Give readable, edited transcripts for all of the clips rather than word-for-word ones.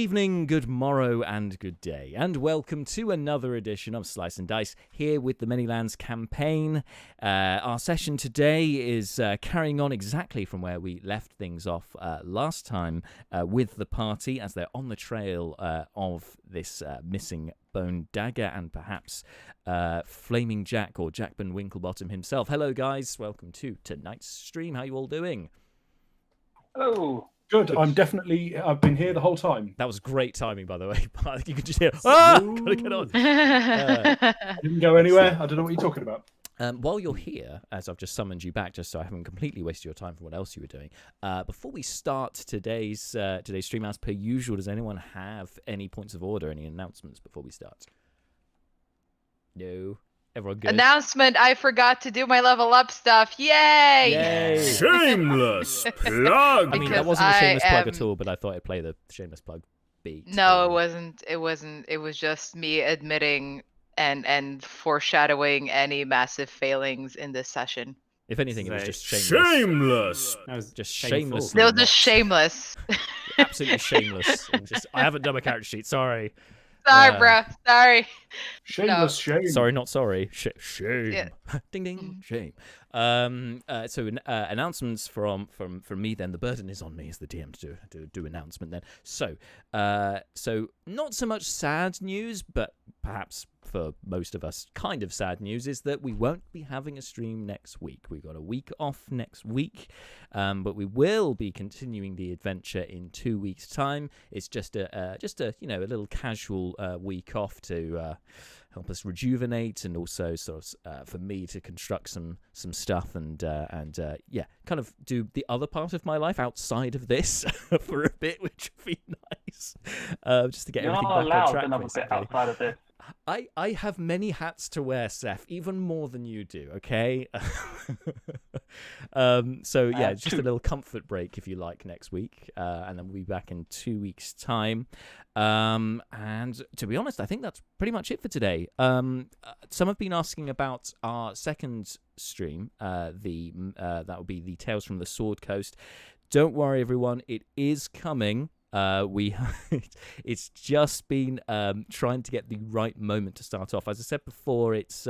evening, good morrow, and good day, and welcome to another edition of Slice and Dice here with the Manylands campaign. Our session today is carrying on exactly from where we left things off last time with the party as they're on the trail of this missing bone dagger and perhaps Flaming Jack or Jakben Winklebottom himself. Hello, guys. Welcome to tonight's stream. How are you all doing? Hello. Good. I've been here the whole time. That was great timing, by the way. You could just hear, gotta get on. I didn't go anywhere. I don't know what you're talking about. While you're here, as I've just summoned you back, just so I haven't completely wasted your time from what else you were doing, before we start today's stream, as per usual, does anyone have any points of order, any announcements before we start? No? Everyone good? Announcement, I forgot to do my level up stuff. Yay! Yay! Shameless plug! I mean, that wasn't a shameless plug at all, but I thought I'd play the shameless plug beat. No, it wasn't. It wasn't. It was just me admitting and foreshadowing any massive failings in this session. If anything, it was just shameless. Shameless! That was just shameless. They were just shameless. Absolutely shameless. I haven't done my character sheet, sorry. Sorry, bro. Sorry. Shameless shame. Sorry, not sorry. Shame. Yeah. Ding ding. Shame. So announcements from me. Then the burden is on me as the DM to do announcement. Then so not so much sad news, but perhaps for most of us, kind of sad news is that we won't be having a stream next week. We've got a week off next week, but we will be continuing the adventure in 2 weeks' time. It's just a a little casual week off to help us rejuvenate, and also sort of for me to construct some stuff and kind of do the other part of my life outside of this for a bit, which would be nice, just to get everything back on track. You're not allowed another bit outside of this. I have many hats to wear, Seth, even more than you do, okay? So, yeah, just a little comfort break, if you like, next week. And then we'll be back in 2 weeks' time. And to be honest, I think that's pretty much it for today. Some have been asking about our second stream, that will be the Tales from the Sword Coast. Don't worry, everyone, it is coming. It's just been trying to get the right moment to start off. As I said before, it's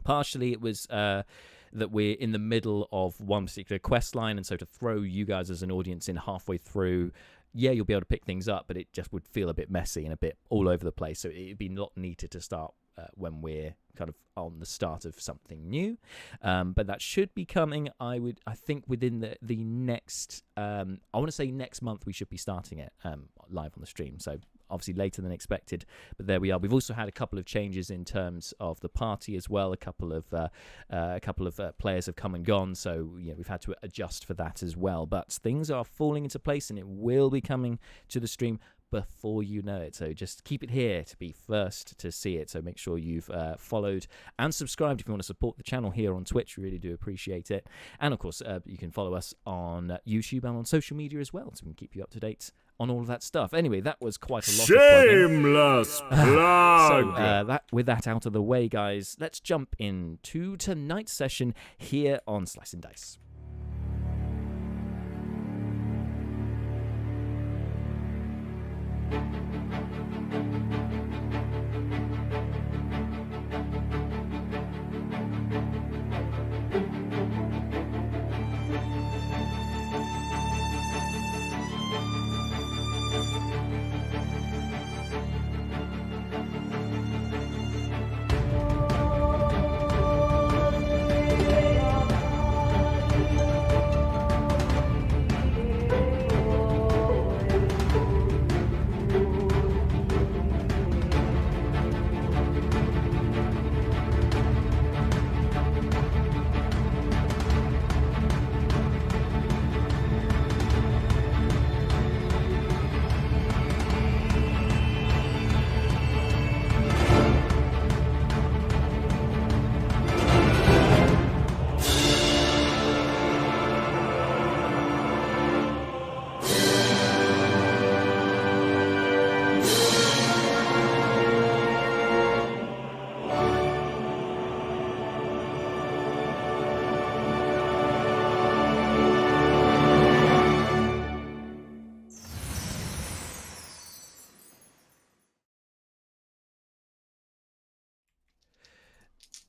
partially it was that we're in the middle of one particular quest line, and so to throw you guys as an audience in halfway through, yeah, you'll be able to pick things up, but it just would feel a bit messy and a bit all over the place. So it'd be a lot neater to start when we're kind of on the start of something new, but that should be coming. I think within the next I want to say next month we should be starting it live on the stream, so obviously later than expected, but there we are. We've also had a couple of changes in terms of the party as well. A couple of players have come and gone, so we've had to adjust for that as well, but things are falling into place and it will be coming to the stream before you know it. So just keep it here to be first to see it. So make sure you've followed and subscribed if you want to support the channel here on Twitch. We really do appreciate it. And of course, you can follow us on YouTube and on social media as well, so we can keep you up to date on all of that stuff. Anyway, that was quite a lot Shameless of plug! So with that out of the way, guys, let's jump into tonight's session here on Slice and Dice.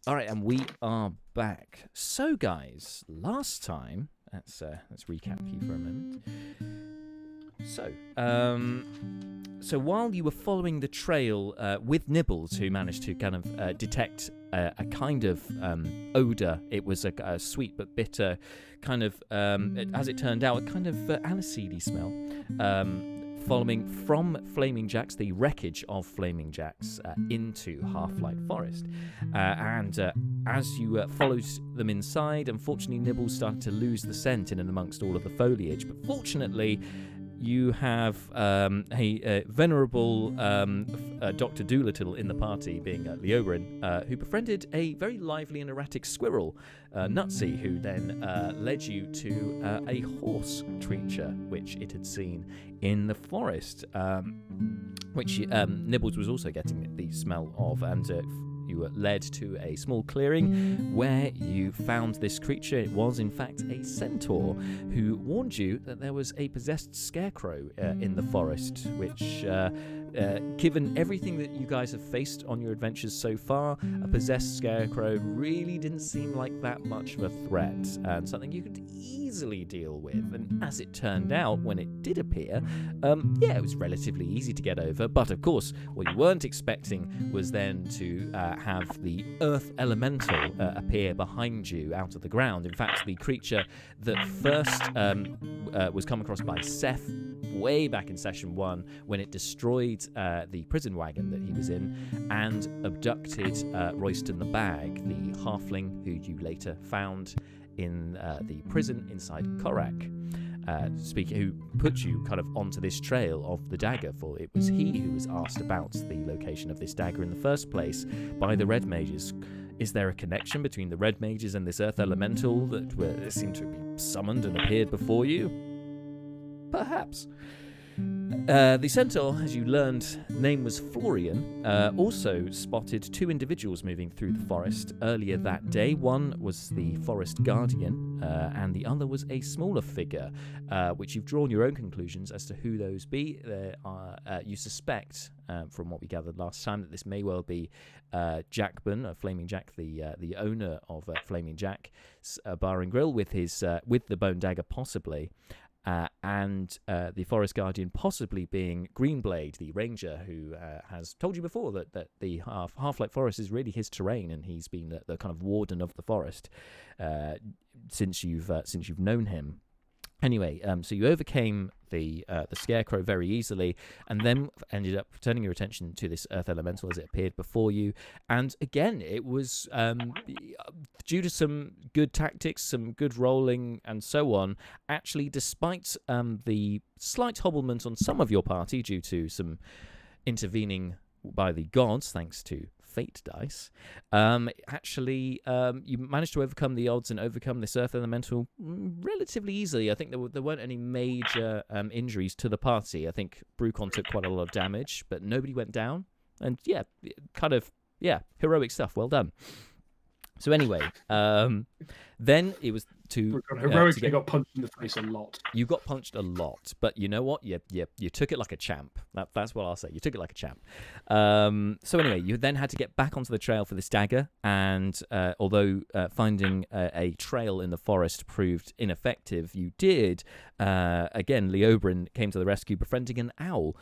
All right, and we are back. So, guys, last time, let's recap you for a moment. So while you were following the trail with Nibbles, who managed to kind of detect a kind of odor, it was a sweet but bitter kind of, as it turned out, a kind of aniseedy smell. Following from Flaming Jacks, the wreckage of Flaming Jacks, into Half-Light Forest. And as you followed them inside, unfortunately Nibbles started to lose the scent in and amongst all of the foliage. But fortunately, you have a venerable Dr. Doolittle in the party, being Leobrin, who befriended a very lively and erratic squirrel, Nutsy, who then led you to a horse creature, which it had seen in the forest, which Nibbles was also getting the smell of, and you were led to a small clearing where you found this creature. It was, in fact, a centaur who warned you that there was a possessed scarecrow in the forest, which, given everything that you guys have faced on your adventures so far, a possessed scarecrow really didn't seem like that much of a threat, and something you could easily deal with. And as it turned out, when it did appear, it was relatively easy to get over. But of course, what you weren't expecting was then to have the earth elemental appear behind you out of the ground. In fact, the creature that first was come across by Seth way back in session 1, when it destroyed the prison wagon that he was in and abducted Royston the Bag, the halfling who you later found in the prison inside Korak. Who put you kind of onto this trail of the dagger, for it was he who was asked about the location of this dagger in the first place by the Red Mages. Is there a connection between the Red Mages and this earth elemental that seemed to be summoned and appeared before you? Perhaps. The centaur, as you learned, name was Florian, also spotted 2 individuals moving through the forest earlier that day. One was the forest guardian, and the other was a smaller figure, which you've drawn your own conclusions as to who those be. You suspect, from what we gathered last time, that this may well be Jakben, Flaming Jack, the owner of Flaming Jack's Bar and Grill, with the bone dagger possibly. And the Forest Guardian possibly being Greenblade, the ranger who has told you before that the Half-Light Forest is really his terrain, and he's been the kind of warden of the forest since you've known him. Anyway, so you overcame the scarecrow very easily, and then ended up turning your attention to this earth elemental as it appeared before you. And again, it was due to some good tactics, some good rolling, and so on. Actually, despite the slight hobblement on some of your party due to some intervening by the gods, thanks to fate dice, you managed to overcome the odds and overcome this earth elemental relatively easily. I think there weren't any major injuries to the party. I think Brucon took quite a lot of damage, but nobody went down. And heroic stuff. Well done. So anyway, then it was to heroically got punched in the face a lot. You got punched a lot, but you know what? You took it like a champ. That's what I'll say. You took it like a champ. So anyway, you then had to get back onto the trail for this dagger, and although finding a trail in the forest proved ineffective, you did again. Leobrin came to the rescue, befriending an owl,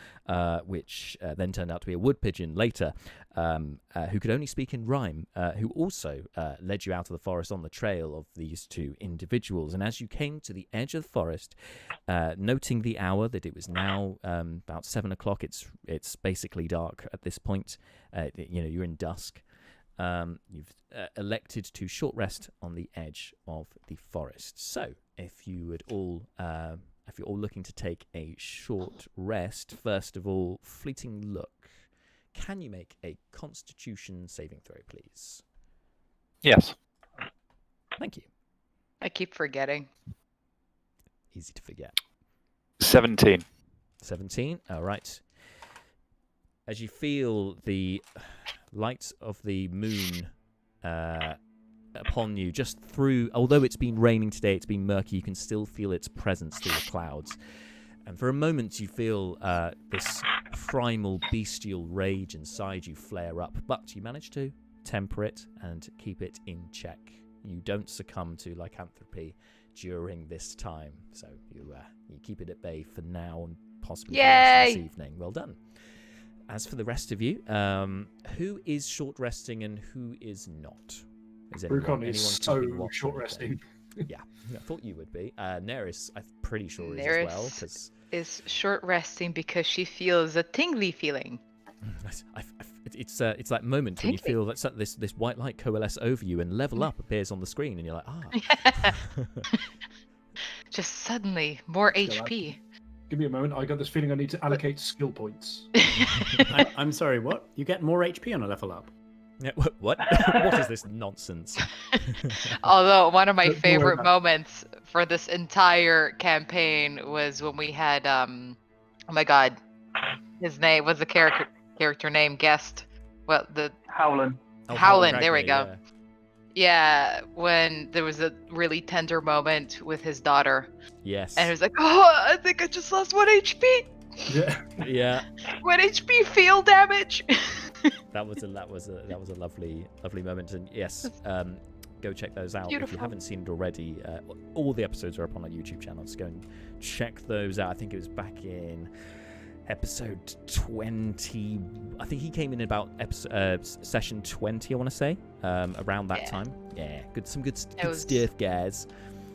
which then turned out to be a wood pigeon later, who could only speak in rhyme, who also led you out of the forest on the trail of these 2 individuals. And as you came to the edge of the forest, noting the hour, that it was now about 7 o'clock, it's basically dark at this point. You're in dusk. You've elected to short rest on the edge of the forest. So, if you're all looking to take a short rest, first of all, fleeting look. Can you make a Constitution saving throw, please? Yes. Thank you. I keep forgetting. Easy to forget. 17. 17. All right. As you feel the light of the moon upon you, just through, although it's been raining today, it's been murky, you can still feel its presence through the clouds. And for a moment, you feel this primal, bestial rage inside you flare up, but you manage to temper it and keep it in check. You don't succumb to lycanthropy during this time, so you keep it at bay for now and possibly for the rest of this evening. Well done. As for the rest of you, who is short resting and who is not? Is Brucon is so keeping watch short on resting. Yeah, I thought you would be. Neris, I'm pretty sure is Neris as well. Cause... is short resting because she feels a tingly feeling. It's that moment when you feel that this white light coalesce over you and level up appears on the screen, and you're like, Just suddenly more HP. Give me a moment. I got this feeling I need to allocate skill points. I'm sorry, what? You get more HP on a level up? Yeah, what? What is this nonsense? Although one of my favorite moments for this entire campaign was when we had oh my god, his name was the character name guest. Well, the Howland. Howland. There we go. Yeah, when there was a really tender moment with his daughter. Yes. And he was like, "Oh, I think I just lost 1 HP." Yeah. Yeah. 1 HP field damage. That was a lovely moment, and yes, go check those out if you haven't seen it already. All the episodes are up on our YouTube channel, so go and check those out. I think it was back in episode 20. I think he came in about session 20. I want to say around that time. Yeah, some good stuff, guys.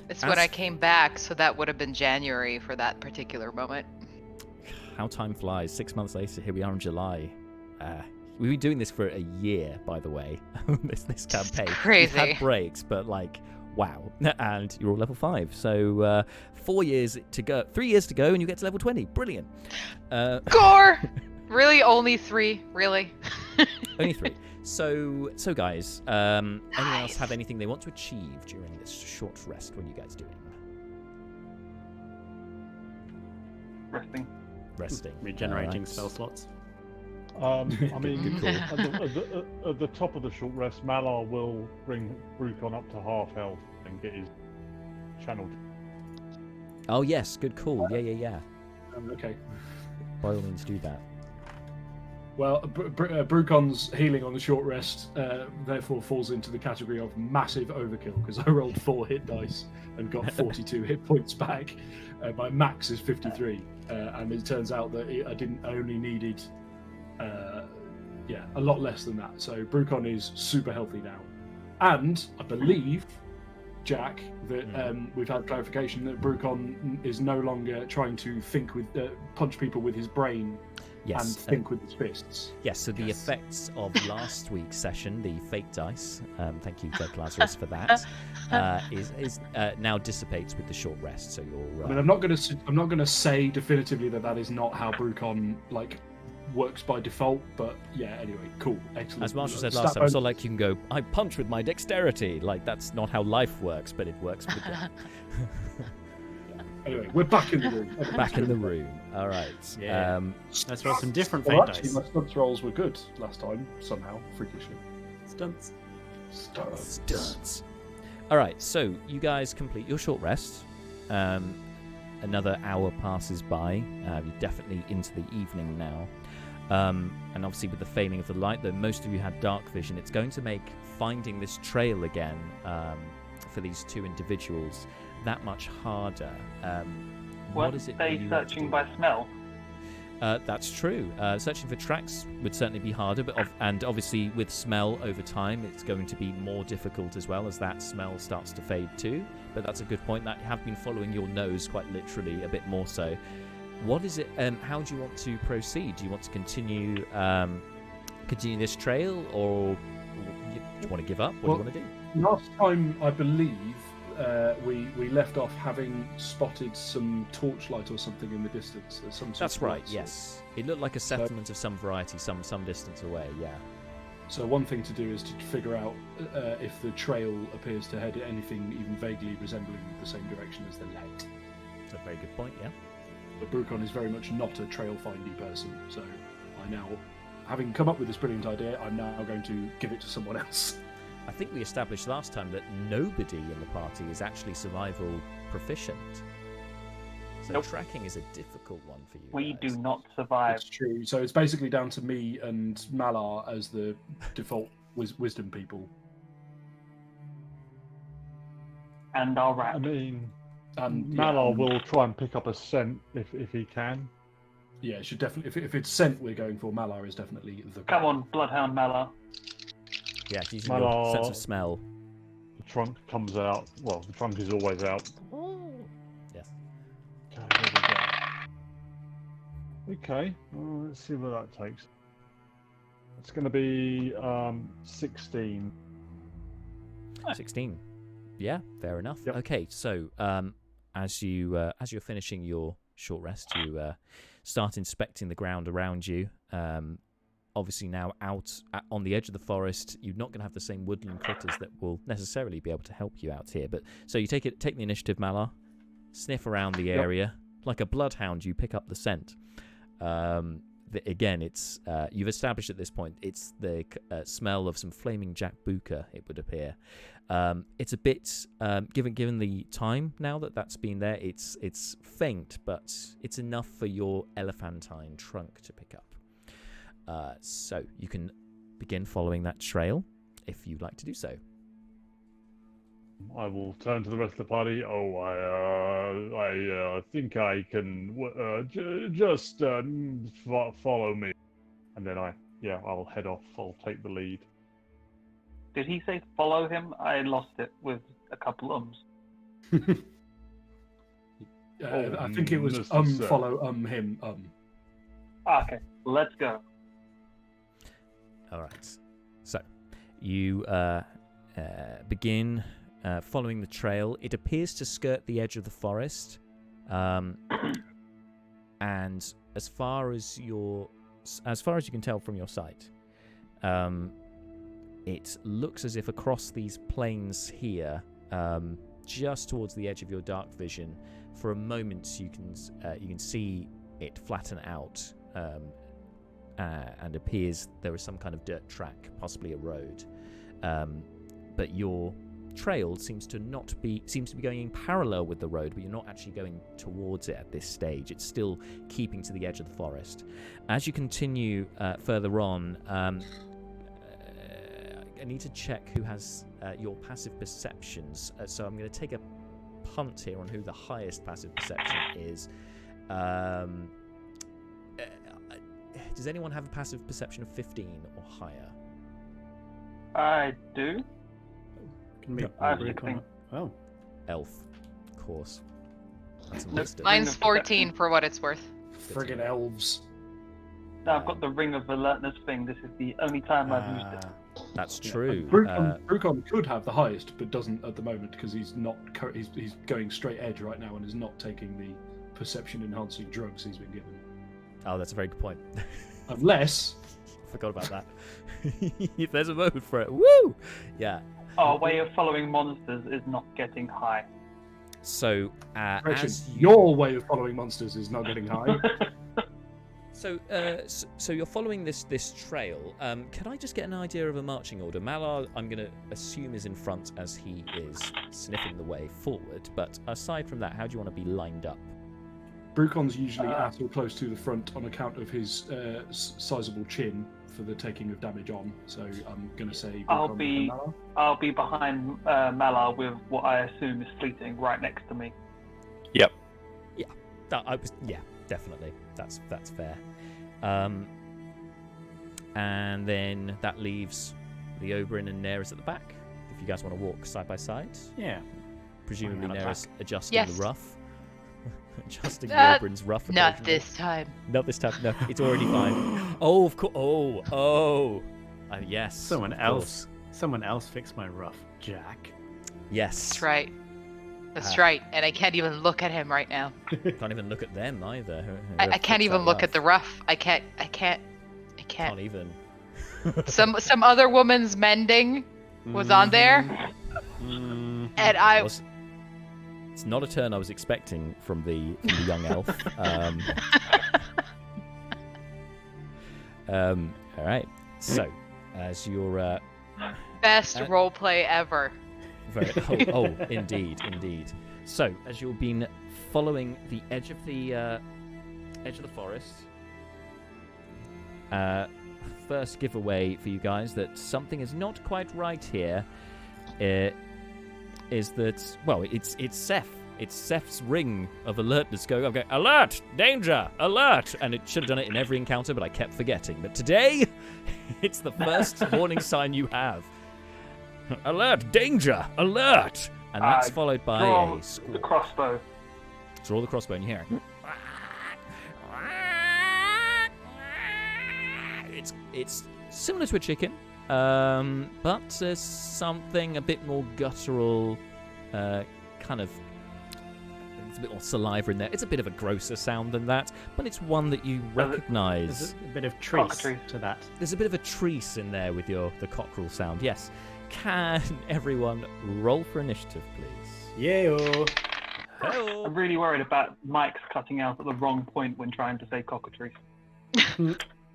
It's when I came back, so that would have been January for that particular moment. How time flies. 6 months later, here we are in July. We've been doing this for a year, by the way. this campaign. It's crazy. We've had breaks, but like, wow. And you're all level 5. So 4 years to go. 3 years to go, and you get to level 20. Brilliant. Gore! Really, only 3? Really? Only 3. So guys, anyone else have anything they want to achieve during this short rest? What are you guys doing? Resting. Regenerating spell slots. I mean, at the top of the short rest, Malar will bring Brucon up to half health and get his channeled. Oh yes, good call. Yeah. Okay. By all means, do that. Well, Brucon's healing on the short rest therefore falls into the category of massive overkill, because I rolled 4 hit dice and got 42 hit points back. My max is 53, and it turns out that I only needed a lot less than that. So Brucon is super healthy now, and I believe, Jack, that we've had clarification that Brucon is no longer trying to think with punch people with his brain. Yes, and think with his fists. Yes, so the effects of last week's session, the fake dice, thank you, Judge Lazarus, for that, is now dissipates with the short rest. So you're. I mean, I'm not going to say definitively that is not how Brucon works by default, but yeah. Anyway, cool, excellent. As Marshall said last time, it's not like you can go, I punch with my dexterity. Like that's not how life works, but it works with that. Anyway, we're back in the room. Back in the room. All right. Yeah. Let's roll some different fake Actually, dice. my stunts rolls were good last time, somehow, freakishly. Stunts. All right, so you guys complete your short rest. Another hour passes by. You're definitely into the evening now. And obviously with the fading of the light, though most of you had dark vision, it's going to make finding this trail again for these two individuals that much harder. What is it they searching by smell? That's true. Searching for tracks would certainly be harder, and obviously with smell over time, it's going to be more difficult as well, as that smell starts to fade too. But that's a good point. That you have been following your nose quite literally, a bit more so. What is it? How do you want to proceed? Do you want to continue this trail, or do you want to give up? What do you want to do? Last time, I believe, we left off having spotted some torchlight or something in the distance. That's right. Yes, it looked like a settlement of some variety, some distance away. Yeah. So one thing to do is to figure out if the trail appears to head anything even vaguely resembling the same direction as the light. That's a very good point. Yeah. But Brucon is very much not a trail findy person, so I now, having come up with this brilliant idea, I'm now going to give it to someone else. I think we established last time that nobody in the party is actually survival proficient. So Nope. tracking is a difficult one for you. We guys. do not survive. That's true. So it's basically down to me and Malar as the default wisdom people. And our rat. I mean, And Malar will try and pick up a scent if he can. Yeah, should definitely. If it's scent we're going for, Malar is definitely the. Come on, Bloodhound Malar. Yeah, using your sense of smell. The trunk comes out. Well, the trunk is always out. Yes. Okay, there we go. Okay, well, let's see where that takes. It's going to be 16. 16. Yeah, fair enough. Yep. Okay, so as you're finishing your short rest, you start inspecting the ground around you. Obviously now on the edge of the forest, you're not going to have the same woodland critters that will necessarily be able to help you out here. But so you take the initiative, Malar, sniff around the area like a bloodhound. You pick up the scent. Again, it's you've established at this point it's the smell of some flaming jackbuka. It would appear. It's a bit given the time now that's been there. It's faint, but it's enough for your elephantine trunk to pick up. So you can begin following that trail if you'd like to do so. I will turn to the rest of the party. Oh, I think I can just follow me, and then I'll head off. I'll take the lead. Did he say follow him? I lost it with a couple ums. I think it was Mr. follow him Okay, let's go. All right. So you begin following the trail. It appears to skirt the edge of the forest, and as far as you can tell from your sight, it looks as if across these plains here, just towards the edge of your dark vision, for a moment you can see it flatten out, and appears there is some kind of dirt track, possibly a road, but your trail seems to be going in parallel with the road, but you're not actually going towards it at this stage. It's still keeping to the edge of the forest. As you continue further on, I need to check who has your passive perceptions. So I'm going to take a punt here on who the highest passive perception is. Does anyone have a passive perception of 15 or higher? I do. Can we I have break 16. on- Oh, Elf, of course. That's a wisdom. Mine's 14 for what it's worth. friggin' elves. No, I've got the ring of alertness thing. This is the only time I've used it. That's true. Brucon could have the highest, but doesn't at the moment because he's not. He's going straight edge right now and is not taking the perception-enhancing drugs he's been given. Oh, that's a very good point. Unless Forgot about that. If there's a moment for it, woo! Yeah. Our way of following monsters is not getting high. So, your way of following monsters is not getting high. So you're following this trail. Can I just get an idea of a marching order? Malar, I'm going to assume, is in front as he is sniffing the way forward. But aside from that, how do you want to be lined up? Brucon's usually at or close to the front on account of his sizable chin for the taking of damage on. So I'm going to say I'll Brucon be and Malar. I'll be behind Malar with what I assume is fleeting right next to me. Yeah, definitely. That's fair. And then that leaves the Oberyn and Neris at the back. If you guys want to walk side by side, yeah. presumably I'm gonna Neris adjusting Yes. the ruff, adjusting the Oberyn's ruff. Not occasionally. this time. Not this time. No, it's already fine. Oh, of course. Oh. Yes. Someone of else. course. Someone else fixed my ruff, Jack. Yes. That's right. That's right. And I can't even look at him right now. Can't even look at them either. I can't even look at the rough. I can't. Can't even. Some other woman's mending was on there, and I. Well, it's not a turn I was expecting from the young elf. All right. So, as your Best roleplay ever. indeed. So, as you've been following the edge of the forest, first giveaway for you guys that something is not quite right here. Is that, well, it's Seth. It's Seth's ring of alertness going. I'm going, alert! Danger! Alert! And it should have done it in every encounter, but I kept forgetting. But today, it's the first warning sign you have. Alert! Danger! Alert! And that's followed by a squawk. The crossbow. Draw the crossbow and you hear it. It's similar to a chicken, but there's something a bit more guttural, kind of. It's a bit more saliva in there. It's a bit of a grosser sound than that, but it's one that you recognise. There's a bit of trees to that. There's a bit of a treese in there with the cockerel sound. Yes. Can everyone roll for initiative, please? Yeah. I'm really worried about Mike's cutting out at the wrong point when trying to say cockatrice.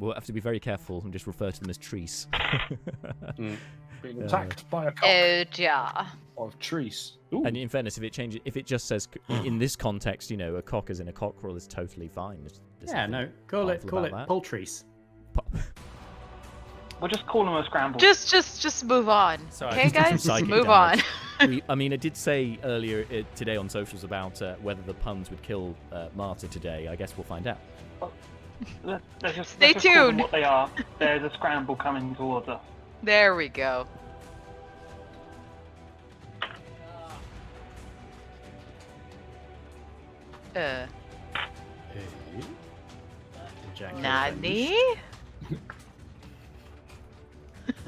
We'll have to be very careful and just refer to them as trees. Being attacked by a cock Oh, yeah. of trees. And in fairness, if it just says in this context, a cock as in a cockerel is totally fine. Call it poultries. We'll just call him a scramble. Just move on. Sorry, Okay, guys? Just psychic move on. damage. I did say earlier today on socials about whether the puns would kill Marta today. I guess we'll find out. Let's just Stay call them tuned. what they are. There's a scramble coming towards us. There we go. Nani?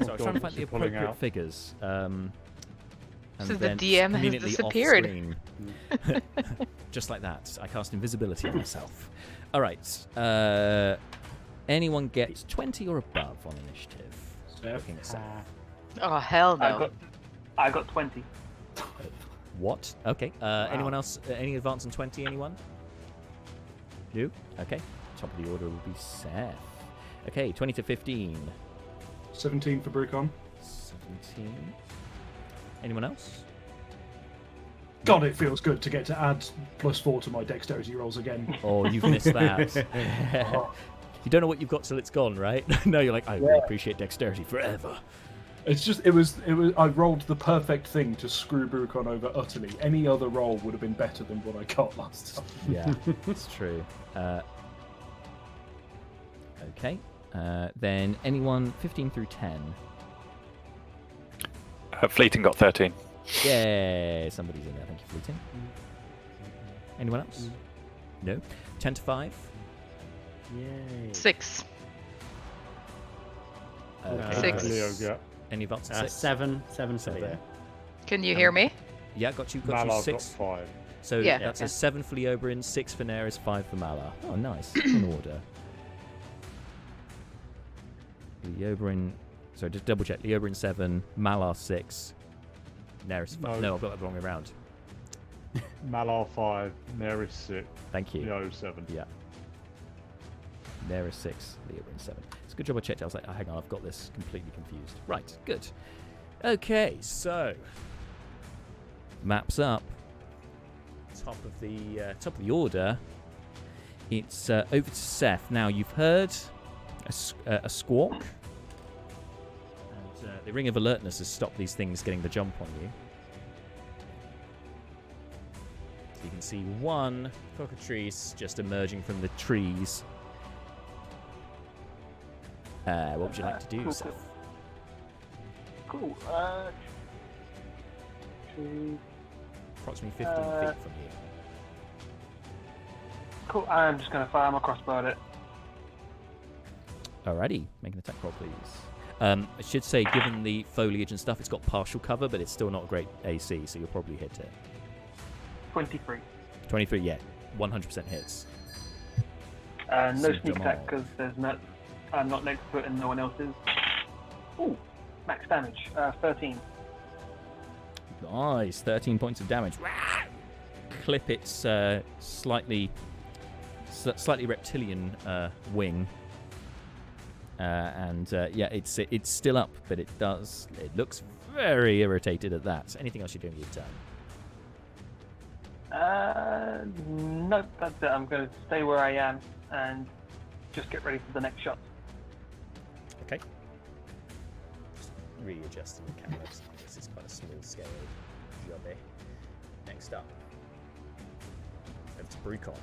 So I was trying to find the appropriate figures. And So the then DM has conveniently disappeared. off-screen. Just like that. I cast invisibility on myself. All right. Anyone get 20 or above on initiative? Looking at Seth. Oh, hell no. I got 20. What? Okay. Anyone else? Any advance on 20? Anyone? You? Okay. Top of the order will be Seth. Okay, 20 to 15. 17 for Brucon. 17. Anyone else? God, it feels good to get to add +4 to my dexterity rolls again. Oh, you've missed that. You don't know what you've got till it's gone, right? No, you're like, I really appreciate dexterity forever. It's just, it was. I rolled the perfect thing to screw Brucon over utterly. Any other roll would have been better than what I got last time. Yeah, it's true. Okay. Then anyone 15 through 10? Fleeting got 13. Yay, somebody's in there. Thank you, Fleeting. Anyone else? No. 10 to 5? Yay. 6. Okay. 6. Leo got. Any advance on 6? 7 for So Leo. there. Can you hear me? Yeah, got you Malar's 6. got 5. So Yeah. that's a 7 for Leobrin, 6 for Neris, 5 for Malar. Oh, nice. In order. Leobrin. Sorry, just double check. Leobrin 7, Malar 6, Neris 5. No, I've got that the wrong way around. Malar 5, Neris 6, Thank you. Leo 7. Yeah. Neris 6, Leobrin 7. It's a good job I checked. I was like, oh, hang on, I've got this completely confused. Right, good. Okay, so maps up. Top of the order. It's over to Seth. Now you've heard a squawk, and the ring of alertness has stopped these things getting the jump on you. So you can see one cockatrice just emerging from the trees. What would you like to do, Cool, Seth? Cool. Approximately 15 feet from you. Cool. I'm just going to fire my crossbow at it. Alrighty, make an attack roll, please. I should say, given the foliage and stuff, it's got partial cover, but it's still not great AC, so you'll probably hit it. 23. 23, yeah, 100% hits. No So sneak attack Jamal. because I'm not next to it and no one else is. Ooh, max damage. 13. Nice, 13 points of damage. Clip its slightly reptilian wing, and yeah, it's still up, but it looks very irritated at that. Anything else you're doing with your turn? Nope, that's it. I'm going to stay where I am and just get ready for the next shot. Okay. Just readjusting the cameras. This is quite a small scale job here. Next up, over to Brucon.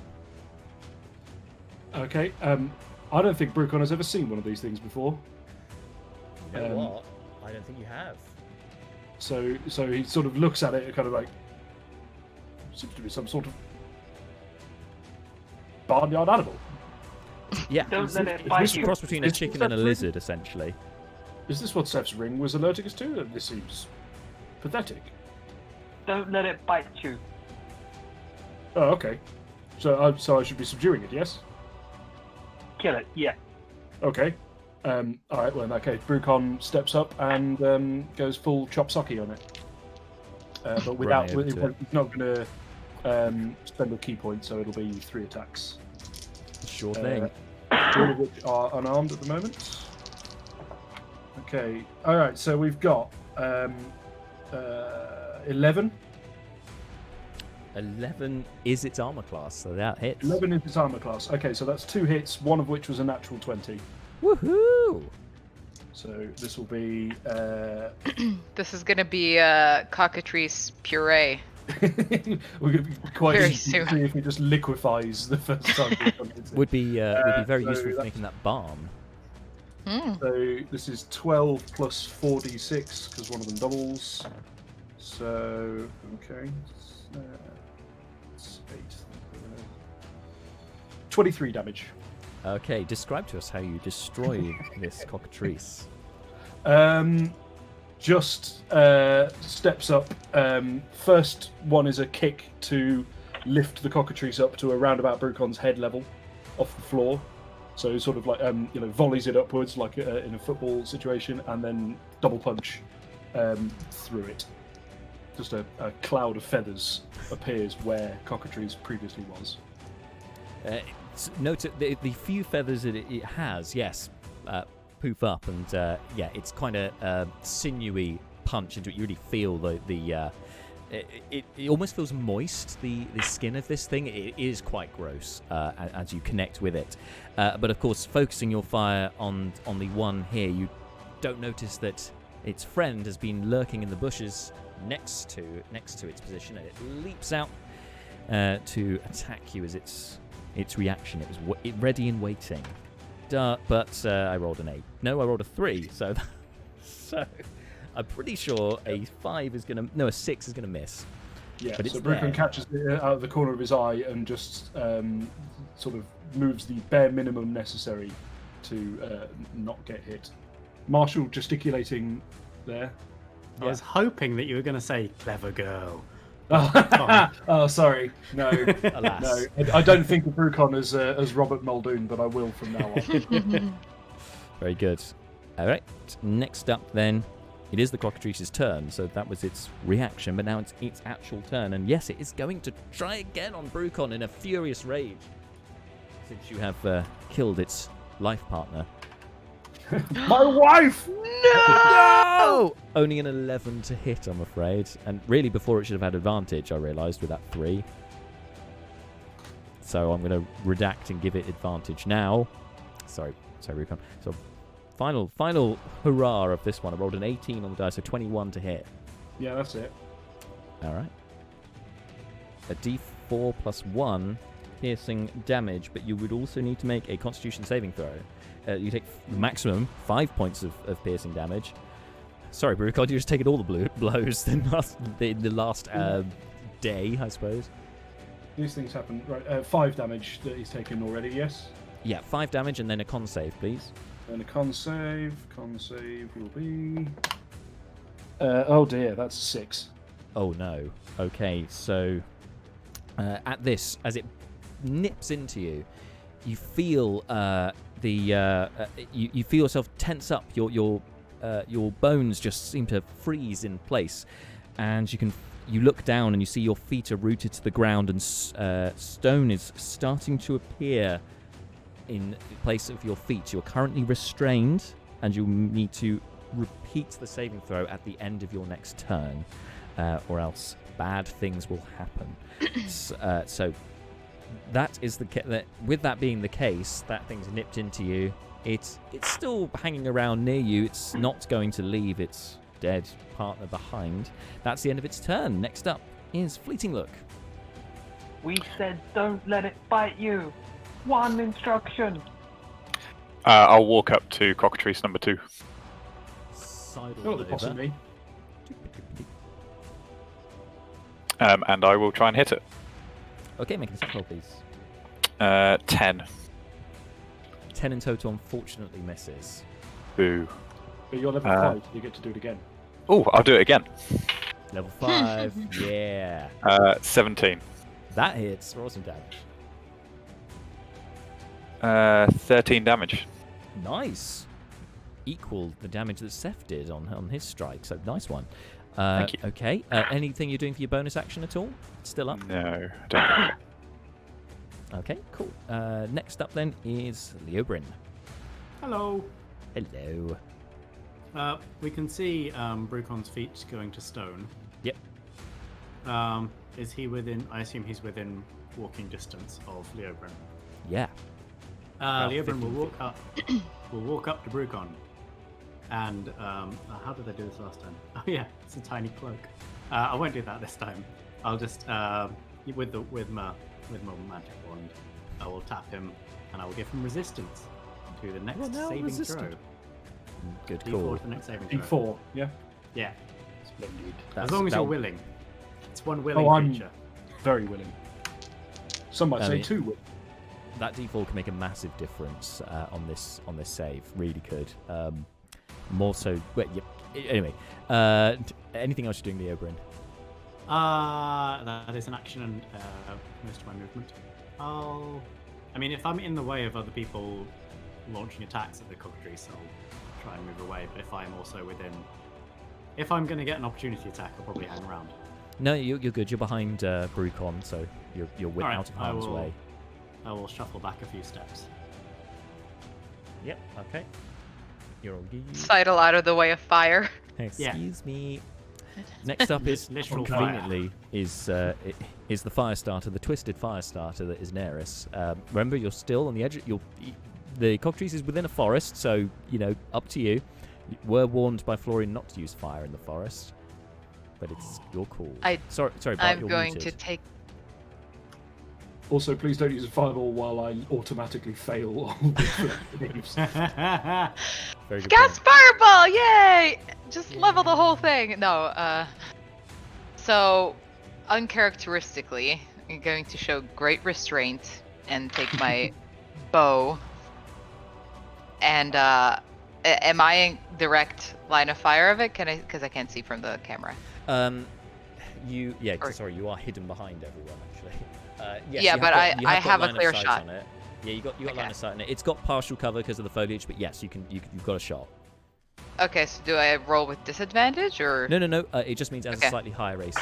Okay. I don't think Brucon has ever seen one of these things before. You know what? I don't think you have. So he sort of looks at it and kind of like, seems to be some sort of barnyard animal. Yeah, Don't let it it's bite a you. cross between a Is chicken that and a true? lizard, essentially. Is this what Seth's ring was alerting us to? This seems pathetic. Don't let it bite you. Oh, okay. So I should be subduing it, yes? Kill it. Yeah. Okay. All right. Well, in that case, Brucon steps up and goes full chop socky on it. But without, over to it. he's not going to spend a key point, so it'll be 3 attacks. Sure thing. All of which are unarmed at the moment. Okay. All right. So we've got 11. 11 is its armor class, so that hits. 11 is its armor class. Okay, so that's 2 hits, one of which was a natural 20. Woohoo! So this will be. This is gonna be cockatrice puree. We're going to be quite Very interested to soon. see if he just liquefies the first time. Would be very so useful for that's- making that balm. So this is 12 plus 4d6 because one of them doubles. So okay, it's 8. 23 damage. Okay, describe to us how you destroy this cockatrice. Just steps up. First one is a kick to lift the cockatrice up to around about Brucon's head level off the floor. So sort of like volleys it upwards like in a football situation, and then double punch through it. Just a cloud of feathers appears where cockatrice previously was. Note the few feathers that it has, yes, poof up, and it's kind of sinewy punch into it. You really feel it almost feels moist, the skin of this thing. It is quite gross as you connect with it. But of course, focusing your fire on the one here, you don't notice that its friend has been lurking in the bushes next to its position, and it leaps out to attack you as its reaction. It was ready and waiting. But I rolled an 8. No, I rolled a 3. So I'm pretty sure a 5 is gonna. No, a 6 is gonna miss. Yeah, But so it's Brucon there. catches it out of the corner of his eye and just sort of moves the bare minimum necessary to not get hit. Marshall gesticulating there. I was hoping that you were going to say "clever girl." Oh, sorry. No, Alas. no. I don't think of Brucon as Robert Muldoon, but I will from now on. Very good. All right. Next up, then, it is the cockatrice's turn. So that was its reaction, but now it's its actual turn. And yes, it is going to try again on Brucon in a furious rage, since you have killed its life partner. My wife! No! Only an 11 to hit, I'm afraid. And really, before it should have had advantage, I realised, with that 3. So I'm going to redact and give it advantage now. Sorry, Brucon. So final hurrah of this one. I rolled an 18 on the die, so 21 to hit. Yeah, that's it. All right. A d4 plus 1 piercing damage, but you would also need to make a Constitution saving throw. You take maximum 5 points of piercing damage. Sorry, Brucon, you're just taking all the blows in the last day, I suppose. These things happen. Right, 5 damage that he's taken already, yes? Yeah, 5 damage and then a con save, please. And a con save. Con save will be... oh dear, that's 6. Oh no. Okay, so at this, as it nips into you, you feel you feel yourself tense up. Your bones just seem to freeze in place, and you look down and you see your feet are rooted to the ground, and stone is starting to appear in place of your feet. You're currently restrained, and you'll need to repeat the saving throw at the end of your next turn, or else bad things will happen. So that is with that being the case, that thing's nipped into you. It's still hanging around near you. It's not going to leave its dead partner behind. That's the end of its turn. Next up is Fleeting Look. We said don't let it bite you. One instruction. I'll walk up to cockatrice number 2. Sidle Oh, the over. possibly. And I will try and hit it. Okay, make an attack roll, please. 10. 10 in total, unfortunately misses. Boo. But you're level 5, you get to do it again. Oh, I'll do it again. Level 5, yeah. 17. That hits. Roll some damage. 13 damage. Nice. Equal the damage that Seth did on his strike, so nice one. Thank you. Okay, anything you're doing for your bonus action at all? It's still up? No, I don't think so. Okay, cool. Next up then is Leobrin. Hello. Hello. We can see Brucon's feet going to stone. Yep. Is he within? I assume he's within walking distance of Leobrin. Yeah. Leobrin 15 will walk up. Will walk up to Brucon, and how did I do this last time? Oh yeah, it's a tiny cloak. I won't do that this time. I'll just with my magic wand, I will tap him, and I will give him resistance to the next saving throw. Good D4 call. to the next saving throw. D4, yeah? Yeah, Splendid. as long as you're willing. It's one willing I'm creature. very willing. Some might I say mean- 2 willing. That D4 can make a massive difference on this save. Really could. More so. Wait, yep. Anyway, anything else you're doing, Leobrin? That is an action and most of my movement. I mean, if I'm in the way of other people launching attacks at the cockatrice, I'll try and move away. But if I'm also within, if I'm going to get an opportunity attack, I'll probably hang around. No, you're good. You're behind Brucon, so you're All right, out of harm's way. I will shuffle back a few steps. Yep. Okay. You're all good. Sidle out of the way of fire. Excuse me. Next up is Literal conveniently is the fire starter, the twisted fire starter that is Neris. Remember, you're still on the edge. The cockatrice is within a forest, so up to you. You were warned by Florian not to use fire in the forest, but it's your call. Sorry, Bart, I'm you're going muted. to take. Also, please don't use a fireball while I automatically fail all the moves. Very good Gas point. fireball! Yay! Just level the whole thing. No, so uncharacteristically, I'm going to show great restraint and take my bow. And am I in direct line of fire of it? Can I? Because I can't see from the camera. You are hidden behind everyone actually. Yes, Yeah, you but have got I have a line of clear sight shot. on it. Yeah, you got line Okay. of sight on it. It's got partial cover because of the foliage, but yes, you've got a shot. Okay, so do I roll with disadvantage or? No. It just means it has a Okay. slightly higher AC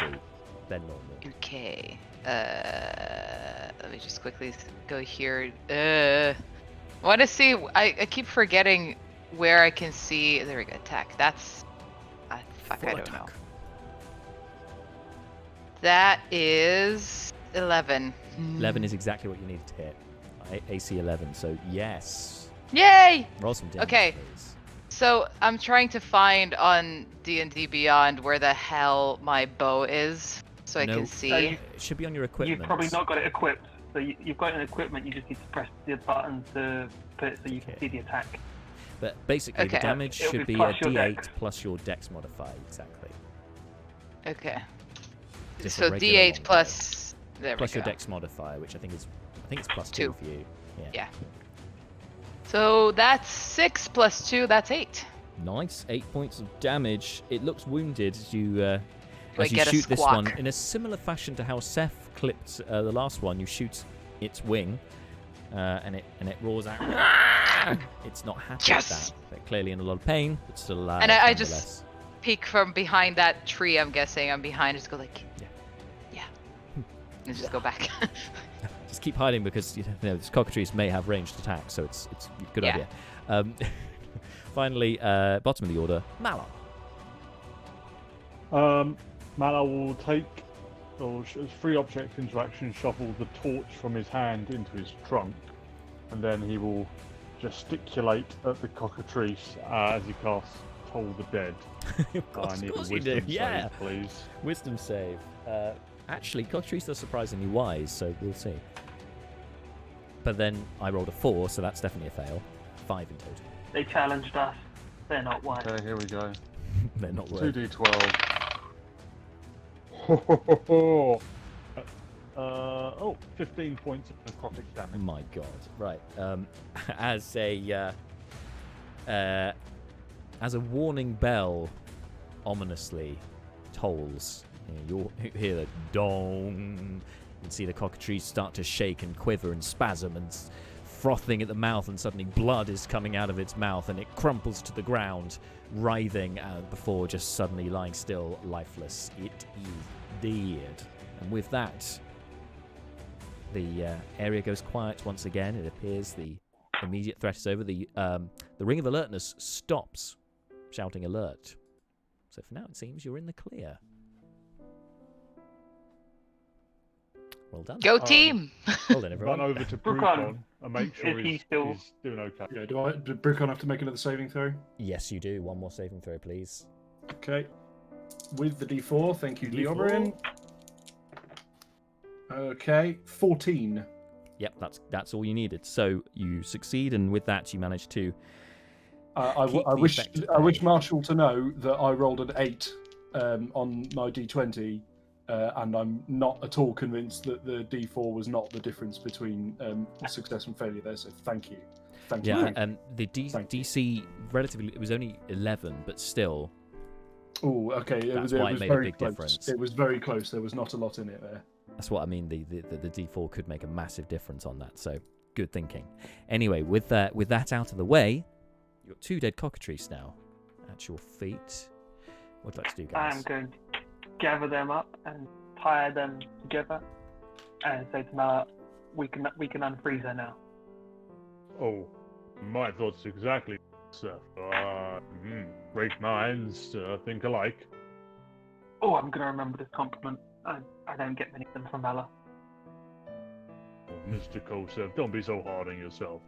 than normal. Okay. Let me just quickly go here. I want to see. I keep forgetting where I can see. There we go. Attack. That's. Fuck. Full I don't know. attack. That is 11. 11 is exactly what you needed to hit. AC 11. So yes. Yay! Roll some damage, Okay. please. So I'm trying to find on D&D Beyond where the hell my bow is, so I No. can see. It should be on your equipment. You've probably not got it equipped. So you've got it in equipment, you just need to press the button to put it so you can Okay. see the attack. But basically, the Okay. damage It'll should be be a plus your D8 dex. plus your dex modifier. Exactly. Okay. Just a So regular D8 longbow. plus. There Plus we your go. dex modifier, which I think it's plus 2 2. for you. Yeah. So that's 6 plus 2. That's 8. Nice, 8 points of damage. It looks wounded as you I shoot get a this one squawk? in a similar fashion to how Seth clipped the last one. You shoot its wing, and it roars out. It's not happy Yes! with that. They're clearly in a lot of pain, but still alive. And I just- nonetheless. Peek from behind that tree. I'm guessing I'm behind. Just go like. Yeah. Yeah. And just go back. Just keep hiding because this cockatrice may have ranged attack, so it's a good Yeah. idea. Finally, bottom of the order, Malor. Mana will take, as free object interaction, shuffle the torch from his hand into his trunk, and then he will gesticulate at the cockatrice as he casts Toll the Dead. Of course, I need of course a you do. wisdom Yeah. save, please. Wisdom save. Actually, cockatrice are surprisingly wise, so we'll see. But then I rolled a 4, so that's definitely a fail. 5 in total. They challenged us. They're not wise. Okay, here we go. They're not worth. 2d12. Ho, ho, ho, ho. 15 points of necrotic damage. My God! Right. As a warning bell, ominously tolls. You'll hear the dong. You can see the cockatrice start to shake and quiver and spasm and frothing at the mouth, and suddenly blood is coming out of its mouth, and it crumples to the ground, writhing before just suddenly lying still, lifeless. It is dead. And with that, the area goes quiet once again. It appears the immediate threat is over. The ring of alertness stops shouting alert. So for now, it seems you're in the clear. Well done. Go team! Well done, everyone. Run over to Brucon. Brucon and make sure Is he he's still- doing okay. Yeah, did Brucon have to make another saving throw? Yes, you do. One more saving throw, please. Okay. With the D4, thank you, D4. Leoberin. Okay, 14. Yep, that's all you needed. So you succeed, and with that, you manage to. I Keep the wish effect of I wish pain. Marshall to know that I rolled an 8 on my D20, and I'm not at all convinced that the D4 was not the difference between success and failure there. So thank you. Thank you. Yeah, the Thank you. DC relatively it was only 11, but still. Oh, okay. It That's was why it was made a very big close. difference. It was very close. There was not a lot in it there. That's what I mean. The D4 could make a massive difference on that. So good thinking. Anyway, with that out of the way, you've got 2 dead cockatrices now at your feet. What would you like to do, guys? I'm going to gather them up and tie them together and say to Mala, we can unfreeze her now. Oh, my thoughts exactly, sir. Great minds think alike. Oh, I'm going to remember this compliment. I don't get many of them from Mala. Oh, Mr. Kosev, don't be so hard on yourself.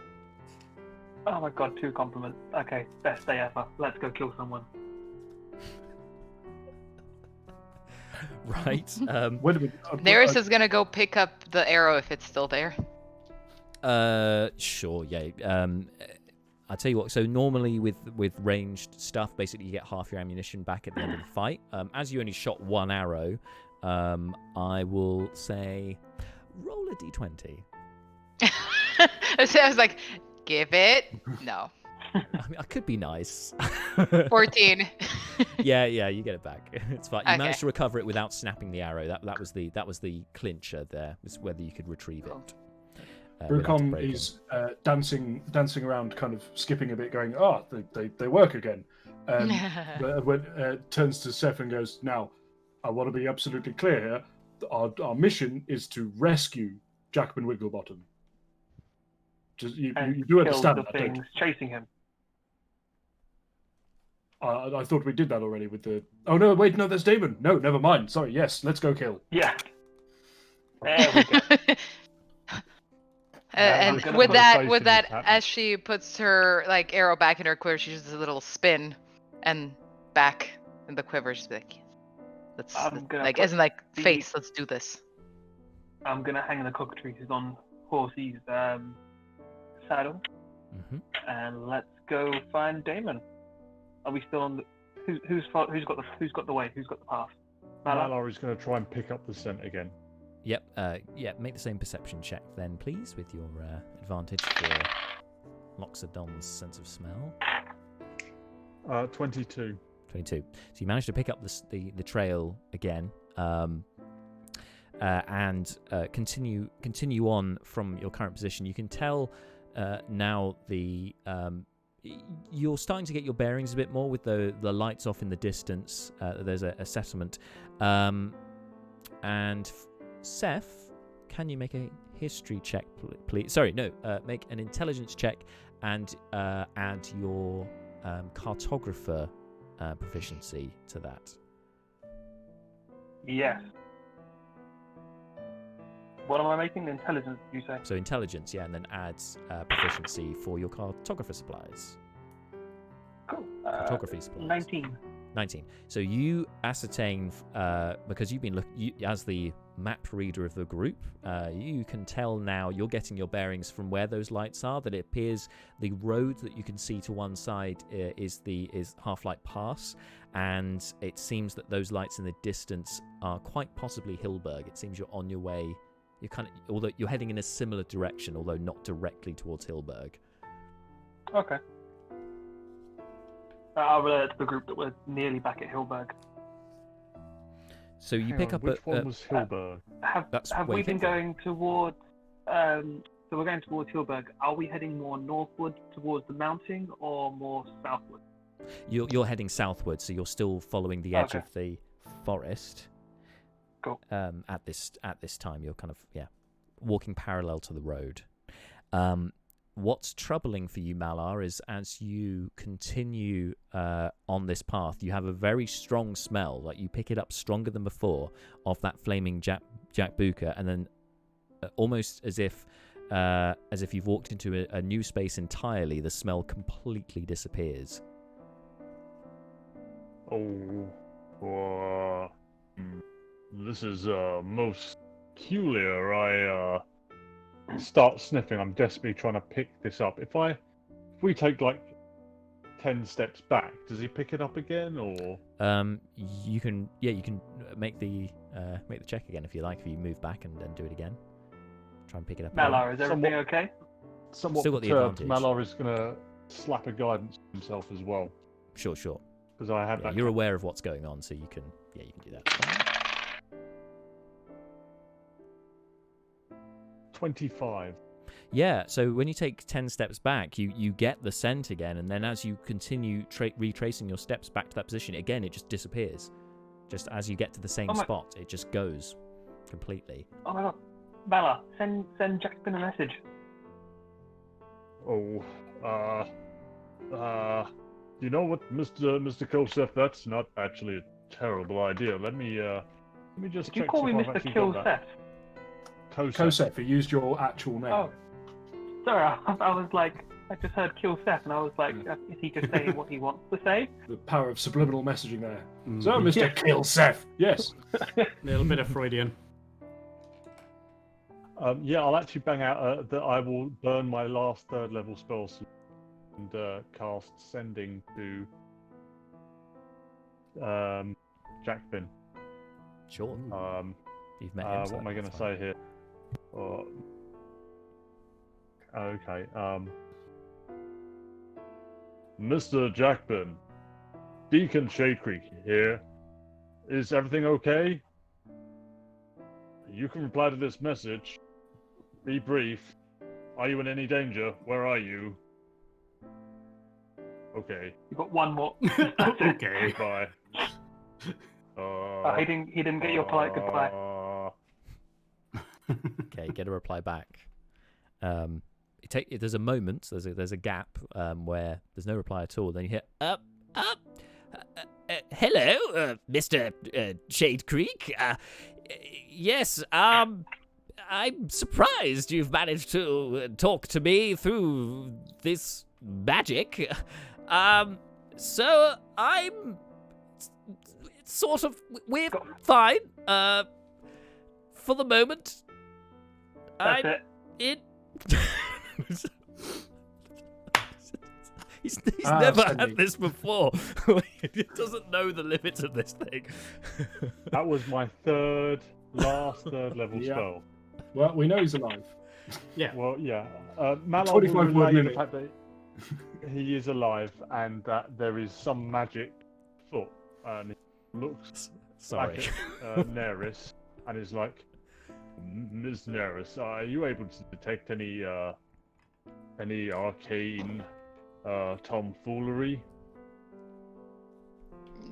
Oh my God, 2 compliments. Okay, best day ever. Let's go kill someone. Right. Wait a minute. Nearest is gonna go pick up the arrow if it's still there. Sure. Yeah. I'll tell you what. So normally with ranged stuff, basically you get half your ammunition back at the end of the fight. As you only shot 1 arrow, I will say roll a d20. So I was like, give it. No. I mean, I could be nice. 14. yeah, you get it back. It's fine. You Okay. managed to recover it without snapping the arrow. That was the clincher there. Was whether you could retrieve it. without Brucon breaking. is dancing around, kind of skipping a bit, going, "Oh, they work again." But when turns to Seth and goes, "Now, I want to be absolutely clear here. Our mission is to rescue Jakben Wigglebottom. Just you do kill understand the that, don't you? things chasing him. I thought we did that already with the. Oh no! Wait, no, there's Damon. No, never mind. Sorry. Yes, let's go kill. Yeah. There we go. And gonna with put that, face with in that, his hat. as she puts her arrow back in her quiver, she does a little spin and back in the quiver. She's like, "Let's I'm gonna like put isn't like the- face. Let's do this." I'm gonna hang the cockatrices on Horsey's saddle, Mhm. and let's go find Damon. Are we still on the? Who's got the way? Who's got the path? Mala? Mallory's going to try and pick up the scent again. Yep. Make the same perception check then, please, with your advantage for Loxodon's sense of smell. 22. 22. So you managed to pick up the trail again, and continue on from your current position. You can tell now you're starting to get your bearings a bit more with the lights off in the distance. There's a settlement, and Seth, can you make a history check, please? Sorry, no. Make an intelligence check and add your cartographer proficiency to that. Yes. What am I making? Intelligence, you say? So intelligence, yeah, and then add proficiency for your cartographer supplies. Cool. Cartography supplies. 19. 19. So you ascertain, because you've been as the map reader of the group, you can tell now, you're getting your bearings from where those lights are, that it appears the road that you can see to one side is Half-Light Pass, and it seems that those lights in the distance are quite possibly Hillburg. It seems you're on your way. Although you're heading in a similar direction, although not directly towards Hillburg. Okay. I'll relate it to the group that we're nearly back at Hillburg. So you Hang pick on, up which one was Hillburg? Have we been going towards? So we're going towards Hillburg. Are we heading more northward towards the mountain or more southward? You're heading southward, so you're still following the edge Okay. of the forest. Cool. At this time, you're kind of walking parallel to the road. What's troubling for you, Malar, is as you continue on this path, you have a very strong smell. Like you pick it up stronger than before of that flaming jackbuka, and then almost as if you've walked into a new space entirely, the smell completely disappears. This is most peculiar. I start sniffing. I'm desperately trying to pick this up. If we take like 10 steps back, does he pick it up again, or? You can make the check again if you like. If you move back and then do it again, try and pick it up. Malar, is everything okay? Somewhat Still got the perturbed, advantage. Malar is gonna slap a guidance himself as well, Sure. because I have that. You're aware of what's going on, so you can do that. 25. Yeah, so when you take 10 steps back, you get the scent again, and then as you continue retracing your steps back to that position, again, it just disappears. Just as you get to the same spot, it just goes completely. Oh my god. Malar, send Jakben a message. You know what, Mr. Kosef, that's not actually a terrible idea. Let me just Did you check call me if I've Mr. actually got Killseth? that. Kosef, he used your actual name. Oh. Sorry, I was like, I just heard Killseth, and I was like, is he just saying what he wants to say? The power of subliminal messaging there. So, Mr. Killseth, yes. A little bit of Freudian. I'll actually bang out that I will burn my last 3rd level spell slot and cast Sending to Jakben. Sure. You've met him. What am I going to say here? Okay. Mr. Jakben, Deacon Shade Creek here. Is everything okay? You can reply to this message. Be brief. Are you in any danger? Where are you? Okay. You got one more. Okay. Goodbye. He didn't get your polite goodbye. Okay, get a reply back. There's a moment, there's a gap where there's no reply at all. Then you hear hello, Mr. Shade Creek. Yes, I'm surprised you've managed to talk to me through this magic. So I'm sort of, we're fine. For the moment. That's it. He's never had this before. He doesn't know the limits of this thing. That was my last third level spell. Well, we know he's alive. Yeah. Well, yeah. Malar 25 will relay word the limit. fact that he is alive and that there is some magic foot, and he looks Sorry. back at Neris and is like, Ms. Neris, are you able to detect any arcane tomfoolery?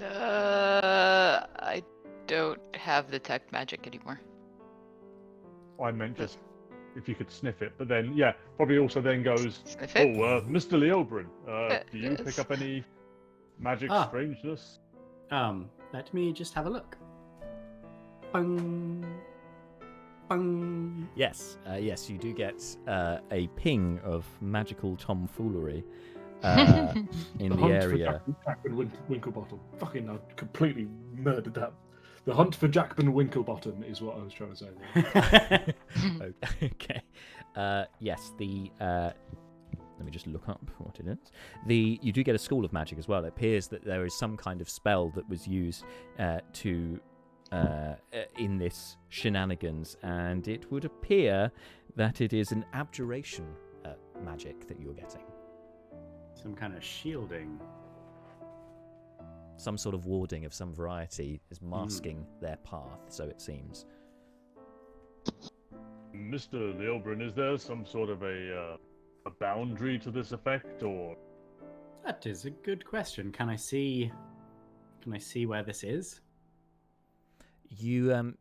I don't have detect magic anymore. I meant just if you could sniff it, but then probably also then goes, Sniff it? Mr. Leobrin, do you Yes. pick up any magic strangeness? Let me just have a look. Bung. Bang. Yes, you do get a ping of magical tomfoolery in the hunt area. for Jakben Winklebottom. Fucking, I completely murdered that. The hunt for Jakben Winklebottom is what I was trying to say. Okay. Yes, let me just look up what it is. You do get a school of magic as well. It appears that there is some kind of spell that was used in this shenanigans, and it would appear that it is an abjuration magic that you're getting. Some kind of shielding. Some sort of warding of some variety is masking their path, so it seems. Mr. Leobrin, is there some sort of a boundary to this effect, or? That is a good question. Can I see where this is? You're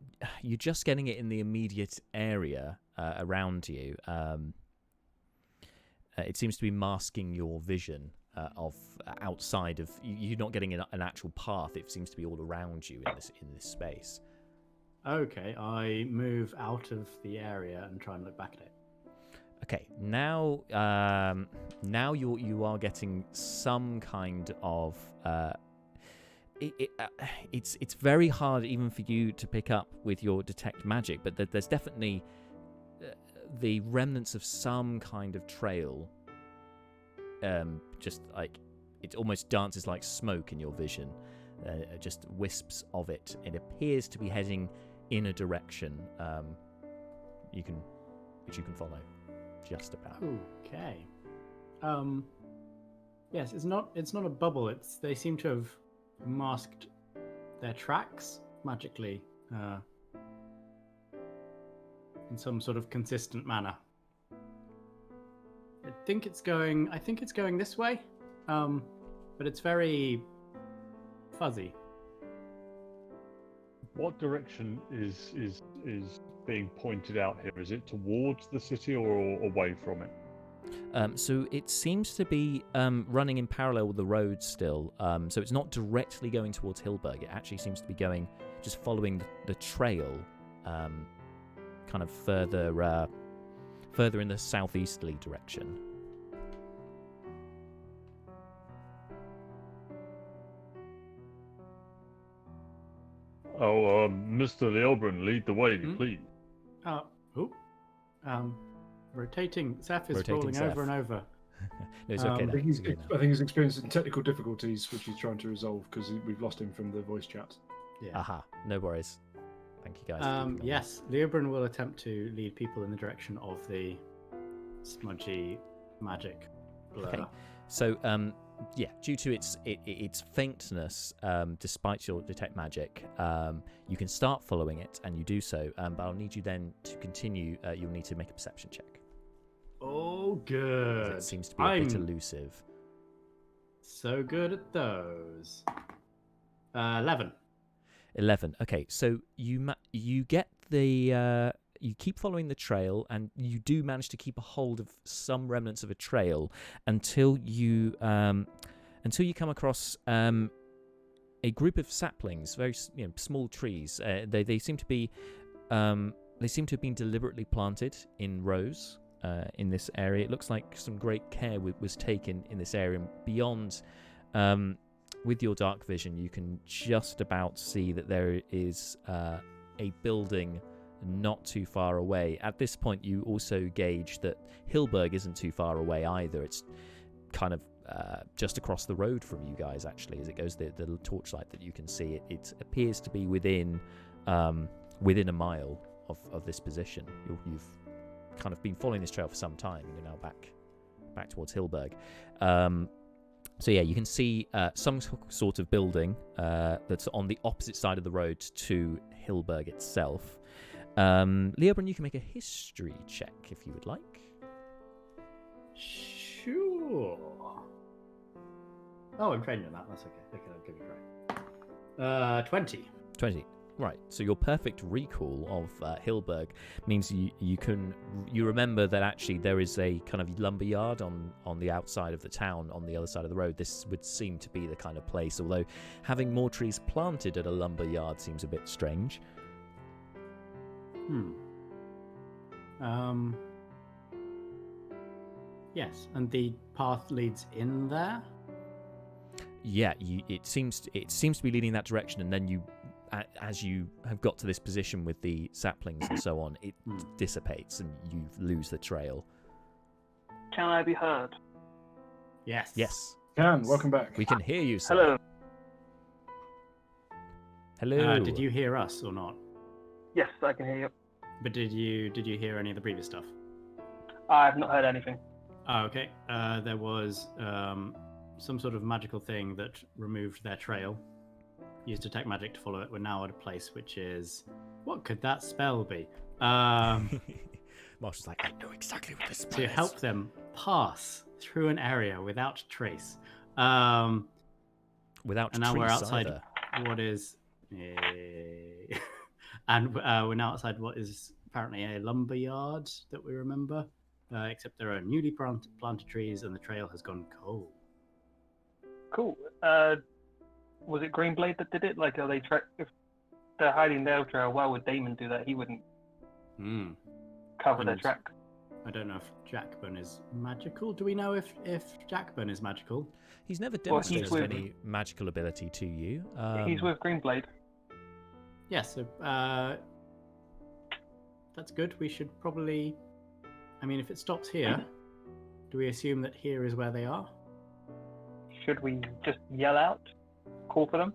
just getting it in the immediate area around you. It seems to be masking your vision of outside of. You're not getting an actual path. It seems to be all around you in this space. Okay, I move out of the area and try and look back at it. Okay, now you are getting some kind of. It's very hard even for you to pick up with your detect magic, but there's definitely the remnants of some kind of trail. Just like it almost dances like smoke in your vision, just wisps of it. It appears to be heading in a direction which you can follow, just about. Okay. Yes, it's not a bubble. They seem to have masked their tracks magically in some sort of consistent manner. I think it's going this way, but it's very fuzzy. What direction is being pointed out here? Is it towards the city or away from it? So it seems to be running in parallel with the road still. So it's not directly going towards Hillburg. It actually seems to be going, just following the trail, kind of further in the southeasterly direction. Oh, Mr. Leobrin, lead the way, please. Rotating. Seth is rolling Seth. over and over. No, it's okay. I think he's experiencing technical difficulties, which he's trying to resolve because we've lost him from the voice chat. Yeah. Aha, no worries. Thank you, guys. Yes, Leobrin will attempt to lead people in the direction of the smudgy magic blur. Okay. So, due to its faintness, despite your detect magic, you can start following it, and you do so. But I'll need you then to continue. You'll need to make a perception check. Oh, good. It seems to be a bit elusive. So good at those. 11. 11. Okay, so you get the you keep following the trail, and you do manage to keep a hold of some remnants of a trail until you come across a group of saplings, very small trees. They seem to be have been deliberately planted in rows in this area. It looks like some great care was taken in this area. And beyond, with your dark vision, you can just about see that there is a building not too far away. At this point, you also gauge that Hillburg isn't too far away either. It's kind of just across the road from you guys, actually, as it goes. The torchlight that you can see, it appears to be within a mile of this position. You've kind of been following this trail for some time, and you're now back towards Hillburg. So yeah, you can see some sort of building that's on the opposite side of the road to Hillburg itself. Leobrin, you can make a history check if you would like. Sure. Oh, I'm trained in that. That's okay. Okay, I'll give it a try. 20. 20. Right. So your perfect recall of Hillburg means you remember that actually there is a kind of lumber yard on the outside of the town, on the other side of the road. This would seem to be the kind of place, although having more trees planted at a lumber yard seems a bit strange. Yes, and the path leads in there. Yeah, it seems to be leading that direction, and then you, as you have got to this position with the saplings and so on, it dissipates and you lose the trail. Can I be heard? Yes. Yes. Welcome back. We can hear you, sir. Hello. Hello. Did you hear us or not? Yes, I can hear you. But did you hear any of the previous stuff? I've not heard anything. Oh, okay. There was some sort of magical thing that removed their trail. Used detect magic to follow it. We're now at a place which is... What could that spell be? Marshall's like, I know exactly what this spell To is. help them pass through an area without trace. And Without now we're trace outside either. what is... and we're now outside what is apparently a lumber yard that we remember. Except there are newly planted trees and the trail has gone cold. Cool. Was it Greenblade that did it? Like, are they if they're hiding their trail, why would Damon do that? He wouldn't cover their And- track. I don't know if Jakben is magical. Do we know if Jakben is magical? He's never Well, he's demonstrated with- any magical ability to you. He's with Greenblade. Yes. So, that's good. We should probably... I mean, if it stops here, do we assume that here is where they are? Should we just yell out? Call for them?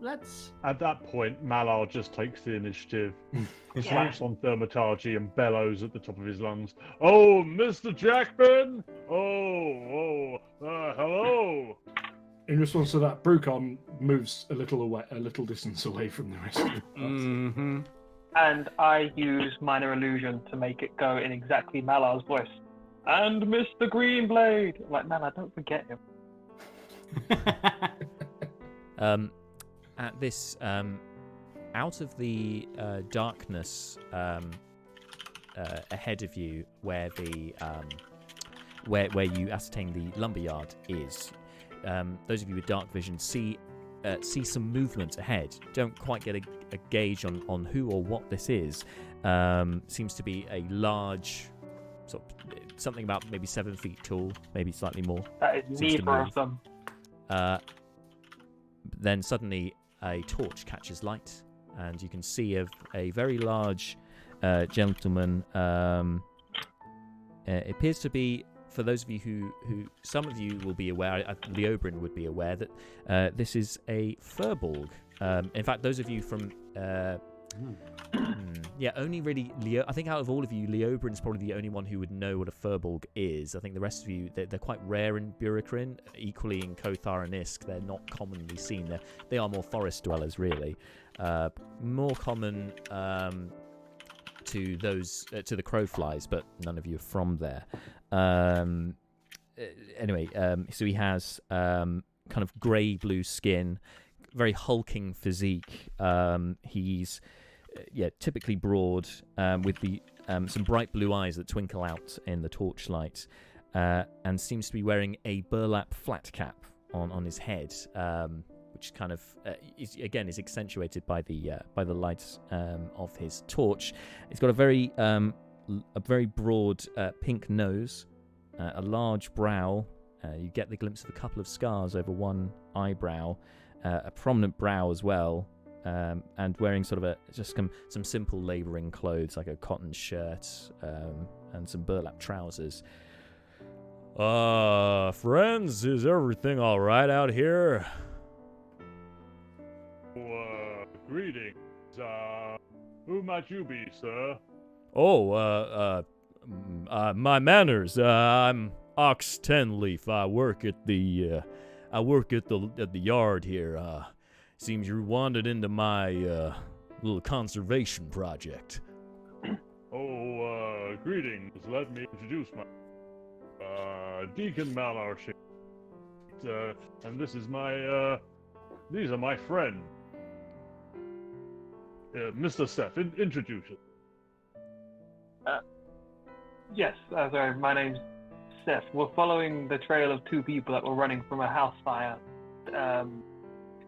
Let's... At that point, Malar just takes the initiative, slaps on thermatargy, and bellows at the top of his lungs. Oh, Mr. Jakben! Hello! In response to that, Brucon moves a little distance away from the rest of the party. Mm-hmm. And I use minor illusion to make it go in exactly Malar's voice. And Mr. Greenblade! Like, Malar, don't forget him. At this, out of the darkness ahead of you, where the where you ascertain the lumberyard is, those of you with dark vision see some movement ahead. Don't quite get a gauge on who or what this is. Seems to be a large, sort of, something about maybe 7 feet tall, maybe slightly more. That is Seems to neither move. of them. Then suddenly a torch catches light, and you can see a very large gentleman. It appears to be, for those of you who some of you will be aware, Leobrin would be aware that this is a furbolg. In fact, those of you from only really Leo. I think out of all of you, Leobrin is probably the only one who would know what a furbolg is. I think the rest of you, they're quite rare in Burikrin. Equally in Kothar and Isk, they're not commonly seen. They are more forest dwellers, really. More common to those to the crowflies, but none of you are from there. Anyway, so he has kind of grey-blue skin, very hulking physique. He's typically broad, with the some bright blue eyes that twinkle out in the torchlight, and seems to be wearing a burlap flat cap on his head, which kind of is accentuated by the light of his torch. He's got a very broad pink nose, a large brow. You get the glimpse of a couple of scars over one eyebrow, a prominent brow as well, and wearing sort of some simple labouring clothes like a cotton shirt and some burlap trousers. Friends, is everything all right out here? Greetings. Who might you be, sir? Oh, my manners. I'm Ox Tenleaf. I work at the yard here. Seems you wandered into my little conservation project. Oh, greetings. Let me introduce my Deacon Malarship. And this is these are my friends. Mr. Seth, introduce it. Yes, sorry, my name's Seth. We're following the trail of two people that were running from a house fire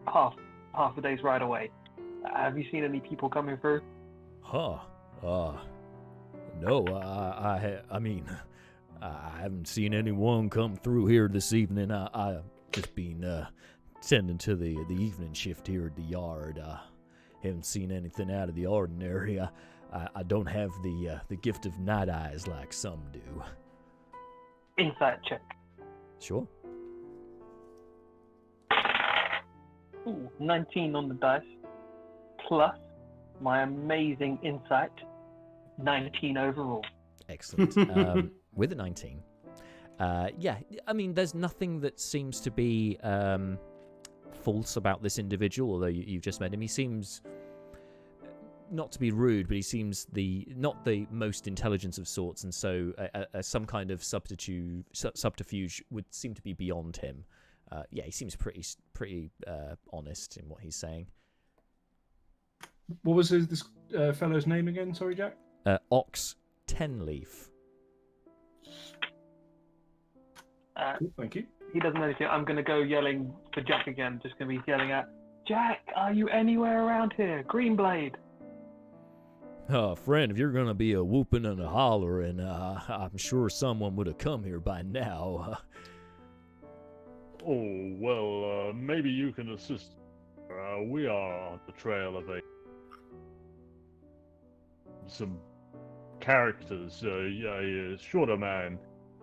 half a day's ride away. Have you seen any people coming through? Huh. No, I mean, I haven't seen anyone come through here this evening. I just been tending to the evening shift here at the yard. Haven't seen anything out of the ordinary. I don't have the gift of night eyes like some do. Insight check. Sure. Ooh, 19 on the dice. Plus my amazing insight. 19 overall. Excellent. With a 19. Yeah, I mean, there's nothing that seems to be false about this individual, although you've just met him. He seems, not to be rude, but he seems not the most intelligent of sorts, and so some kind of subterfuge would seem to be beyond him. Yeah, he seems pretty honest in what he's saying. What was this fellow's name again? Sorry, Jack? Ox Tenleaf. Cool, thank you. He doesn't know anything. I'm going to go yelling for Jack again. Just going to be yelling at Jack, are you anywhere around here? Greenblade. Friend, if you're going to be a whooping and a hollering, I'm sure someone would have come here by now. Oh, well, maybe you can assist. We are on the trail of some characters. A shorter man.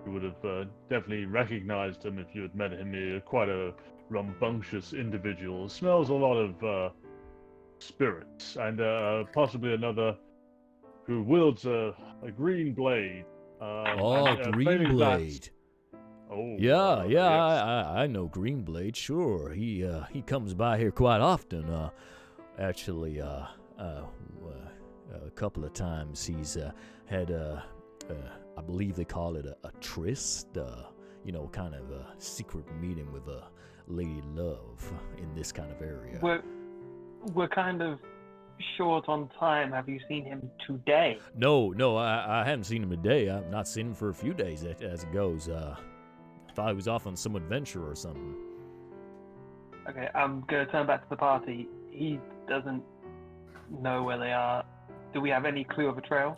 You would have definitely recognized him if you had met him. He's quite a rambunctious individual. Smells a lot of spirits, and possibly another who wields a green blade. Greenblade. Oh, Yeah, yes. I know Greenblade. Sure, he comes by here quite often. Actually, a couple of times he's had I believe they call it a tryst, kind of a secret meeting with a lady love in this kind of area. We're kind of short on time. Have you seen him today? No, I haven't seen him today. I've not seen him for a few days as it goes. I thought he was off on some adventure or something. Okay, I'm going to turn back to the party. He doesn't know where they are. Do we have any clue of a trail?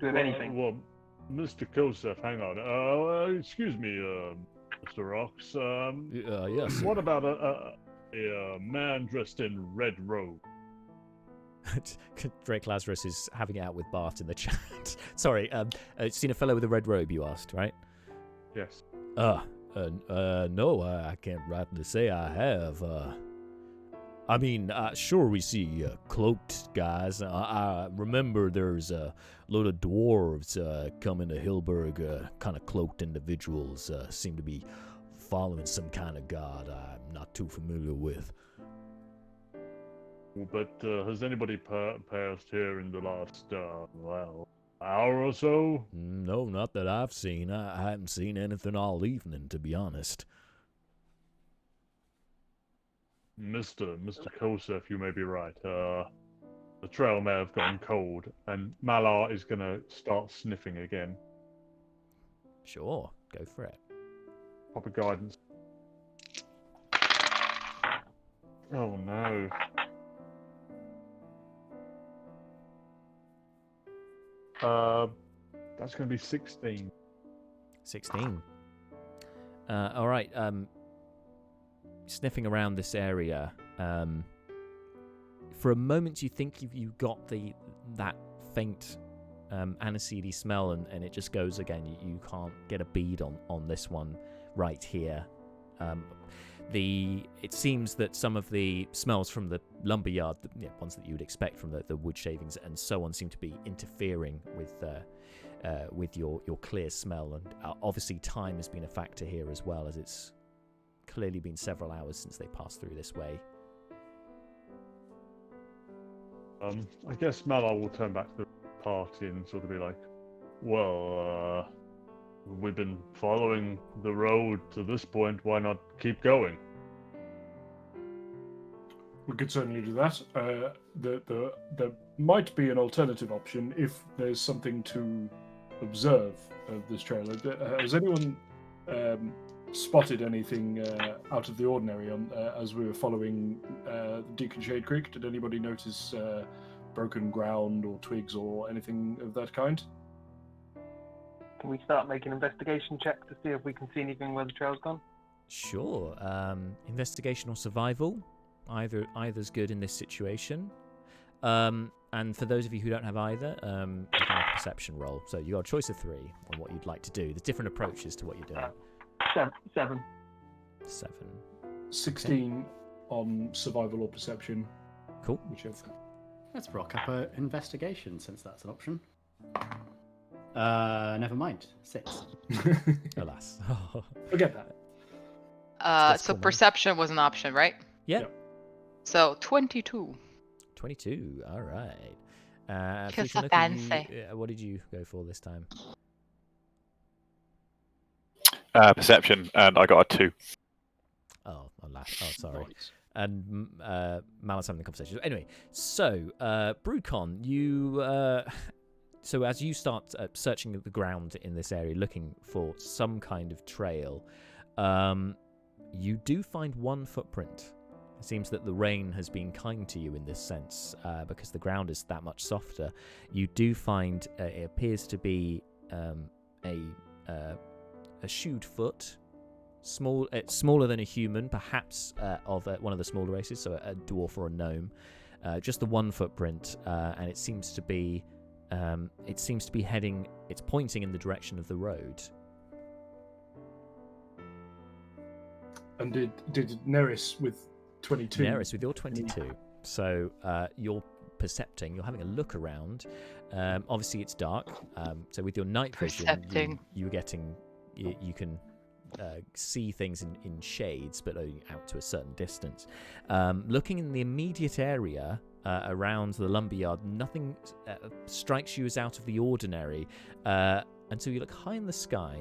Do we have anything? Well, Mr. Kosef, hang on. Excuse me, Mr. Rox. Yes. What about a man dressed in red robe? Drake Lazarus is having it out with Bart in the chat. Sorry, seen a fellow with a red robe, you asked, right? Yes. No, I can't rightly say I have. I mean, sure we see cloaked guys. I remember there's a load of dwarves coming to Hillburg, kind of cloaked individuals, seem to be following some kind of god I'm not too familiar with. But has anybody passed here in the last, hour or so? No, not that I've seen. I haven't seen anything all evening, to be honest. Mr. Kosef, you may be right. The trail may have gone cold, and Malar is going to start sniffing again. Sure, go for it. Proper guidance. Oh no. That's going to be 16. 16. All right. Sniffing around this area, for a moment you think you got that faint aniseedy smell, and it just goes again. You can't get a bead on this one right here. It seems that some of the smells from the lumberyard, ones that you would expect from the wood shavings and so on, seem to be interfering with your clear smell, and obviously time has been a factor here as well, as it's clearly been several hours since they passed through this way. I guess Malar will turn back to the party and sort of be like, well, we've been following the road to this point, why not keep going? We could certainly do that. There might be an alternative option if there's something to observe of this trail. Has anyone spotted anything out of the ordinary as we were following Deacon Shade Creek? Did anybody notice broken ground or twigs or anything of that kind? Can we start making investigation checks to see if we can see anything where the trail's gone? Sure. Investigation or survival, either's good in this situation. And for those of you who don't have either, you can make a perception roll. So you got a choice of 3 on what you'd like to do. There's different approaches to what you're doing. 7. 16 on survival or perception. Cool. Whichever. Let's rock up a investigation since that's an option. Never mind. 6. Alas. Forget that. So perception was an option, right? Yeah. So 22. 22. All right. Just Future a Nook, fancy. what did you go for this time? Perception, and I got a 2. Oh, alas. Oh, sorry. And Mal's having the conversation. Anyway, so Brucon, you. So as you start searching the ground in this area, looking for some kind of trail, you do find one footprint. It seems that the rain has been kind to you in this sense, because the ground is that much softer. You do find it appears to be a shoed foot, smaller than a human, perhaps of one of the smaller races, so a dwarf or a gnome. Just the one footprint, and it seems to be heading. It's pointing in the direction of the road. And did Neris with 22? Neris with your 22. So you're percepting. You're having a look around. Obviously, it's dark. So with your night vision, you can see things in shades, but only out to a certain distance. Looking in the immediate area around the lumberyard, nothing strikes you as out of the ordinary until you look high in the sky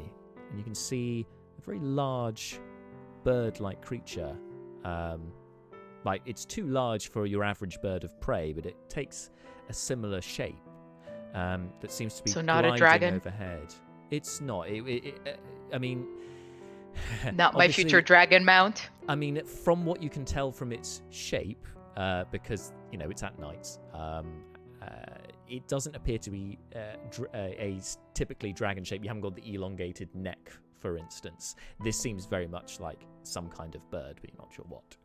and you can see a very large bird-like creature. Like, it's too large for your average bird of prey, but it takes a similar shape that seems to be not a gliding dragon? overhead. It's not. I mean, not my future dragon mount. I mean, from what you can tell from its shape, because it's at night, it doesn't appear to be a typically dragon shape. You haven't got the elongated neck, for instance. This seems very much like some kind of bird, but you're not sure what.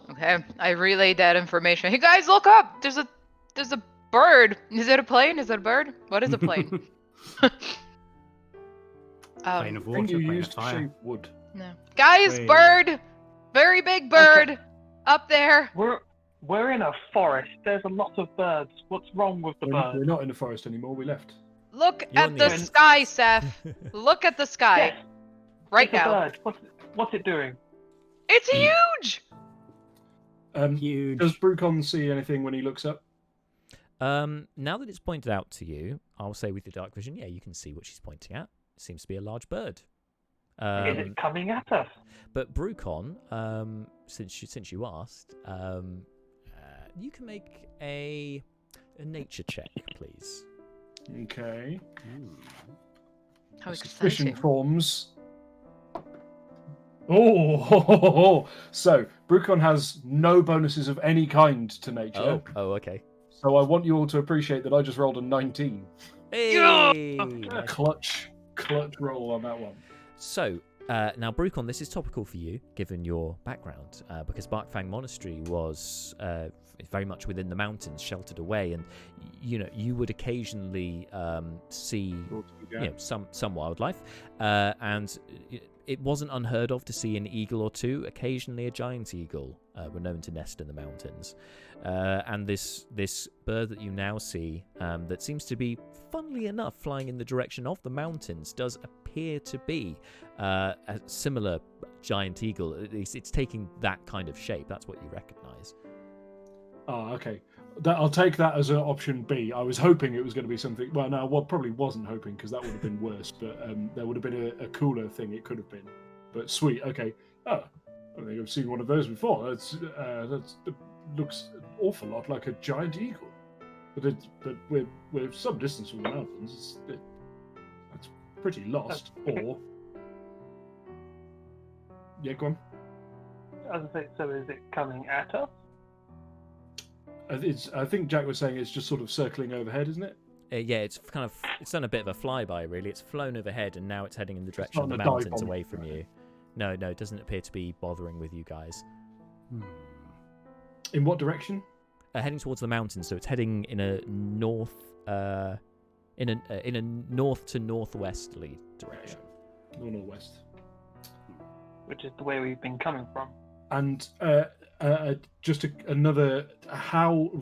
Okay, I relayed that information. Hey guys, look up! There's a bird. Is it a plane? Is it a bird? What is a plane? Plane of water, Thing you plane used of to fire. shape wood. No. Guys, Wait. bird! Very big bird! Okay. Up there! We're in a forest. There's a lot of birds. What's wrong with the We're bird? not in the forest anymore. We left. Look You're at on the the sky, Seth! Look at the sky. Yes, Right it's a now. bird. What's it doing? It's huge! Huge. Does Brucon see anything when he looks up? Now that it's pointed out to you, I'll say with your dark vision, yeah, you can see what she's pointing at. It seems to be a large bird. Is it coming at us? But Brucon, since you asked, you can make a nature check, please. Okay. How Suspicion exciting. forms. Oh, so Brucon has no bonuses of any kind to nature. Oh, okay. So I want you all to appreciate that I just rolled a 19. Hey! Clutch roll on that one. So, now, Brucon, this is topical for you, given your background, because Barkfang Monastery was very much within the mountains, sheltered away, and you would occasionally see some wildlife, and it wasn't unheard of to see an eagle or two. Occasionally, a giant eagle were known to nest in the mountains, and this bird that you now see, that seems to be, funnily enough, flying in the direction of the mountains, does appear to be a similar giant eagle. At least it's taking that kind of shape. That's what you recognise. Oh, okay. I'll take that as an option B. I was hoping it was going to be something. Well, no, I probably wasn't hoping because that would have been worse. But there would have been a cooler thing. It could have been. But sweet. Okay. Oh, I don't think I've seen one of those before. That looks an awful lot like a giant eagle. But we're some distance from the mountains. pretty lost. Or yeah, go on. As I say, so is it coming at us? I think Jack was saying it's just sort of circling overhead, isn't it? Yeah, it's done a bit of a flyby, really. It's flown overhead, and now it's heading in the direction not of the on a dive mountains bomb. away from you. No, it doesn't appear to be bothering with you guys. In what direction? Heading towards the mountains, so it's heading in a north, in a north to northwesterly direction. Northwest. Which is the way we've been coming from. And just another,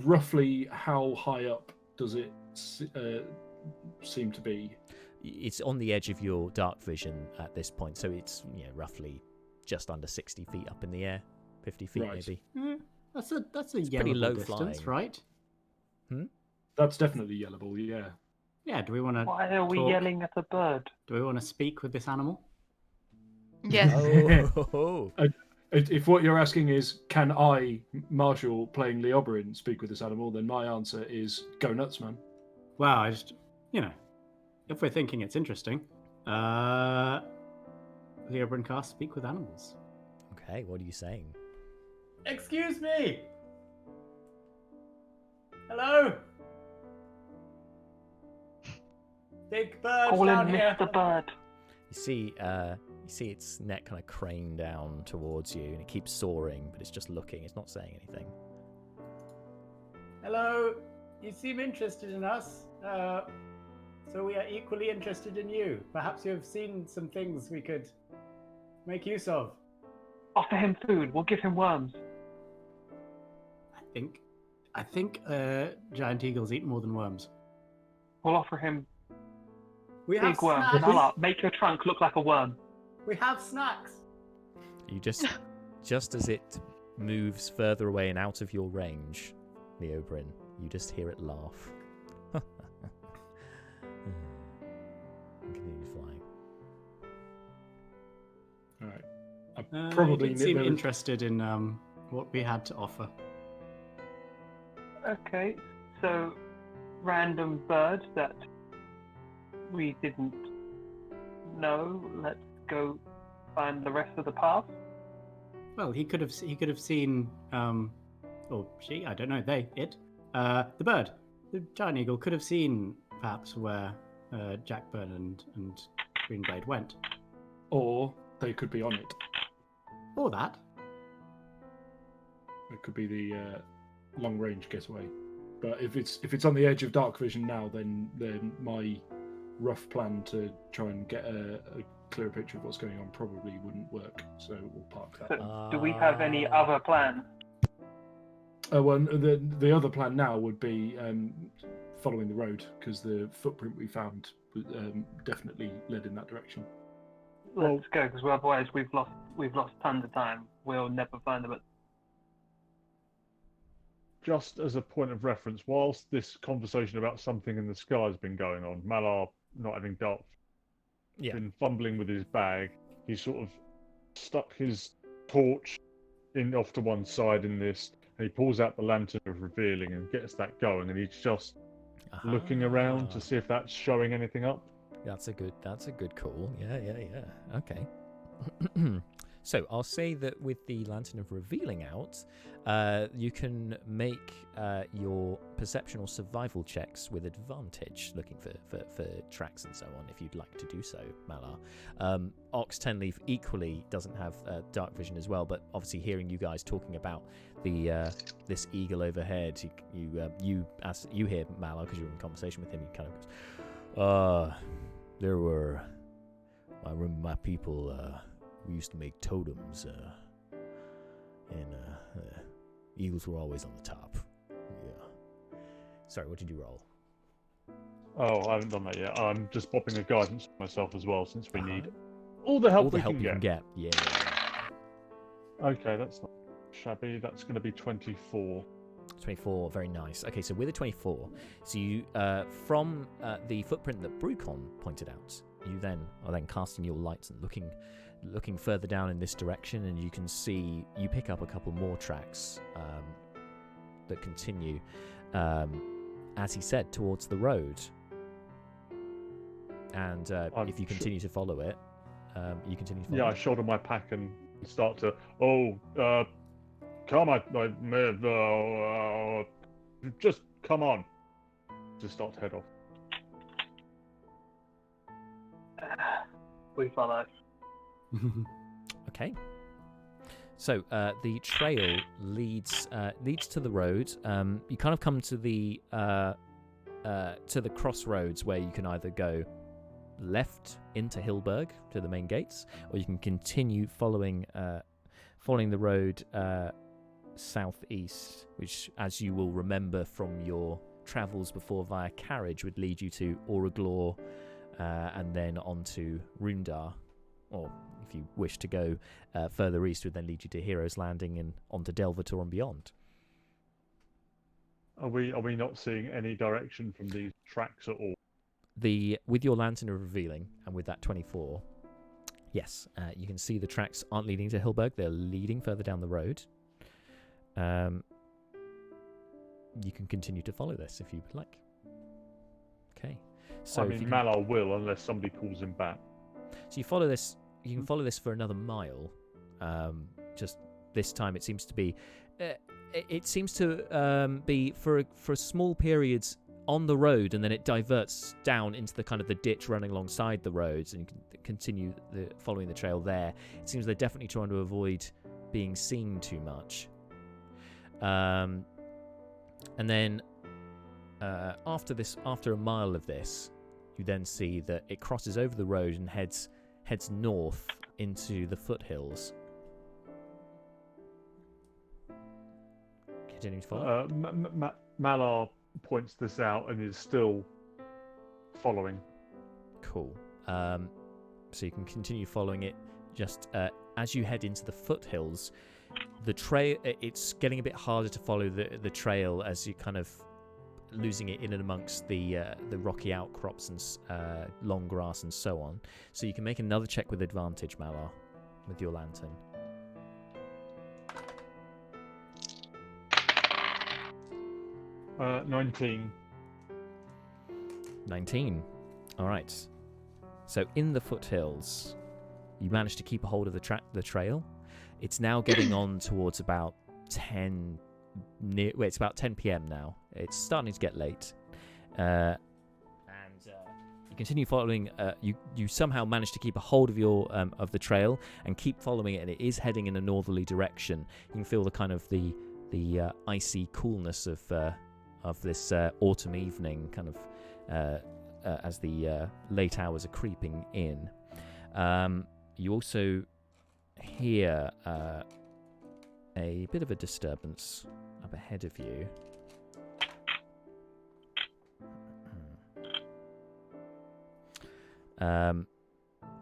roughly how high up does it seem to be? It's on the edge of your dark vision at this point, so it's roughly just under 60 feet up in the air, 50 feet Right. maybe. That's a pretty yellable low distance, flying. right? That's definitely yellable, yeah. Yeah. Do we want to? Why are we yelling at a bird? Do we want to speak with this animal? Yes. Oh, If what you're asking is, can I, Marshall, playing Lee Oberyn, speak with this animal, then my answer is, go nuts, man. Well, I just, if we're thinking it's interesting, Leo Brincast, speak with animals. okay. What are you saying? Excuse me. Hello. Big bird Call down him here. Mr. Bird. You see its neck kind of crane down towards you, and it keeps soaring, but it's just looking. It's not saying anything. Hello. You seem interested in us, so we are equally interested in you. Perhaps you have seen some things we could make use of. Offer him food. We'll give him worms. I think giant eagles eat more than worms. We'll offer him We have big worms. snacks. Mala, make your trunk look like a worm. We have snacks. You just as it moves further away and out of your range, Neobrin, you just hear it laugh. And continue flying. All right. I You probably did seem there was- interested in what we had to offer. Okay, so random bird that we didn't know. Let's go find the rest of the path. Well, he could have seen, or she, I don't know, the bird, the giant eagle could have seen perhaps where Jakben and Greenblade went, Or they could be on it. or that. It could be the long range getaway. But if it's on the edge of dark vision now, then my rough plan to try and get a clearer picture of what's going on probably wouldn't work. So we'll park that. So, do we have any other plan? Well, the other plan now would be following the road, because the footprint we found definitely led in that direction. Let's go, because otherwise we've lost tons of time. We'll never find them. Just as a point of reference, whilst this conversation about something in the sky has been going on, Malar not having dark, been fumbling with his bag. He sort of stuck his torch in off to one side in this, and he pulls out the lantern of revealing and gets that going, and he's just looking around to see if that's showing anything up. That's a good call. Yeah. Okay. So I'll say that with the Lantern of Revealing out, you can make your perception or survival checks with advantage, looking for tracks and so on, if you'd like to do so, Malar. Ox Tenleaf equally doesn't have dark vision as well, but obviously hearing you guys talking about the this eagle overhead, you hear Malar because you're in conversation with him. He kind of goes, there were, I remember my people. We used to make totems, and eagles were always on the top. Yeah. Sorry, what did you roll? Oh, I haven't done that yet. I'm just popping a guidance for myself as well, since we need all the help All the we help can you get. can get. Yeah. Okay, that's not shabby. That's going to be 24. 24, very nice. Okay, so with a 24, so you from the footprint that Brucon pointed out, you then are then casting your lights and looking further down in this direction, and you can see you pick up a couple more tracks that continue, as he said, towards the road. and I'm if you continue to follow it, you continue to follow Yeah, I it. shoulder my pack and start to. Come on, just come on. Just start to head off. We follow. Okay. So the trail leads to the road. You kind of come to the crossroads where you can either go left into Hillburg to the main gates, or you can continue following the road southeast, which, as you will remember from your travels before via carriage, would lead you to Oraglor and then on to Rundar, or if you wish to go further east, would then lead you to Hero's Landing and onto Delvator and beyond. Are we not seeing any direction from these tracks at all? With your lantern revealing, and with that 24, yes, you can see the tracks aren't leading to Hillburg. They're leading further down the road. You can continue to follow this if you would like. Okay. So I mean, Malar will, unless somebody calls him back. So you follow this. You can follow this for another mile. Just this time, it seems to be. It seems to be for small periods on the road, and then it diverts down into the kind of the ditch running alongside the roads, and you can continue following the trail there. It seems they're definitely trying to avoid being seen too much. And then after a mile of this, you then see that it crosses over the road and heads north into the foothills. Continuing to follow. Malar points this out and is still following. Cool. So you can continue following it. Just as you head into the foothills, the trail, it's getting a bit harder to follow the trail as you kind of losing it in and amongst the rocky outcrops and long grass and so on. So you can make another check with advantage, Malar, with your lantern. 19. 19. All right. So in the foothills, you managed to keep a hold of the trail. It's now getting on towards about 10. It's about 10 p.m. now. It's starting to get late, and you continue following. You somehow manage to keep a hold of your of the trail and keep following it, and it is heading in a northerly direction. You can feel the kind of the icy coolness of this autumn evening, kind of as the late hours are creeping in. You also hear a bit of a disturbance up ahead of you.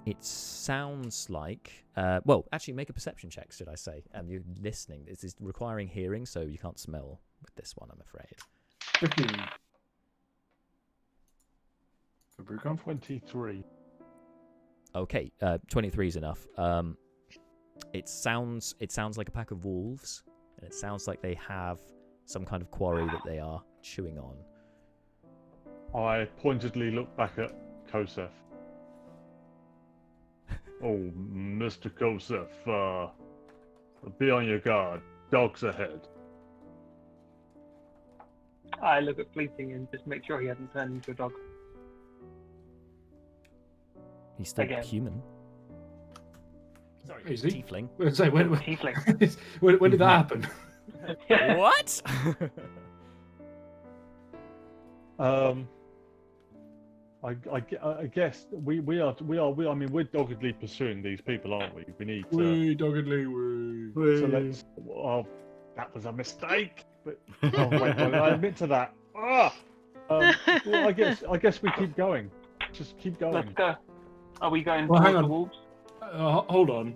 It sounds like... well, actually, make a perception check, should I say. You're listening. This is requiring hearing, so you can't smell with this one, I'm afraid. 15. For Brucon? 23. Okay, 23 is enough. It sounds like a pack of wolves, and it sounds like they have some kind of quarry that they are chewing on. I pointedly look back at Kosef. Oh, Mr. Kosef, be on your guard. Dogs ahead. I look at Fleeting and just make sure he hasn't turned into a dog. He's still Again. human. Is he? Tiefling. Say, when Tiefling. when did that happen? What? I guess we are. I mean, we're doggedly pursuing these people, aren't we? We need to. We doggedly we. So let's. Oh, that was a mistake. But oh, wait, I admit to that. Well, I guess we keep going. Just keep going. Let's go. Are we going Well, hang towards on. the wolves? Hold on.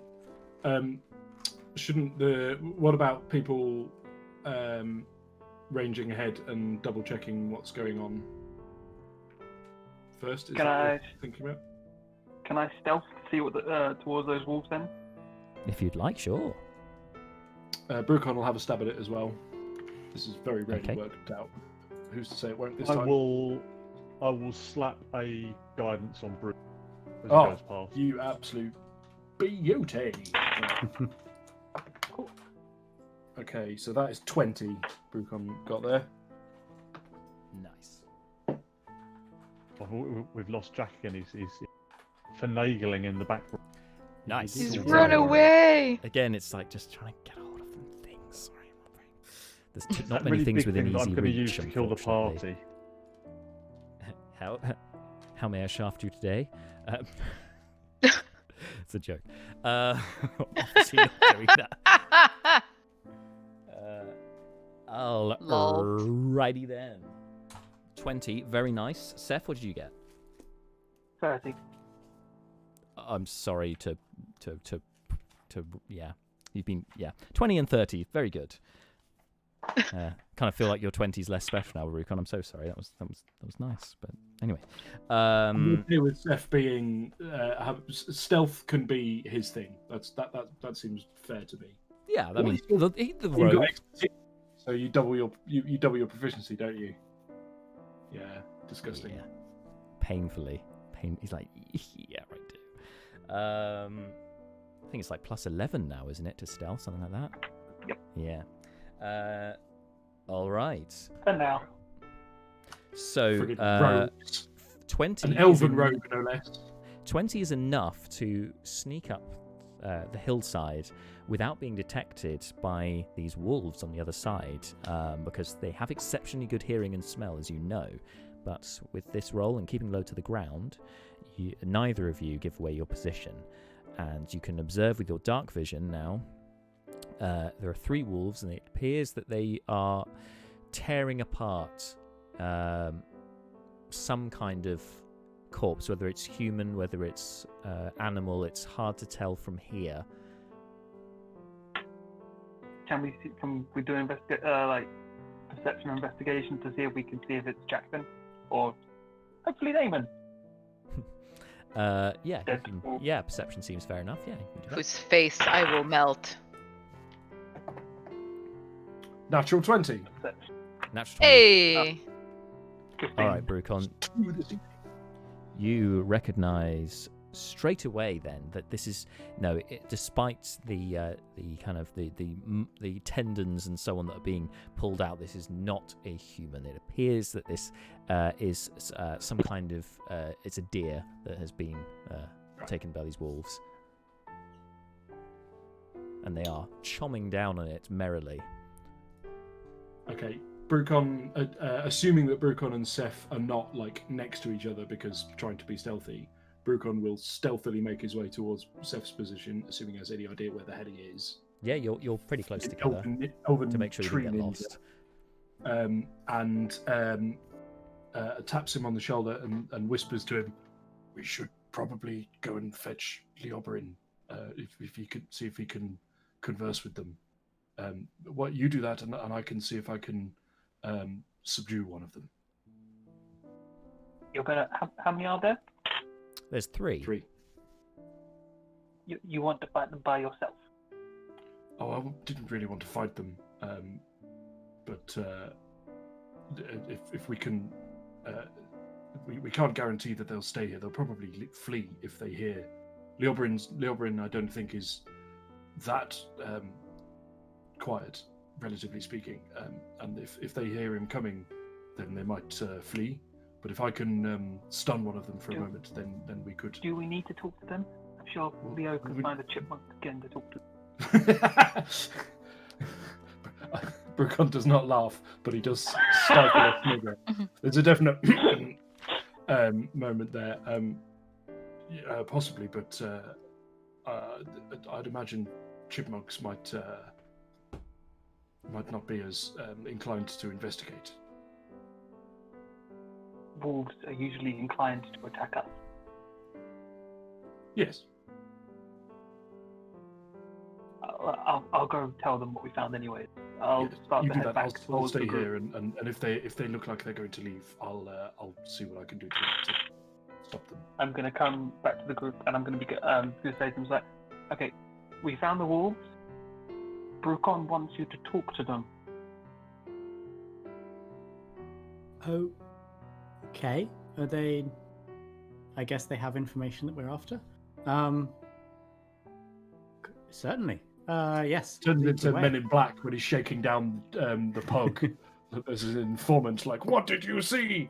What about people ranging ahead and double checking what's going on first? Is Can that what I- you're thinking about? Can I stealth see what towards those wolves then? If you'd like, sure. Brucon will have a stab at it as well. This is very rarely Okay. worked out. Who's to say it won't this I time? will. I will slap a guidance on Bruce as he Oh, goes past. you absolute beauty. Cool. Okay, so that is 20 Brucon got there. Nice. We've lost Jack again. He's finagling in the background. Nice. He's Exactly. run away. Again, it's like just trying to get hold of them things. Sorry, my brain. There's It's not that many really things big within thing that easy I'm going to reach. use to kill the Unfortunately. party. How may I shaft you today? It's a joke. Obviously not doing that. Alrighty then. 20, very nice. Seth, what did you get? 30. I'm sorry to yeah. You've been 20 and 30, very good. Kind of feel like your 20's less special now, Rukon. I'm so sorry. That was nice, but anyway. I'm okay with Seth being stealth can be his thing. That seems fair to me. Yeah, I mean the You've got rogue. expertise, so you double your proficiency, don't you? Yeah, disgusting. Yeah. Painfully. He's like, yeah, I do. I think it's like plus 11 now, isn't it, to stealth, something like that? Yep. Yeah. All right. For now. So, Friggin' rogues. 20. An elven is rogue, no less. 20 is enough to sneak up the hillside without being detected by these wolves on the other side, because they have exceptionally good hearing and smell, as you know. But with this roll and keeping low to the ground, neither of you give away your position. And you can observe with your dark vision now, there are 3 wolves, and it appears that they are tearing apart some kind of corpse, whether it's human, whether it's animal. It's hard to tell from here. Can we do like perception investigation to see if we can see if it's Jakben or hopefully Damon? Perception seems fair enough. Yeah, you can do that. Whose face I will melt. Natural 20. Perception. Natural 20. Hey! 15. All right, Brucon. You recognise straight away then that this is despite the kind of the tendons and so on that are being pulled out, this is not a human. It appears that this is some kind of it's a deer that has been taken by these wolves, and they are chomping down on it merrily. Okay, Brucon, assuming that Brucon and Seth are not like next to each other because trying to be stealthy, Brucon will stealthily make his way towards Seth's position, assuming he has any idea where the head he is. Yeah, you're pretty close together Elven to make sure you don't get lost. And taps him on the shoulder and whispers to him, "We should probably go and fetch Leobrin, if you could see if he can converse with them. What you do that, and I can see if I can subdue one of them." You're gonna. How many are there? There's 3. 3. You want to fight them by yourself? Oh, I didn't really want to fight them, but if we can, we can't guarantee that they'll stay here. They'll probably flee if they hear. Leobrin, I don't think is that quiet, relatively speaking. And if they hear him coming, then they might flee. But if I can stun one of them for a moment, then we could. Do we need to talk to them? I'm sure Leo can find a chipmunk again to talk to. Brucon does not laugh, but he does stifle a snigger. There's a definite moment there, possibly, but I'd imagine chipmunks might not be as inclined to investigate. Wolves are usually inclined to attack us. Yes. I'll go tell them what we found anyway. I'll start you to do head that. back I'll towards stay the group. here, and if they look like they're going to leave, I'll see what I can do to stop them. I'm going to come back to the group, and I'm going to be going to say to them like, okay, we found the wolves. Brucon wants you to talk to them. Okay. Are they? I guess they have information that we're after. Certainly. Yes. Turns lead the into way. Men in Black when he's shaking down the pug. As an informant, like, what did you see?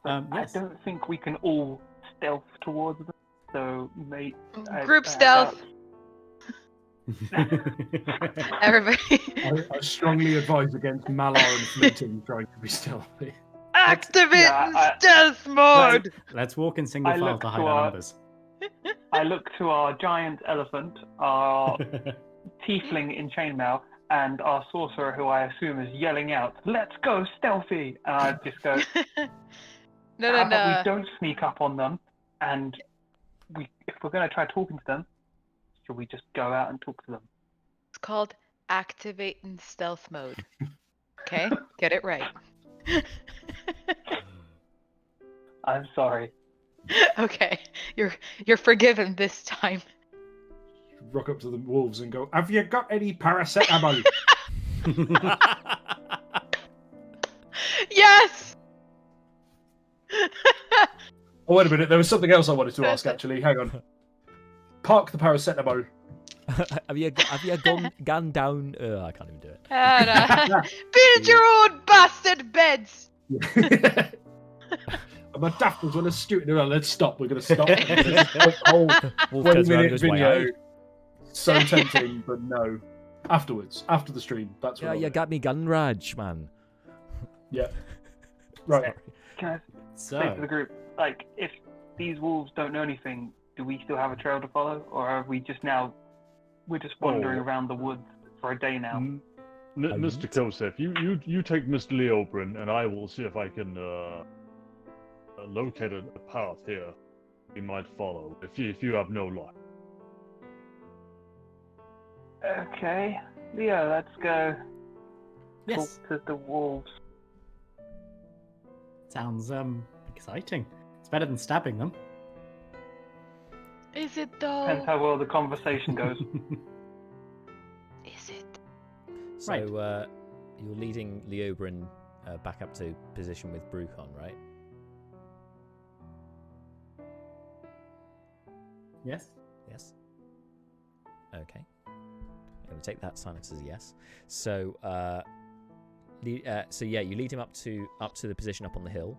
I Yes. don't think we can all stealth towards them. So, mate. Group stealth. Everybody. I strongly advise against Malar and Flinting trying to be stealthy. Activate stealth mode. Let's walk in single I file look to to hide our our- numbers. I look to our giant elephant, our tiefling in chainmail, and our sorcerer, who I assume is yelling out, "Let's go stealthy!" And I just go, No. "How about we don't sneak up on them, and if we're going to try talking to them, should we just go out and talk to them?" It's called activating stealth mode. Okay, get it right. I'm sorry. Okay, you're forgiven this time. Rock up to the wolves and go, "Have you got any paracetamol?" Yes. Oh, wait a minute. There was something else I wanted to ask, actually. Hang on. Park the paracetamol. have you gone down? I can't even do it. Build your own bastard beds. My daft was on a scooter. Well, let's stop. We're going to stop. Whole Wolf turns around and 20-minute goes, "Why, video. aye?" So tempting, but no. Afterwards, after the stream. That's Yeah, what you got me gun raj, man. Yeah. Right. Sorry. Can I say to the So, group, like, if these wolves don't know anything, do we still have a trail to follow, or are we just now? We're just wandering around the woods for a day now. Mr. Kosef, you take Mr. Leobrin, and I will see if I can locate a path here we might follow, if you have no luck. Okay, Leo, let's go yes, talk to the wolves. sounds exciting. It's better than stabbing them. Is it Depends though? how well the conversation goes. Is it? So Right. You're leading Leobrin back up to position with Brucon, right? Yes. Yes. Okay. I'm going to take that silence as a yes. So, so yeah, you lead him up to the position up on the hill,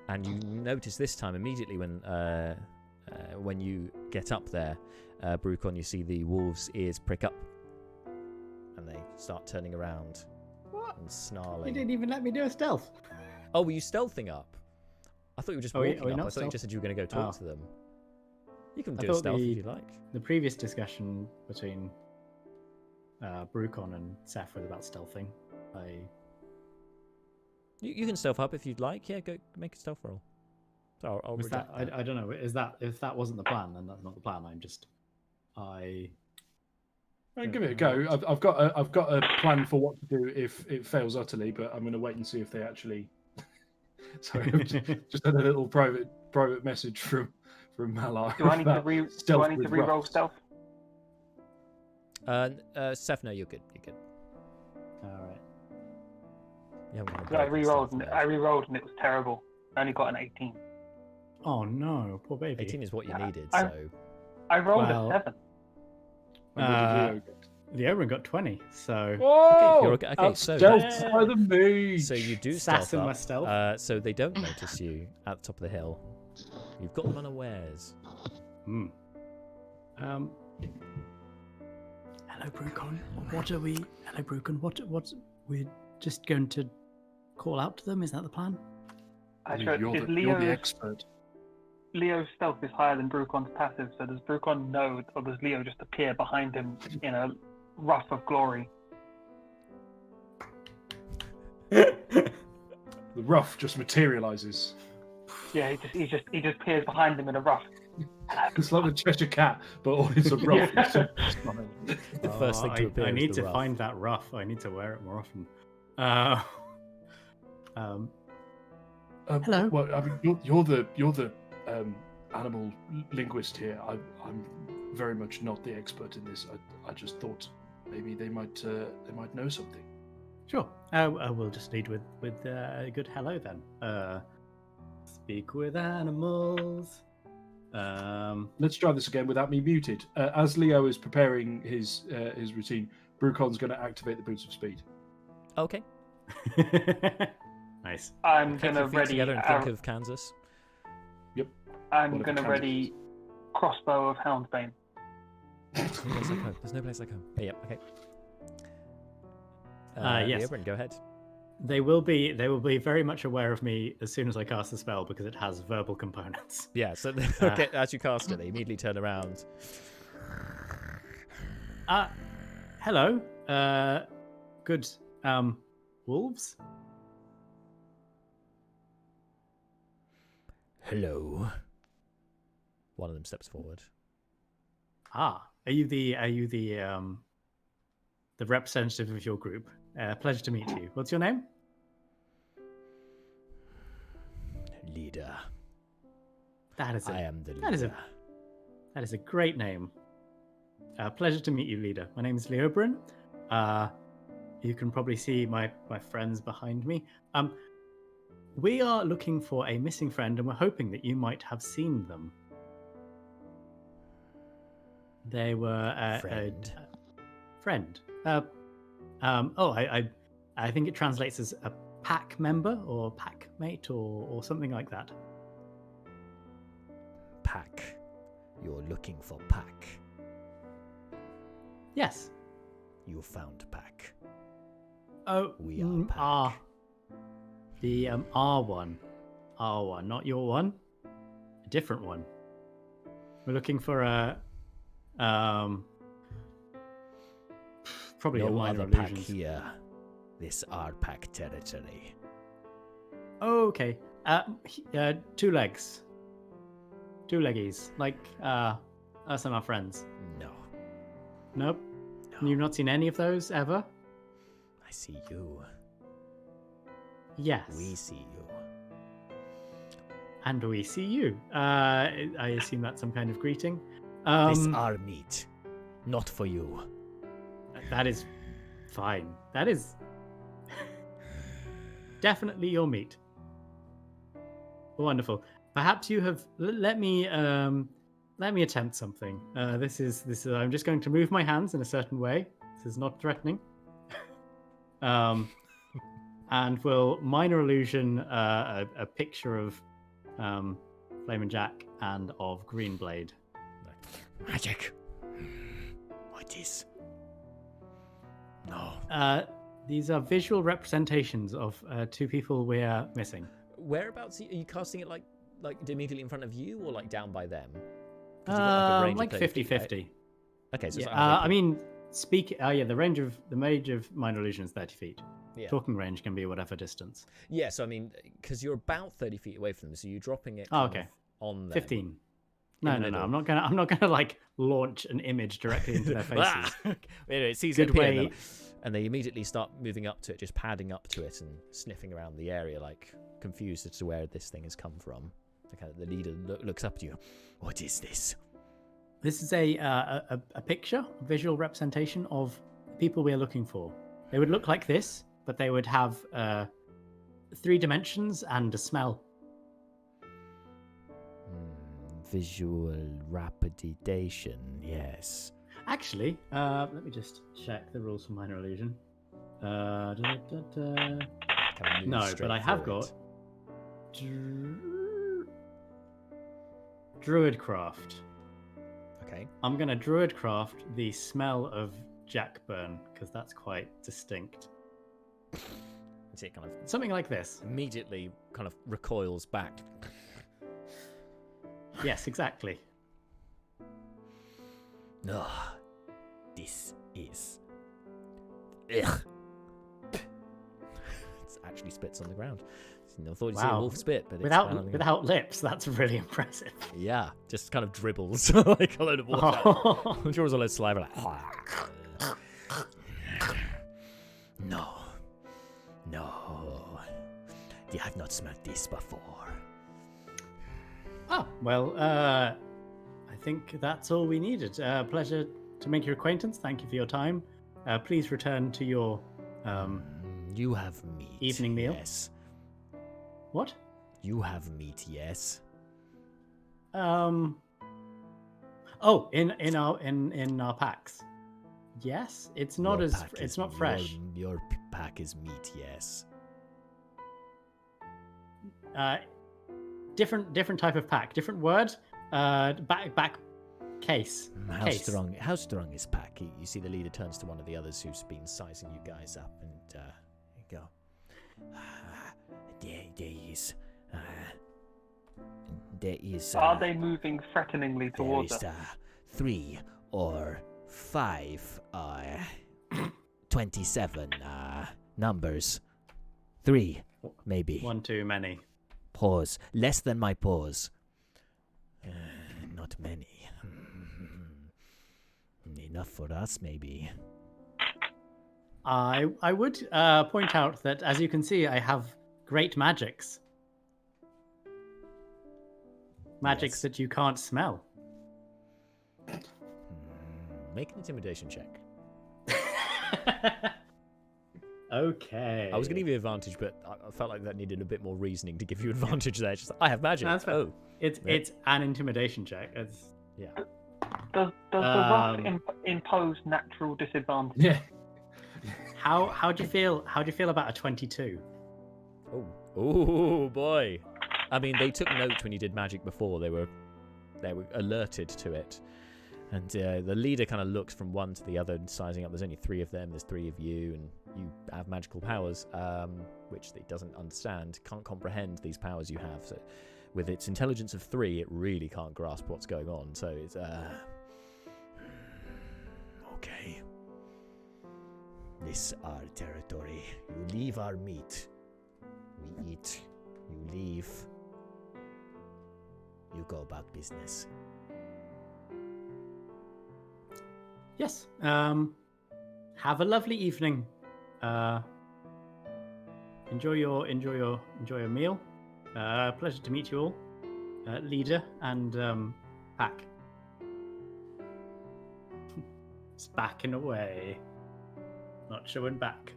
and you notice this time immediately when you get up there, Brucon, you see the wolves' ears prick up, and they start turning around What? and snarling. You didn't even let me do a stealth. Oh, were you stealthing up? I thought you were just Are we walking up. not I thought you stealth? just said you were going to go talk to them. You can I do a thought stealth if you like. The previous discussion between Brucon and Seth was about stealthing. You can stealth up if you'd like. Yeah, go make a stealth roll. So I'll Was that, reject that. I don't know. Is that if that wasn't the plan, then that's not the plan. Give it a go. I've got a plan for what to do if it fails utterly, but I'm going to wait and see if they actually. Sorry, I've just had a little private message from Malar. Do I need to about re-roll with stealth? Seth, no, you're good. You're good. All right. You haven't got a I broken re-rolled stealth and there. I re-rolled and it was terrible. I only got an 18. Oh no, poor baby. 18 is what you Yeah, needed, I- so I rolled Well, a 7. And what did Leo get? The Oberyn got 20, so Oh, you're okay. Okay, so- stealth by the mage. so you do stealth Sass in my up. stealth. So they don't notice you at the top of the hill. You've got them unawares. Hmm. Hello, Brucon. What are we? Hello, Brucon. What? We're just going to call out to them. Is that the plan? You're Is the expert. Leo's stealth is higher than Brucon's passive, so does Brucon know, or does Leo just appear behind him in a ruff of glory? The ruff just materializes. Yeah, he just appears behind him in a ruff. It's like the Cheshire Cat, but all it's a ruff. It's so smile. The first thing to appear I is need the to ruff. find that ruff. I need to wear it more often. Hello. Well, I mean, you're the animal linguist here. I'm very much not the expert in this. I just thought maybe they might know something. Sure. I will just lead with a good hello then. Speak with animals. Let's try this again without me muted. As Leo is preparing his routine, Brucon's going to activate the Boots of Speed. Okay. Nice. I'm Keep going to your feet ready. together and think of Kansas. I'm Whatever going to Kansas ready crossbow of Houndbane. There's no place like home. There's no place like home. Yeah, okay. Yes. Liobrin, go ahead. They will be very much aware of me as soon as I cast the spell because it has verbal components. Yeah, so okay, as you cast it, they immediately turn around. Hello. Good wolves? Hello. One of them steps forward. Are you the representative of your group? Pleasure to meet you. What's your name? Leader. I am the leader. That is a great name. Pleasure to meet you, leader. My name is Leobrin. You can probably see my friends behind me. We are looking for a missing friend, and we're hoping that you might have seen them. They were Friend. Friend. I think it translates as a pack member or pack mate or something like that. Pack. You're looking for Pack. Yes. You found Pack. Oh, We are Pack. The R1, not your one, a different one. We're looking for a probably a No minor other Pack illusions. here. This our Pack territory. Oh, okay. 2 legs, 2 leggies, like us and our friends. No. Nope. No. You've not seen any of those ever? I see you. Yes. We see you. And we see you. I assume that's some kind of greeting. This our meat. Not for you. That is fine. That is definitely your meat. Wonderful. Perhaps you have. Let me attempt something. This is. I'm just going to move my hands in a certain way. This is not threatening. And we'll minor illusion a picture of Flamin' Jack and of Greenblade. Magic. What is? No. These are visual representations of 2 people we're missing. Whereabouts are you casting it? Like immediately in front of you, or like down by them? 'Cause you've got, a range of Like 30 feet, 50-50. right? Okay, so Yeah, it's like I mean, the range of the mage of minor illusion is 30 feet. Yeah. Talking range can be whatever distance. Yeah, so I mean, because you're about 30 feet away from them, so you're dropping it Oh, kind okay. of on them. 15. the No. middle. I'm not gonna like launch an image directly into their faces. Anyway, it sees Good it appear, way. and they immediately start moving up to it, just padding up to it and sniffing around the area, like confused as to where this thing has come from. The leader looks up to you. What is this? This is a picture, a visual representation of the people we are looking for. They would look like this, but they would have 3 dimensions and a smell. Visual rapidation, yes. Actually, let me just check the rules for minor illusion. No, but I have got Druidcraft. Okay. I'm going to Druidcraft the smell of Jakben, because that's quite distinct. See, it kind of Something like this. immediately kind of recoils back. Yes, exactly. No, this is. Ugh. It actually spits on the ground. I thought you'd see a wolf spit, but it's without lips, that's really impressive. Yeah, just kind of dribbles like a load of water. I'm sure it was a load of saliva. Like, no, you have not smelled this before. Oh, well, I think that's all we needed. Pleasure to make your acquaintance. Thank you for your time. Please return to your You have meat. Evening meal? Yes. what? You have meat, yes. Oh, in our packs. Yes, it's not Your as pack it's is- not fresh. Your pack is meat, yes. Different type of pack, different word. Back case. How Case. strong? How strong is pack? You see, the leader turns to one of the others who's been sizing you guys up, and you go. There is. Are they moving threateningly towards There us? is 3 or 5 27 numbers. 3 maybe. One too many. Paws. Less than my paws. Not many. Enough for us, maybe. I would point out that, as you can see, I have great magics. Magics Yes. that you can't smell. Make an intimidation check. Okay. I was going to give you advantage, but I felt like that needed a bit more reasoning to give you advantage there. Just like, I have magic. That's fair. Oh, It's an intimidation check. It's yeah. Does the rough impose natural disadvantage? Yeah. how do you feel? How do you feel about a 22? Oh boy. I mean, they took note when you did magic before. They were alerted to it. And the leader kind of looks from one to the other, sizing up. There's only 3 of them. There's 3 of you, and you have magical powers, which it doesn't understand, can't comprehend these powers you have. So, with its intelligence of 3, it really can't grasp what's going on. So it's okay. This our territory. You leave our meat. We eat. You leave. You go about business. Yes. Have a lovely evening. Enjoy your meal. Pleasure to meet you all, leader and pack. It's backing away, not showing back.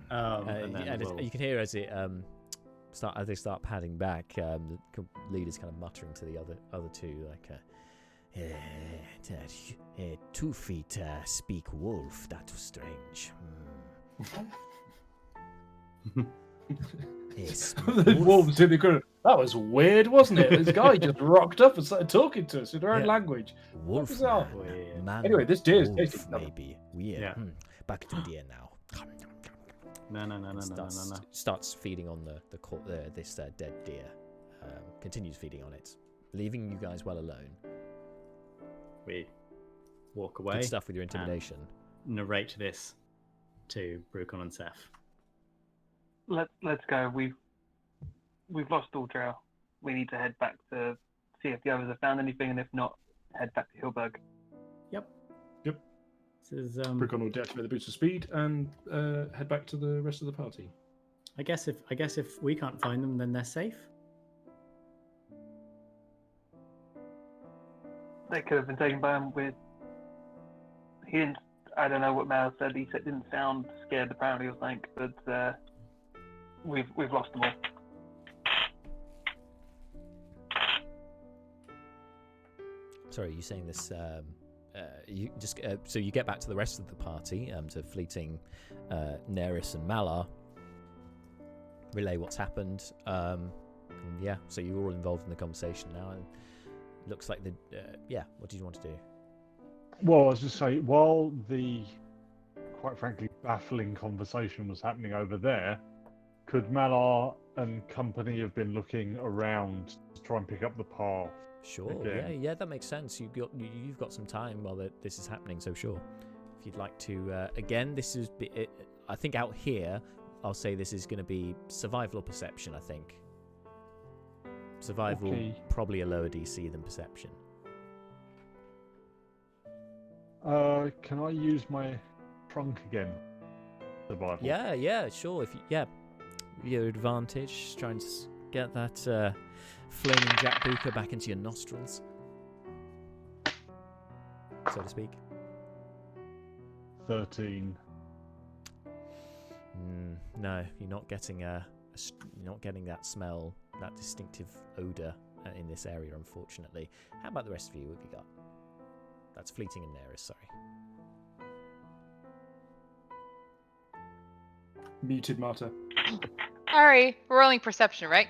And then You can hear as it as they start padding back, the leader's kind of muttering to the other 2 like. 2 feet speak wolf. That was strange. Yes. The wolves in the corner. That was weird, wasn't it? This guy just rocked up and started talking to us in our own language. Wolf. Bizarre. Man, Anyway, this deer is wolf, tasty. maybe weird. Yeah. Back to deer now. No. Starts feeding on this dead deer. Continues feeding on it, leaving you guys well alone. We walk away. Good stuff with your intimidation. Narrate this to Brucon and Seth. Let's go. We've lost all trail. We need to head back to see if the others have found anything, and if not, head back to Hillburg. Yep. This is Brucon will deactivate the boots of speed and head back to the rest of the party. I guess if we can't find them, then they're safe. They could have been taken by him with. He didn't. I don't know what Mal said. He said didn't sound scared apparently or something, but we've lost them all. Sorry, you saying this? You just so you get back to the rest of the party, to Fleeting, Neris, and Malar. Relay what's happened. And yeah, so you're all involved in the conversation now, and it looks like what did you want to do? Well, I was just saying, while the quite frankly baffling conversation was happening over there, could Malar and company have been looking around to try and pick up the path? Sure. Again? Yeah, that makes sense. You've got some time while this is happening, so sure. If you'd like to, again, this is. I think out here, I'll say this is going to be survival or perception. I think survival probably a lower DC than perception. Can I use my trunk again? Survival. Yeah, sure. If your advantage, try and get that flaming jackbooker back into your nostrils, so to speak. 13. No, you're not getting a you're not getting that smell, that distinctive odor in this area, unfortunately. How about the rest of you? What have you got? That's Fleeting and Nearest, sorry. Muted Marta. Sorry, we're rolling perception, right?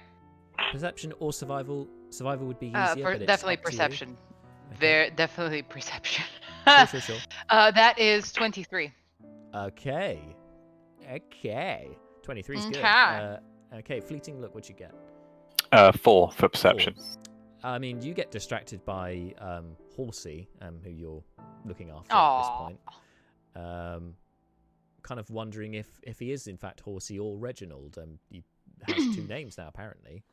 Perception or survival? Survival would be easier, but it's definitely up to you. perception. Okay. Definitely perception. Sure. That is 23. Okay. 23 is good. Okay. Okay, Fleeting Look, what'd you get? 4 for perception. 4. I mean, you get distracted by Horsey, who you're looking after Aww. at this point. Kind of wondering if he is in fact Horsey or Reginald. He has 2 names now, apparently.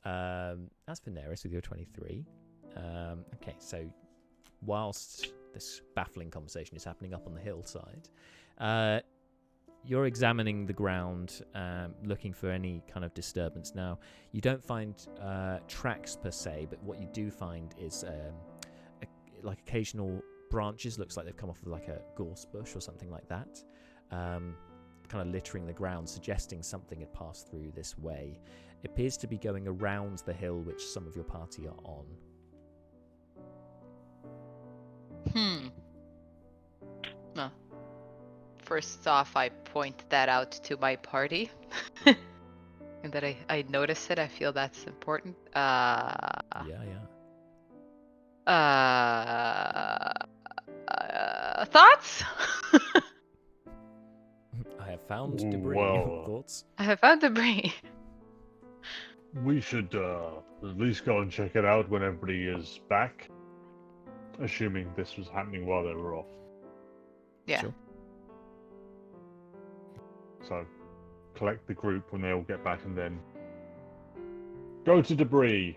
As for Neris with your 23. Okay, so whilst this baffling conversation is happening up on the hillside, you're examining the ground, looking for any kind of disturbance. Now, you don't find tracks per se, but what you do find is like occasional branches. Looks like they've come off of like a gorse bush or something like that, kind of littering the ground, suggesting something had passed through this way. It appears to be going around the hill which some of your party are on. No. First off, I point that out to my party. And that I notice it. I feel that's important. Thoughts? I have found debris. Well, Thoughts? I have found debris. we should at least go and check it out when everybody is back. Assuming this was happening while they were off. Yeah. Sure. So, collect the group when they all get back and then go to debris.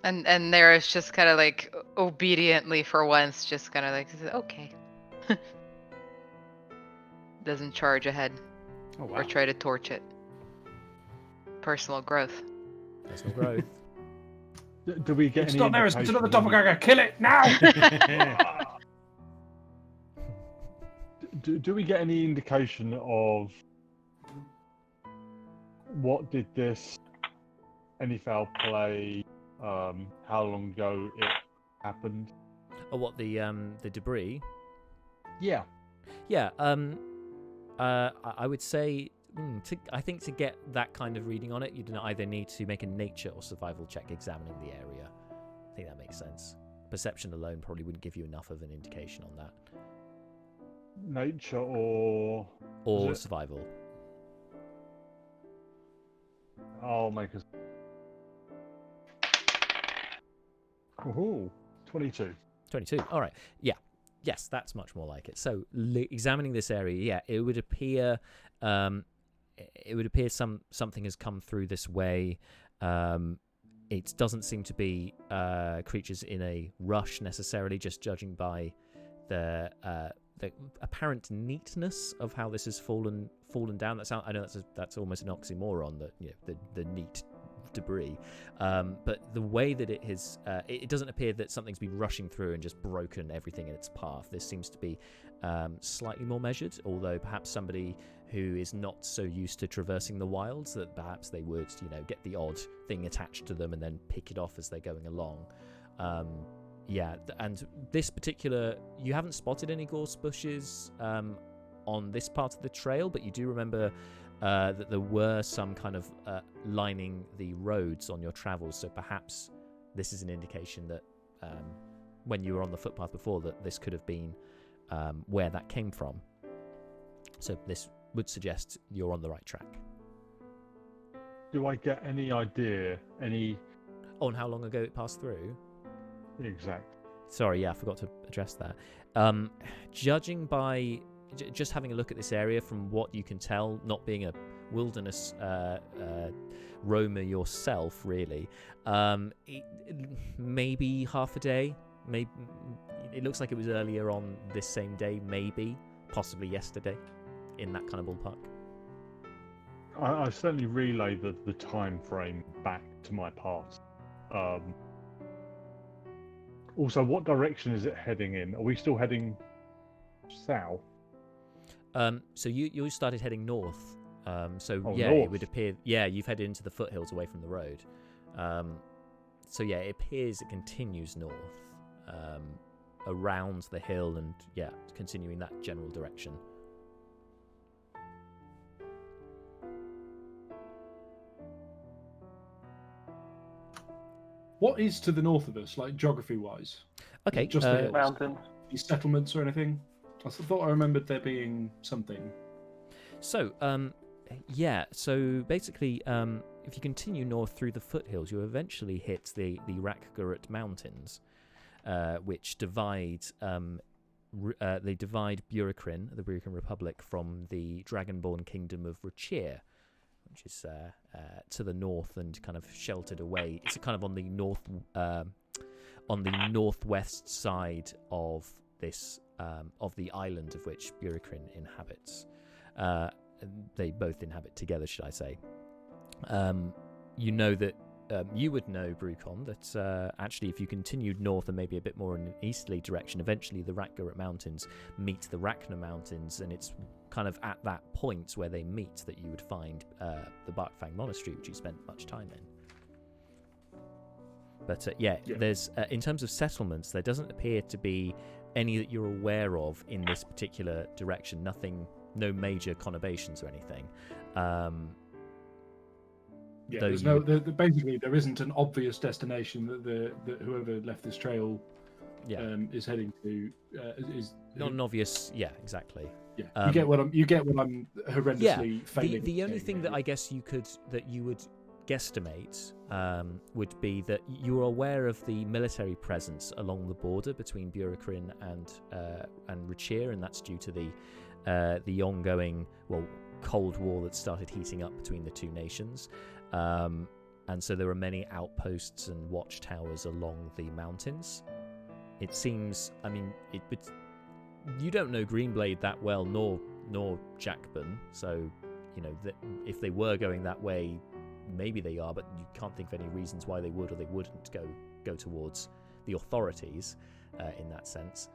And there is just kind of like obediently for once, just kind of like, okay. Doesn't charge ahead or try to torch it. Personal growth. Personal growth. Do we get It's any not there, it's indication another of doppelganger. Kill it now! Do we get any indication of what did this any foul play? How long ago it happened? Oh, what the debris? Yeah. Yeah. I would say, I think to get that kind of reading on it, you'd either need to make a nature or survival check examining the area. I think that makes sense. Perception alone probably wouldn't give you enough of an indication on that. Nature or survival. I'll make a. Ooh, 22. 22. All right. Yeah. Yes, that's much more like it. So, examining this area, yeah, it would appear, something has come through this way. It doesn't seem to be creatures in a rush necessarily, just judging by the apparent neatness of how this has fallen down. I know that's almost an oxymoron, that the neat debris, but the way that it has, it doesn't appear that something's been rushing through and just broken everything in its path. This seems to be slightly more measured, although perhaps somebody who is not so used to traversing the wilds, that perhaps they would get the odd thing attached to them and then pick it off as they're going along. And this particular, you haven't spotted any gorse bushes on this part of the trail, but you do remember that there were some kind of lining the roads on your travels, so perhaps this is an indication that when you were on the footpath before, that this could have been where that came from. So this would suggest you're on the right track. Do I get any idea, on how long ago it passed through? Exact. Sorry, I forgot to address that. Judging by just having a look at this area, from what you can tell, not being a wilderness roamer yourself, really, maybe half a day. Maybe it looks like it was earlier on this same day, maybe, possibly yesterday, in that kind of ballpark. I certainly relay the time frame back to my party. Also, what direction is it heading in? Are we still heading south? So you started heading north So Oh, yeah, north. it would appear. Yeah, you've headed into the foothills away from the road. So yeah, it appears it continues north, around the hill, and yeah, continuing that general direction. What is to the north of us, like geography-wise? Okay, Just the hills. Mountains. Any settlements or anything? I thought I remembered there being something. So, yeah. So basically, if you continue north through the foothills, you eventually hit the Rakgarat Mountains, which divide they divide Burikrin, the Burikrin Republic, from the Dragonborn Kingdom of Rachir, which is to the north and kind of sheltered away. It's kind of on the northwest side of this of the island of which Burikrin inhabits. They both inhabit together, should I say? You know that you would know, Brucon, that actually, if you continued north and maybe a bit more in an easterly direction, eventually the Rakgarat Mountains meet the Rachna Mountains, and it's kind of at that point where they meet that you would find the Barkfang Monastery, which you spent much time in. But yeah, there's in terms of settlements, there doesn't appear to be any that you're aware of in this particular direction. Nothing, no major conurbations or anything. Yeah, there's no. Basically, there isn't an obvious destination that whoever left this trail is heading to. Is not an obvious. Yeah, exactly. Yeah, you get what I'm horrendously failing. The only thing that I guess you would guesstimate would be that you are aware of the military presence along the border between Burikrin and Rachir, and that's due to the ongoing Cold War that started heating up between the two nations. And so there are many outposts and watchtowers along the mountains. It seems, I mean, you don't know Greenblade that well, nor Jakben, so you know that if they were going that way, maybe they are, but you can't think of any reasons why they would or they wouldn't go towards the authorities in that sense.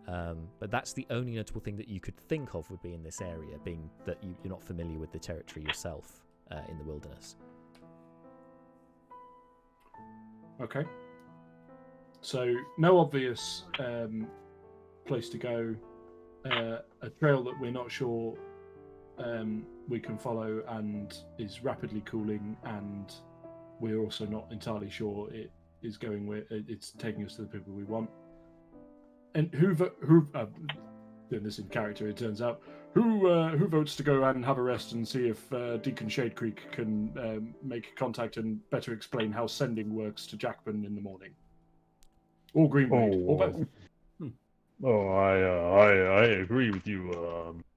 But that's the only notable thing that you could think of would be in this area, being that you're not familiar with the territory yourself in the wilderness. Okay. So no obvious place to go. A trail that we're not sure we can follow and is rapidly cooling, and we're also not entirely sure it is going where it's taking us to the people we want. And who doing this in character, it turns out, who votes to go and have a rest and see if Deacon Shadecreek can make contact and better explain how sending works to Jakben in the morning, or Greenblade, or both. Oh, I agree with you,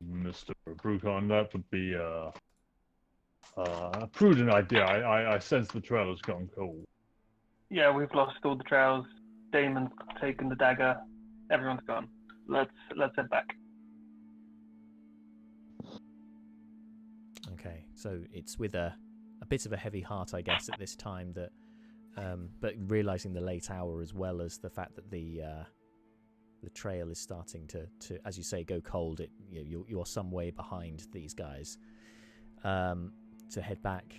Mr. Brucon. That would be a prudent idea. I sense the trail has gone cold. Yeah, we've lost all the trails. Damon's taken the dagger. Everyone's gone. Let's head back. Okay, so it's with a bit of a heavy heart, I guess, at this time that, but realizing the late hour as well as the fact that the trail is starting to as you say, go cold. You're some way behind these guys. To head back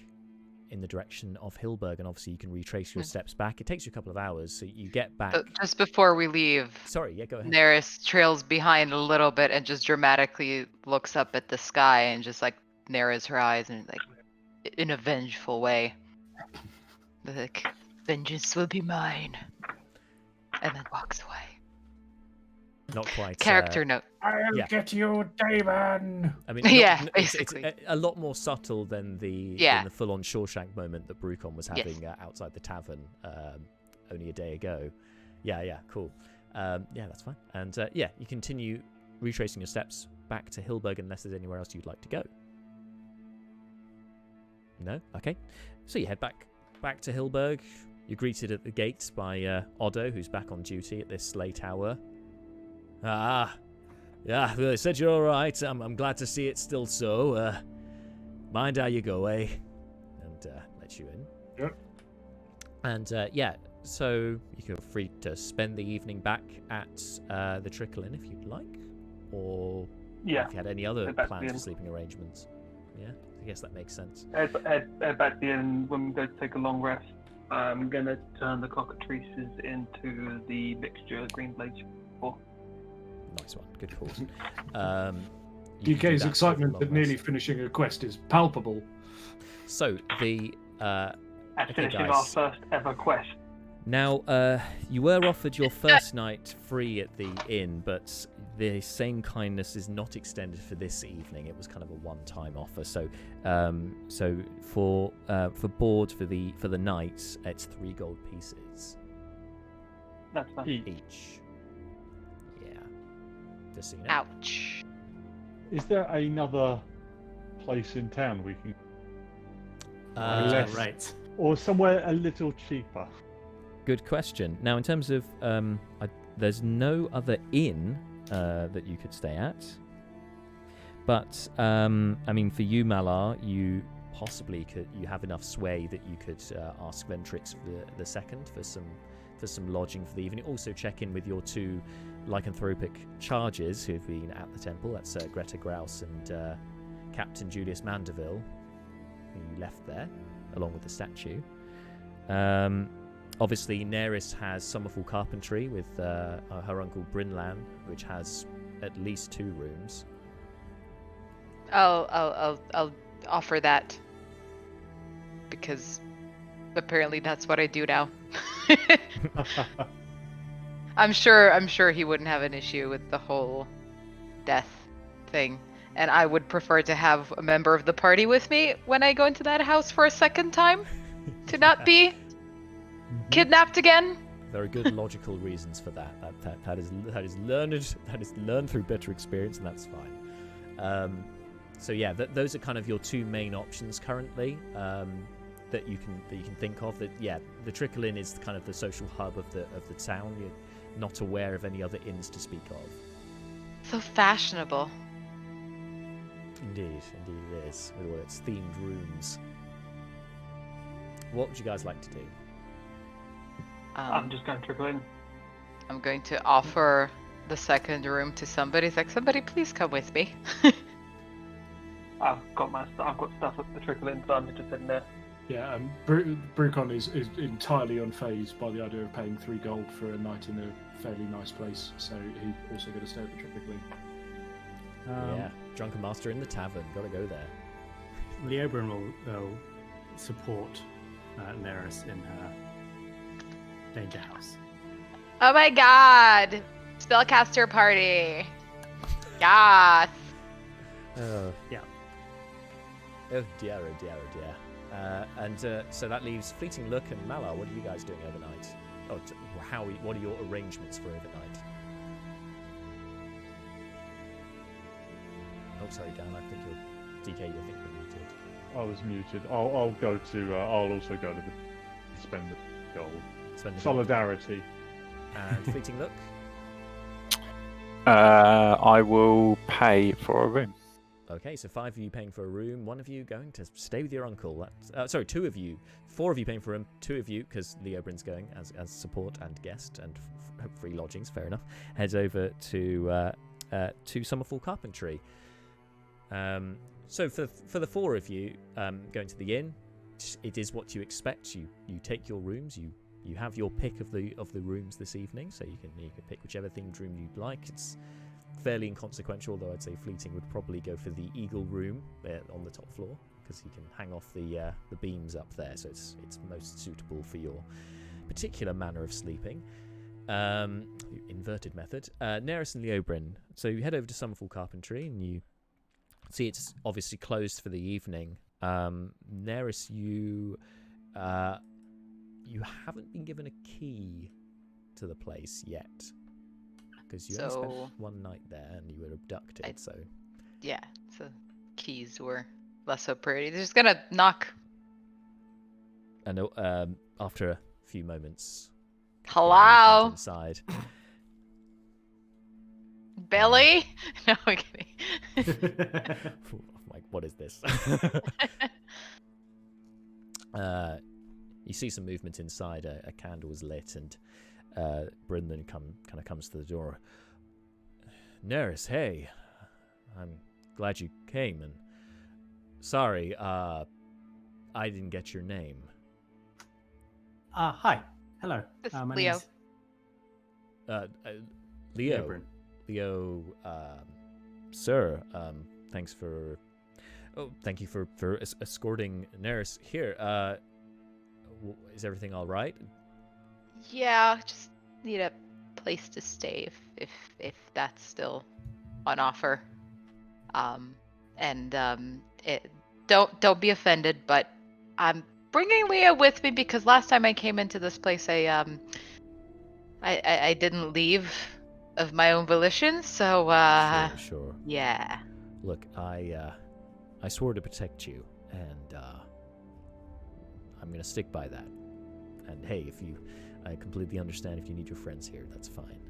in the direction of Hillburg, and obviously you can retrace your steps back. It takes you a couple of hours, so you get back. Just before we leave, Sorry, yeah, go ahead. Neris trails behind a little bit and just dramatically looks up at the sky and just like narrows her eyes and like in a vengeful way, like vengeance will be mine, and then walks away. Not quite. Character note. I'll get you, Damon. I mean, Yeah, it's basically. a lot more subtle than the full-on Shawshank moment that Brucon was having outside the tavern only a day ago. Yeah, cool. Yeah, that's fine. And you continue retracing your steps back to Hillburg unless there's anywhere else you'd like to go. No? Okay. So you head back to Hillburg. You're greeted at the gates by Otto, who's back on duty at this late hour. Ah, yeah, well, they said you're all right. I'm glad to see it's still so. Mind how you go, eh? And let you in. Yep. And so you can feel free to spend the evening back at the Trickle Inn if you'd like, or if you had any other plans for sleeping arrangements. Yeah, I guess that makes sense. Head back to the inn when we go to take a long rest. I'm gonna turn the cockatrices into the mixture Greenblade. Nice one. Good call. DK's excitement at nearly finishing a quest is palpable. So the At Okay, finishing guys. our first ever quest. now you were offered your first night free at the inn, but the same kindness is not extended for this evening. It was kind of a one-time offer. So for board for the night, it's 3 gold pieces That's fine. each. Yeah. Just so you know. Ouch. Is there another place in town we can, Less. Right. or somewhere a little cheaper? Good question. Now, in terms of, there's no other inn that you could stay at. But, I mean, for you, Malar, you possibly could. You have enough sway that you could ask Ventrix the second for some lodging for the evening. Also, check in with your 2 lycanthropic charges who've been at the temple. That's Greta Grouse and Captain Julius Mandeville, who you left there, along with the statue. Obviously, Neris has Summerfall Carpentry with her uncle Brinlan, which has at least 2 rooms. I'll offer that because apparently that's what I do now. I'm sure he wouldn't have an issue with the whole death thing, and I would prefer to have a member of the party with me when I go into that house for a second time, to not be kidnapped again. Very good logical reasons for that. That is learned through bitter experience, and that's fine. So yeah, those are kind of your 2 main options currently that you can think of. That the Trickle Inn is kind of the social hub of the town. You're not aware of any other inns to speak of. So fashionable. Indeed it is, with all its themed rooms. What would you guys like to do? I'm just going to trickle in. I'm going to offer the second room to somebody. It's like, somebody please come with me. I've got stuff at the trickle in, so I'm just sitting there. Yeah, Brucon is entirely unfazed by the idea of paying 3 gold for a night in a fairly nice place, so he's also going to stay at the Triple Yeah, Drunken Master in the tavern. Gotta go there. Leobrin will support Neris in her danger house. Oh my god! Spellcaster party! Yes! Yeah. Oh dear, oh dear, oh dear. So that leaves Fleeting Look and Malar. What are you guys doing overnight? What are your arrangements for overnight? Oh, sorry, Dan. I think you're DK. I think you're muted. I was muted. I'll also go to the spend the gold. Solidarity. And Fleeting Look. I will pay for a room. Okay, so 5 of you paying for a room, 1 of you going to stay with your uncle. That's, 2 of you, 4 of you paying for a room, 2 of you, because Leobrin's going as support and guest and free lodgings, fair enough, heads over to Summerfall Carpentry. So for the 4 of you going to the inn, it is what you expect. You take your rooms, you have your pick of the rooms this evening, so you can pick whichever themed room you'd like. It's fairly inconsequential, though I'd say Fleeting would probably go for the Eagle room on the top floor, because he can hang off the beams up there, so it's most suitable for your particular manner of sleeping. Inverted method. Neris and Leobrin. So you head over to Summerfall Carpentry, and you see it's obviously closed for the evening. Neris, you haven't been given a key to the place yet, because you only spent 1 night there and you were abducted. Yeah, so keys were less so pretty. They're just gonna knock. And after a few moments, hello inside. Billy? No, I'm kidding. Like, what is this? You see some movement inside. A candle is lit, and Brindan kind of comes to the door. Neris, hey, I'm glad you came, and sorry, I didn't get your name. Hi. Hello. This is My Leo. name's Leo. Bryn. Leo, sir, thank you for escorting Neris here. Is everything all right? Yeah, just need a place to stay if that's still on offer. Don't be offended, but I'm bringing Leo with me because last time I came into this place, I didn't leave of my own volition, so Sure. yeah. Look, I swore to protect you, and I'm gonna stick by that. And hey, I completely understand if you need your friends here, that's fine.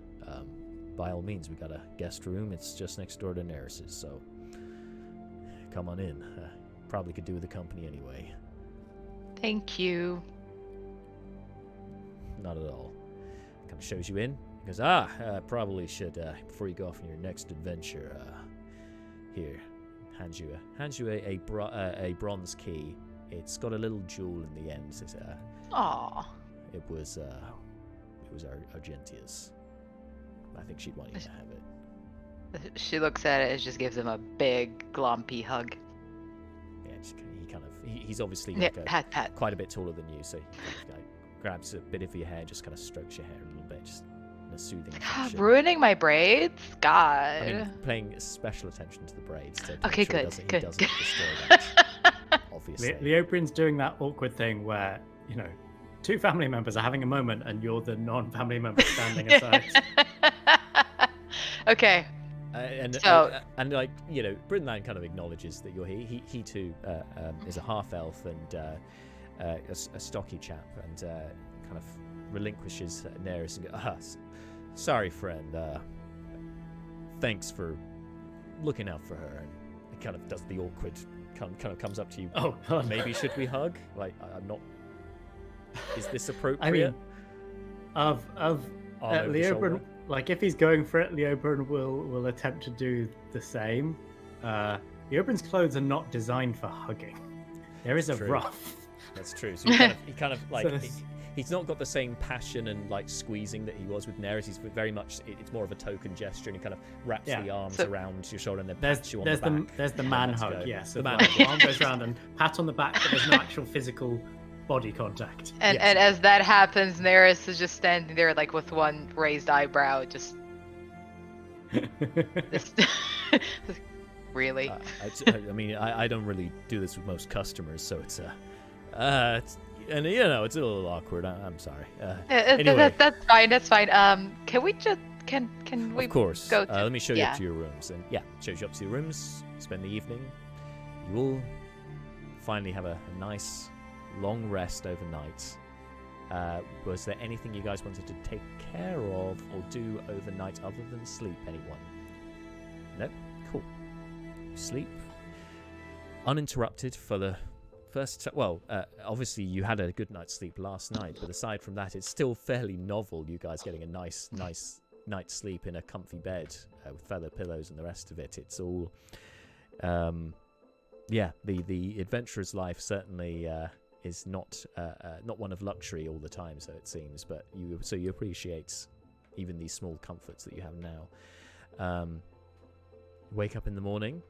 By all means, we got a guest room. It's just next door to Neris's, so come on in. Probably could do with the company anyway. Thank you. Not at all. Kind of shows you in. He goes, probably should before you go off on your next adventure. Here, hands you a bronze key. It's got a little jewel in the end. It says, Aww. It was Argentia's. I think she'd want you to have it. She looks at it and just gives him a big glompy hug. Yeah, he's obviously Yeah, like pat. quite a bit taller than you, so he kind of like grabs a bit of your hair, just kind of strokes your hair a little bit, just in a soothing fashion. Ruining my braids? God. I mean, paying special attention to the braids. To Okay, make sure good. He Good. doesn't destroy that, obviously. Leobryn's doing that awkward thing where, two family members are having a moment and you're the non-family member standing aside. Okay. And like, Brinland kind of acknowledges that you're here. He too is a half elf and a stocky chap, and kind of relinquishes Neris and goes, sorry, friend. Thanks for looking out for her. And it kind of does the awkward, kind of comes up to you. Oh, maybe should we hug? Like, I'm not. Is this appropriate? I mean, of Leobryn, like if he's going for it, Leobryn will attempt to do the same. Leobryn's clothes are not designed for hugging. There is a True. ruff. That's true. So he kind of like he's not got the same passion and like squeezing that he was with Neris. He's very much it's more of a token gesture, and he kind of wraps the arms around your shoulder and then pats you on the back. There's the man hug. Yes, the man hug. Arm goes around and pat on the back, but there's no actual physical body contact. And as that happens, Neris is just standing there like with one raised eyebrow, just really. I mean, I don't really do this with most customers, so it's it's a little awkward. I'm sorry. Anyway, that's fine. That's fine. Can we just can we? Of course. Go to, let me show you up to your rooms, and shows you up to your rooms. Spend the evening. You will finally have a nice long rest overnight. Was there anything you guys wanted to take care of or do overnight other than sleep? Anyone? No? Cool. Sleep uninterrupted for the first obviously you had a good night's sleep last night, but aside from that, it's still fairly novel, you guys getting a nice night's sleep in a comfy bed with feather pillows and the rest of it. It's all the adventurer's life certainly is not one of luxury all the time, so it seems, but you appreciate even these small comforts that you have now. Wake up in the morning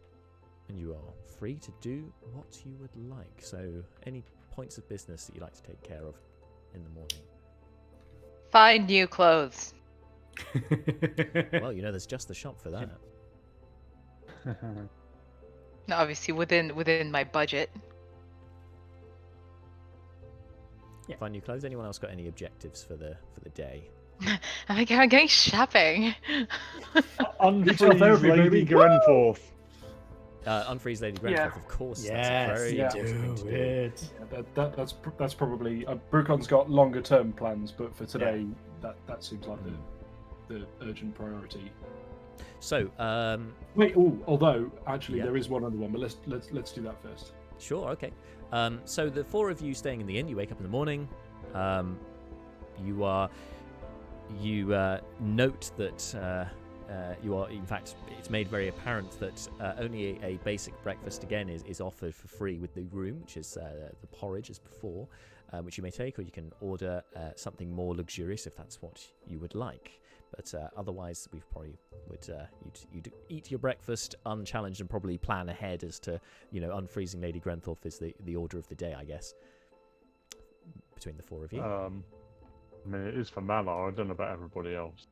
and you are free to do what you would like. So any points of business that you'd like to take care of in the morning? Find new clothes. Well, there's just the shop for that. No, obviously within my budget. Yeah. Find new clothes. Anyone else got any objectives for the day? I'm going shopping. Unfreeze Lady Grenforth. Unfreeze Lady Grenforth, of course. Yes, that's a very yeah. important thing to do. That's probably Brucon's got longer term plans, but for today, that seems like the urgent priority. So, wait. Although actually there is one other one, but let's do that first. Sure. Okay. So the four of you staying in the inn, you wake up in the morning. You note that you are, in fact, it's made very apparent that only a basic breakfast again is offered for free with the room, which is the porridge as before, which you may take, or you can order something more luxurious if that's what you would like. But otherwise, we probably would you'd eat your breakfast unchallenged and probably plan ahead as to, unfreezing Lady Grenthorpe is the order of the day, I guess, between the four of you. I mean, it is for Malar. I don't know about everybody else.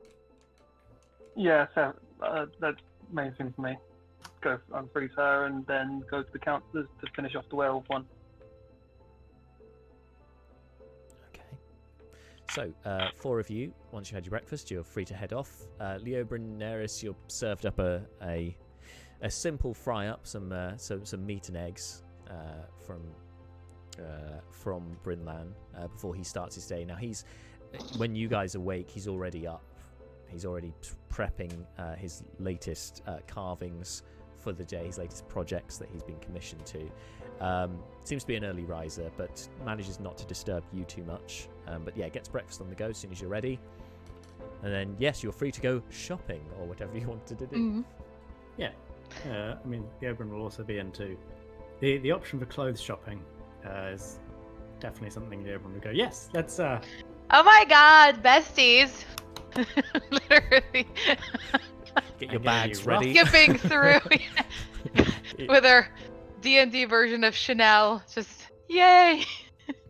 Yeah, so that's main thing for me. Go unfreeze her and then go to the councillors to finish off the werewolf one. So, four of you, once you had your breakfast, you're free to head off. Leo Brinaris, you're served up a simple fry up, some meat and eggs from Brinlan before he starts his day. Now, when you guys awake, he's already up. He's already prepping his latest carvings for the day, his latest projects that he's been commissioned to. Seems to be an early riser, but manages not to disturb you too much. But yeah, gets breakfast on the go as soon as you're ready. And then, yes, you're free to go shopping or whatever you wanted to do. Mm-hmm. Yeah. I mean, Jakben will also be into... The option for clothes shopping is definitely something Jakben would go, yes, let's... Oh my god, besties! Literally. Get your bags ready. Skipping through with our D&D version of Chanel. Just, yay!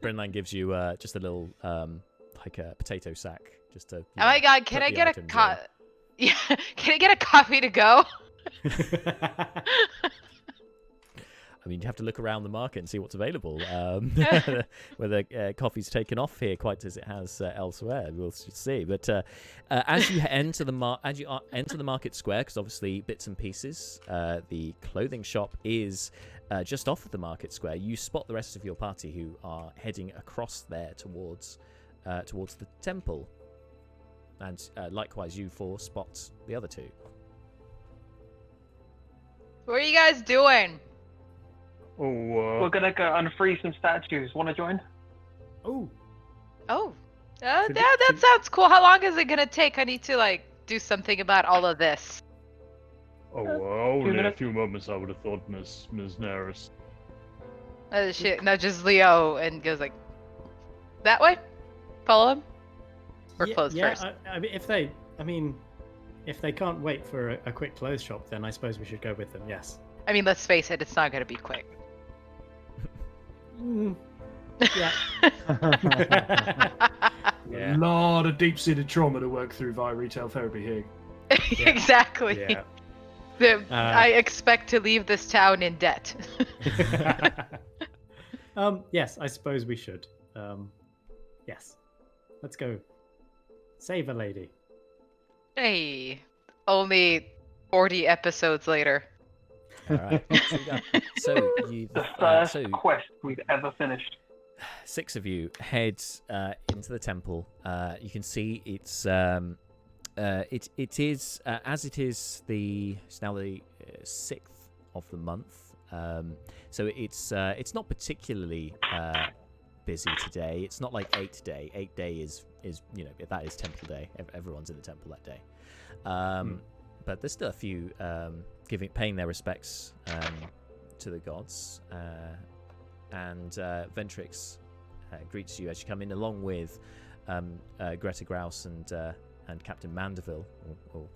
Brinlan gives you just a little, like a potato sack, just to. Oh my god! Can I get a Yeah, can I get a coffee to go? I mean, you have to look around the market and see what's available. Whether coffee's taken off here quite as it has elsewhere, we'll see. But as you enter the market square, because obviously bits and pieces, the clothing shop is just off of the market square. You spot the rest of your party who are heading across there towards the temple, and likewise you four spot the other two. What are you guys doing? We're gonna go unfreeze some statues. Want to join? That sounds cool. How long is it gonna take? I need to do something about all of this. Only a few moments. I would have thought, Miss Neris. Shit, nudges Leo and goes that way. Follow him. Or close first. I mean, if they can't wait for a quick clothes shop, then I suppose we should go with them. Yes. I mean, let's face it, it's not going to be quick. Yeah. A lot of deep-seated trauma to work through via retail therapy here. Exactly. Yeah. I expect to leave this town in debt. Yes, I suppose we should. Yes. Let's go. Save a lady. Hey, only 40 episodes later. All right. So you The first quest we've ever finished. 6 of you head into the temple. You can see it is as it is it's now the 6th of the month. So it's not particularly busy today. It's not like 8 day. 8 day is that is temple day. Everyone's in the temple that day. But there's still a few paying their respects to the gods. And Ventrix greets you as you come in, along with Greta Grouse and Captain Mandeville will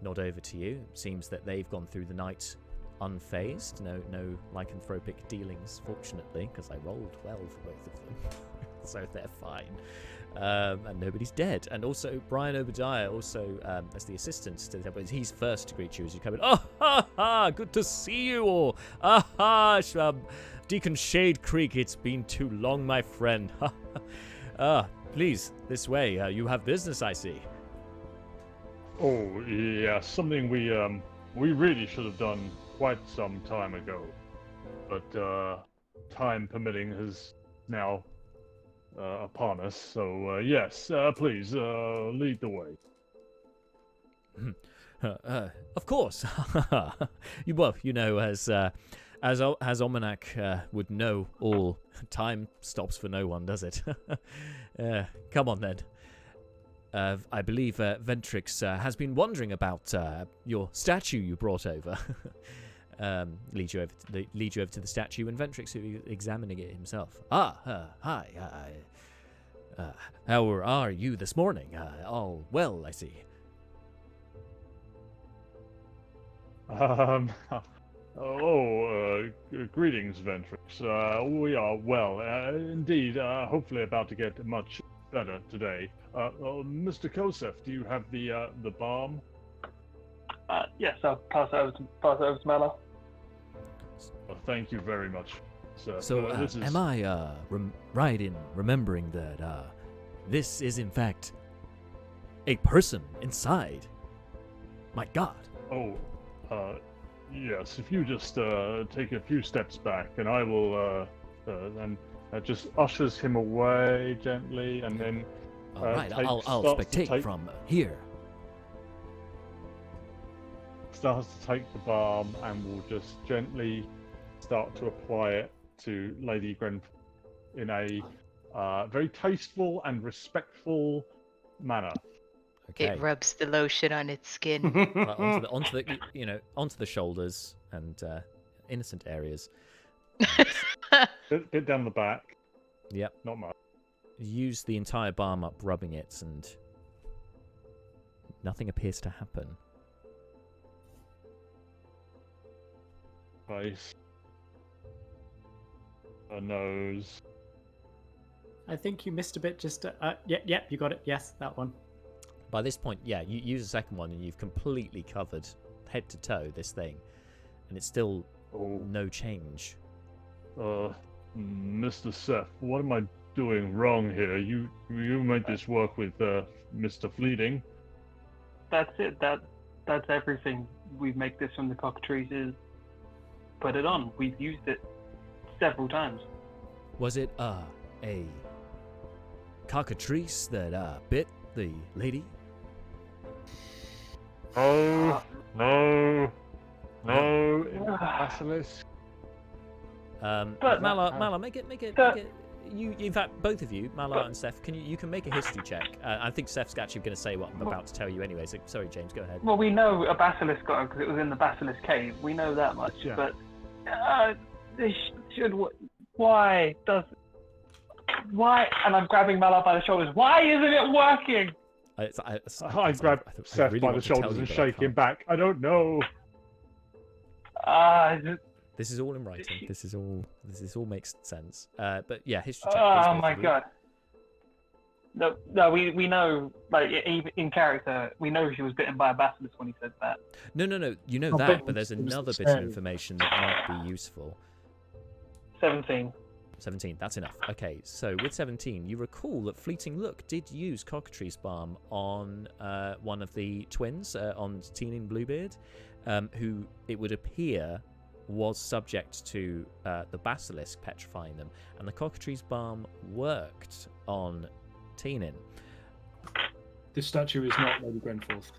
nod over to you. It seems that they've gone through the night unfazed. No lycanthropic dealings, fortunately, because I rolled well for both of them. So they're fine. And nobody's dead. And also Brian Obadiah, as the assistant to the temple, he's first to greet you as you come in. Oh, ha, ha, good to see you all. Deacon Shade Creek, it's been too long, my friend. Please, this way. You have business, I see. Oh, yeah, something we really should have done quite some time ago. But time permitting has now upon us. So, yes, please, lead the way. Of course. As Almanac would know, all time stops for no one, does it? Come on then. I believe Ventrix has been wondering about your statue you brought over. Lead you over to the statue, and Ventrix is examining it himself. Hi. How are you this morning? All well, I see. Greetings, Ventrix. We are well, indeed. Hopefully, about to get much better today. Mr. Kosef, do you have the balm? Yes, I'll pass it over to Mela. Thank you very much, sir. So, am I right in remembering that this is in fact a person inside? My God. Yes. If you just take a few steps back, and I will then just ushers him away gently, and then. All right, I'll spectate from here. Starts to take the balm and will just gently start to apply it to Lady Grenfell in a very tasteful and respectful manner. Okay. It rubs the lotion on its skin. onto the shoulders and innocent areas. Bit down the back. Yep. Not much. Use the entire balm up, rubbing it, and nothing appears to happen. Face. Her nose. I think you missed a bit. Just yep, you got it. Yes, that one. By this point, yeah, you use the second one, and you've completely covered head to toe this thing, and it's still no change. Mr. Seth, what am I doing wrong here? You made this work with Mr. Fleeting. That's it. That's everything. We make this from the cockatrices. Is put it on. We've used it several times. Was it a cockatrice that bit the lady? No, basilisk. But Mala, make it. You, in fact, both of you, Mala and Seth, you can make a history check. I think Seth's actually going to say what I'm about to tell you anyway. So sorry, James, go ahead. Well, we know a basilisk got it because it was in the basilisk cave. We know that much. Yeah. But this should. Why? And I'm grabbing Mala by the shoulders. Why isn't it working? I grab Seth by the shoulders and shake him back. I don't know. This is all in writing. This is all makes sense. But yeah, history check. Oh my God. No, we know, like, even in character, we know she was bitten by a basilisk when he said that. No, you know that, but there's another bit of information that might be useful. 17. 17, that's enough. Okay, so with 17, you recall that Fleeting Look did use cockatrice balm on one of the twins, on Teening Bluebeard, who it would appear was subject to the basilisk petrifying them, and the cockatrice balm worked on Teenin. This statue is not Lady Grenforth.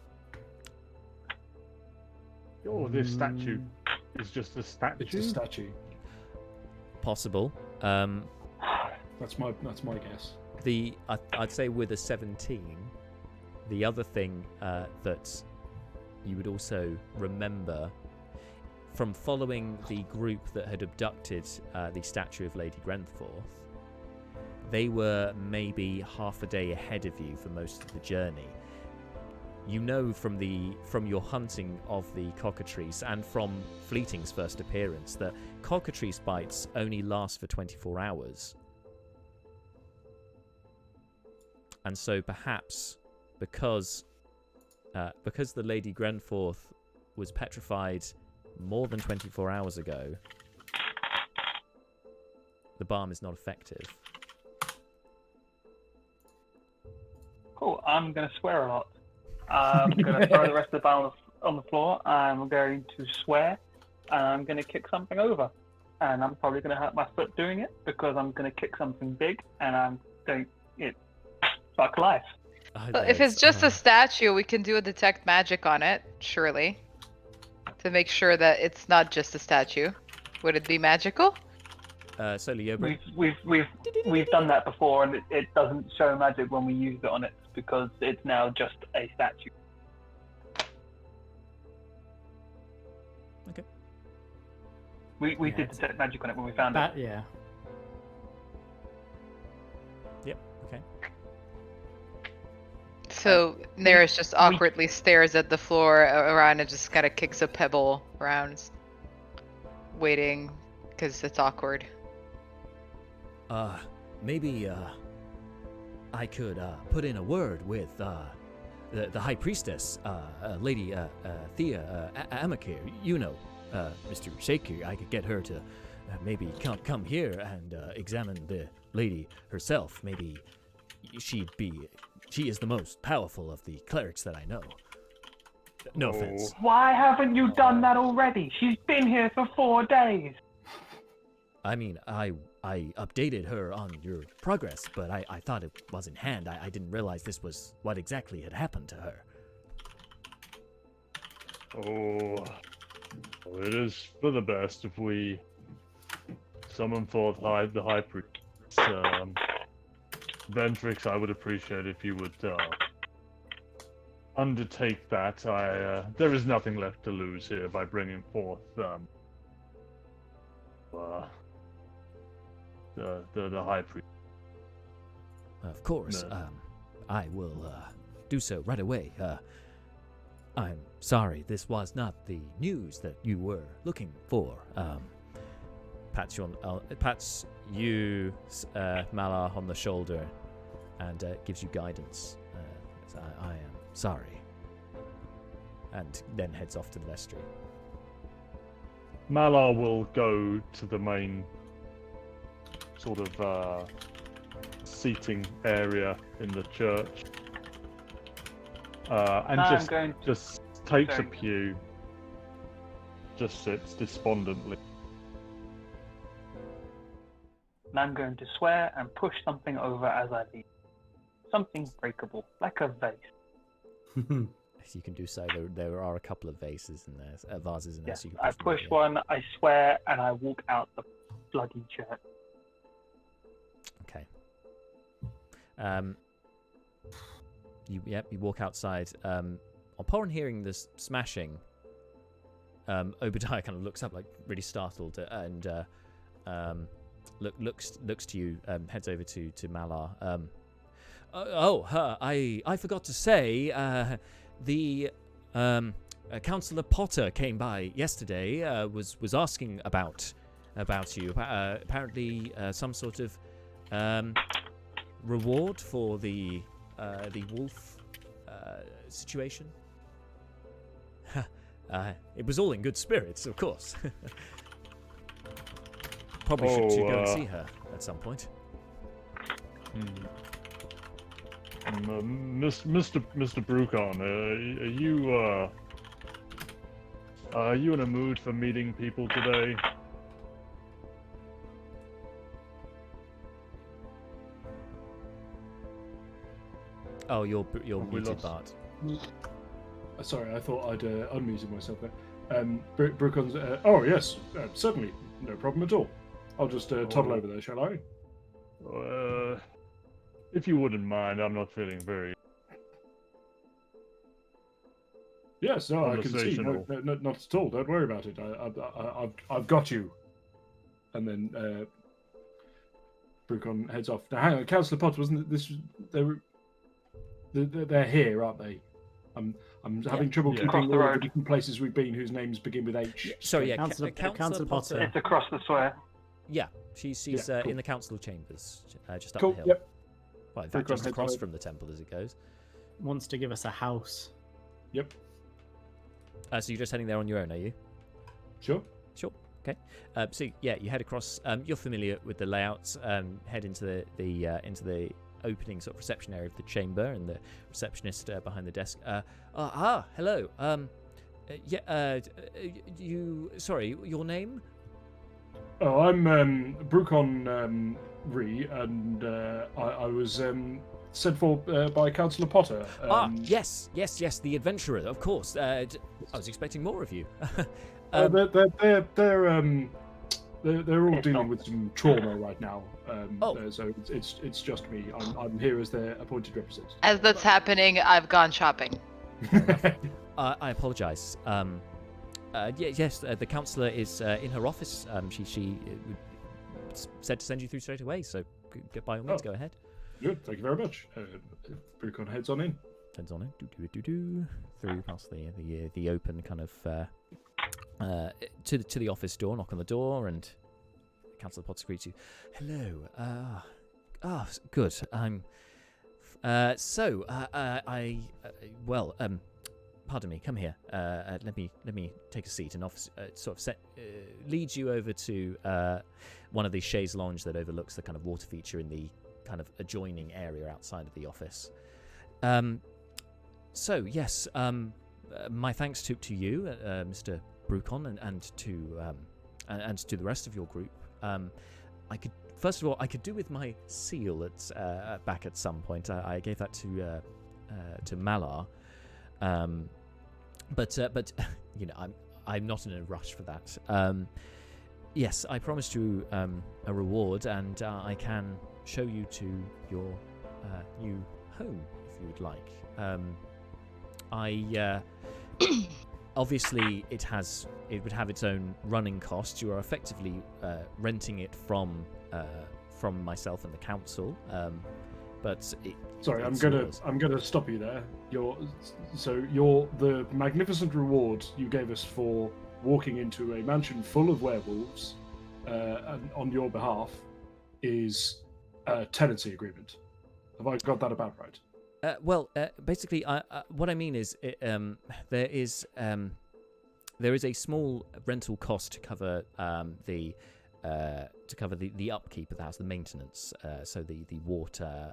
Oh, this statue is just a statue? It's a statue. Possible. That's my guess. I'd say with a 17, the other thing that you would also remember from following the group that had abducted the statue of Lady Grenforth, they were maybe half a day ahead of you for most of the journey. You know from your hunting of the cockatrice and from Fleeting's first appearance that cockatrice bites only last for 24 hours. And so perhaps because the Lady Grenforth was petrified more than 24 hours ago, the balm is not effective. Cool, I'm going to swear a lot. I'm going to throw the rest of the balm on the floor. I'm going to swear, and I'm going to kick something over. And I'm probably going to hurt my foot doing it because I'm going to kick something big, and I'm going to fuck life. Well, if it's just a statue, we can do a detect magic on it, surely, to make sure that it's not just a statue. Would it be magical? So Leo, we've done that before, and it doesn't show magic when we use it on its because it's now just a statue. Okay. We Yeah, did detect magic on it when we found it. That, yeah. Yep. Okay. So Neris just awkwardly stares at the floor around and just kind of kicks a pebble around, waiting because it's awkward. Maybe I could put in a word with the High Priestess, Lady Thea Amakir. You know, Mr. Shaker. I could get her to maybe come here and examine the lady herself. Maybe she is the most powerful of the clerics that I know. No offense. Why haven't you done that already? She's been here for 4 days. I mean, I updated her on your progress, but I thought it was in hand. I didn't realize this was what exactly had happened to her. Oh, well, it is for the best if we summon forth the High Priest. Ventrix, I would appreciate if you would undertake that. There is nothing left to lose here by bringing forth the High Priest. Of course, No. I will do so right away. I'm sorry, this was not the news that you were looking for. Pats you, Malar, on the shoulder, and gives you guidance. I am sorry, and then heads off to the vestry. Malar will go to the main sort of seating area in the church, and just takes a pew, just sits despondently. And I'm going to swear and push something over as I leave. Something breakable, like a vase. As you can do so, there are a couple of vases in there, vases in there. Yeah, So you can I push one, I swear, and I walk out the bloody church. Okay. You walk outside. Upon hearing this smashing, Obadiah kind of looks up, like really startled, and looks to you. Heads over to Malar. I forgot to say, the Councillor Potter came by yesterday. Was asking about you. Apparently, some sort of reward for the wolf situation. It was all in good spirits, of course. Probably should go and see her at some point. Mr. Brucon, are you in a mood for meeting people today? Oh, you're muted, Bart. Sorry, I thought I'd unmuted myself there. Brucon's. Oh yes, certainly, no problem at all. I'll just toddle over there, shall I? If you wouldn't mind, I'm not feeling very. Yes, no, I can see. No, not at all. Don't worry about it. I've got you. And then Brucon heads off. Now, hang on, Councillor Potter, wasn't this? They're here, aren't they? I'm having trouble keeping all the different places we've been whose names begin with H. Sorry, yeah, Councillor Potter. It's across the square. Yeah, she's cool. in the council chambers, just up Cool. the hill. Yep. Well, in fact, just across from the temple as it goes. Wants to give us a house. Yep. So you're just heading there on your own, are you? Sure. Okay. So yeah, you head across. You're familiar with the layouts. Head into the opening sort of reception area of the chamber, and the receptionist behind the desk. Hello. Sorry, your name? Oh, I'm Brucon Ree, and I was sent for by Councillor Potter. Yes, the adventurer, of course. I was expecting more of you. They're they're all Pissed dealing off. with some trauma right now. Oh. So it's just me. I'm here as their appointed representative. As that's happening, I've gone shopping. I apologise. Yes, the councillor is in her office. She said to send you through straight away, so by all means, go ahead. Good, thank you very much. Brucon heads on in. Heads on in. Through past the open kind of to the office door. Knock on the door, and Councillor Potts greets you. Hello. Good. I'm. Pardon me. Come here. Let me take a seat. And office sort of leads you over to one of these chaise lounge that overlooks the kind of water feature in the kind of adjoining area outside of the office. So yes, my thanks to you, Mr. Brucon, and to the rest of your group. I could do with my seal back at some point. I gave that to Malar. But you know, I'm not in a rush for that. Yes, I promised you a reward, and I can show you to your new home if you would like. Obviously it would have its own running costs. You are effectively renting it from myself and the council. Sorry, I'm gonna stop you there. The magnificent reward you gave us for walking into a mansion full of werewolves, and on your behalf, is a tenancy agreement. Have I got that about right? Basically, what I mean is, there is a small rental cost to cover the upkeep of the house, the maintenance, so the water,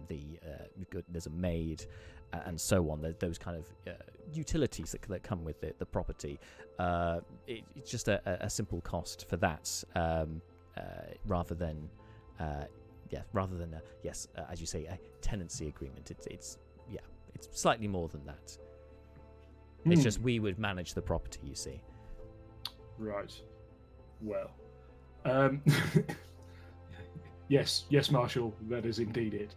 there's a maid, and so on. Those kind of utilities that come with the property. It's just a simple cost for that, rather than as you say, a tenancy agreement. It's slightly more than that. It's just we would manage the property, you see. Right. Well. Yes, Marshal, that is indeed it.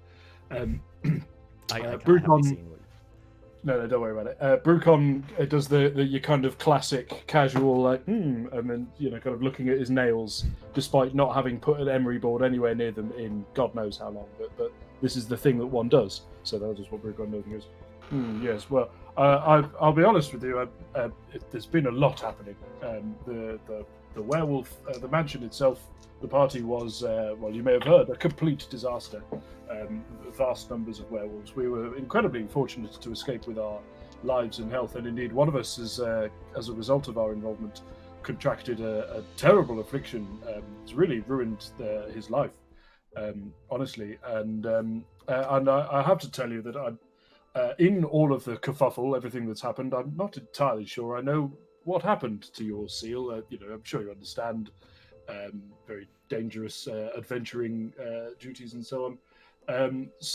Brucon. No, don't worry about it. Brucon does your kind of classic casual, and then kind of looking at his nails, despite not having put an emery board anywhere near them in God knows how long. But this is the thing that one does. So that's just what Brucon does. And goes, yes. Well, I'll be honest with you. There's been a lot happening. The werewolf, the mansion itself, the party was, you may have heard, a complete disaster. Vast numbers of werewolves. We were incredibly fortunate to escape with our lives and health, and indeed one of us, as a result of our involvement, contracted a terrible affliction. It's really ruined his life, honestly. And I have to tell you that in all of the kerfuffle, everything that's happened, I'm not entirely sure I know what happened to your seal. I'm sure you understand very dangerous adventuring duties and so on. Are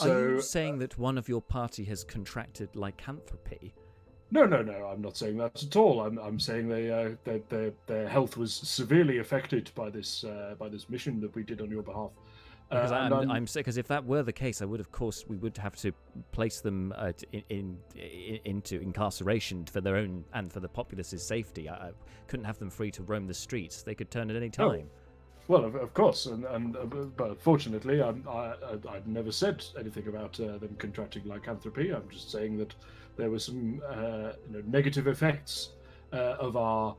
you saying that one of your party has contracted lycanthropy? No, I'm not saying that at all. I'm saying their health was severely affected by this mission that we did on your behalf. Because if that were the case, we would have to place them into incarceration for their own and for the populace's safety. I couldn't have them free to roam the streets. They could turn at any time. Oh. Well, of course, but fortunately, I'd never said anything about them contracting lycanthropy. I'm just saying that there were some negative effects of our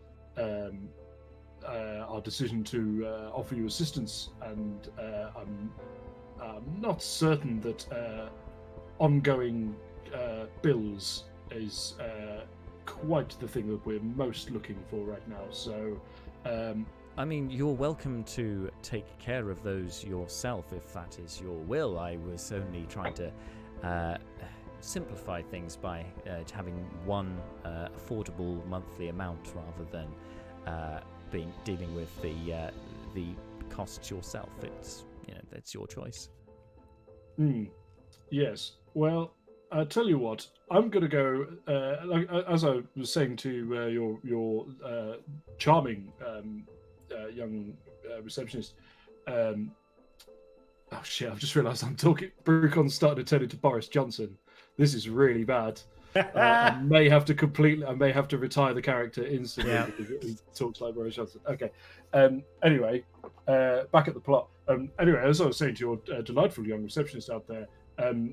decision to offer you assistance, and I'm not certain that ongoing bills is quite the thing that we're most looking for right now. So. I mean, you're welcome to take care of those yourself if that is your will. I was only trying to simplify things by having one affordable monthly amount rather than dealing with the costs yourself. It's your choice. Yes. Well, I'll tell you what. I'm going to go. As I was saying to your charming young receptionist. Oh shit! I've just realised I'm talking. Brucon's starting to turn into Boris Johnson. This is really bad. I may have to retire the character instantly because he talks like Boris Johnson. Okay. Anyway, back at the plot. Anyway, as I was saying to your delightful young receptionist out there,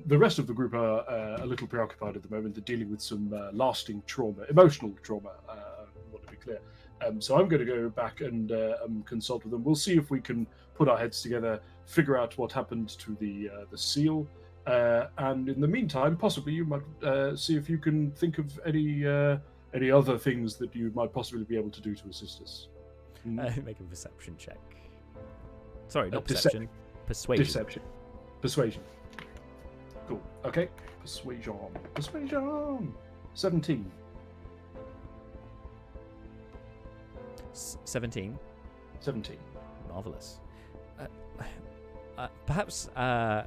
the rest of the group are a little preoccupied at the moment. They're dealing with some lasting trauma, emotional trauma. I want to be clear. So I'm going to go back and consult with them. We'll see if we can put our heads together, figure out what happened to the seal. And in the meantime, possibly you might see if you can think of any other things that you might possibly be able to do to assist us. Make a perception check. Sorry, not perception. Persuasion. Persuasion. Cool. Okay. Persuasion. 17. 17. 17. Marvelous. Perhaps I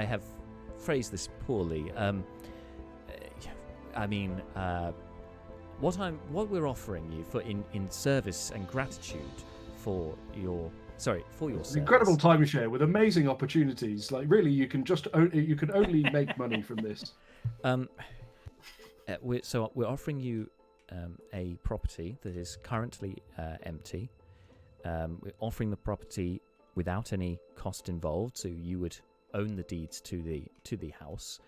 have phrased this poorly. I mean, what we're offering you for in service and gratitude for your service. Incredible timeshare with amazing opportunities. Like really, you can only make money from this. We're offering you a property that is currently empty. We're offering the property without any cost involved, so you would own the deeds to the house.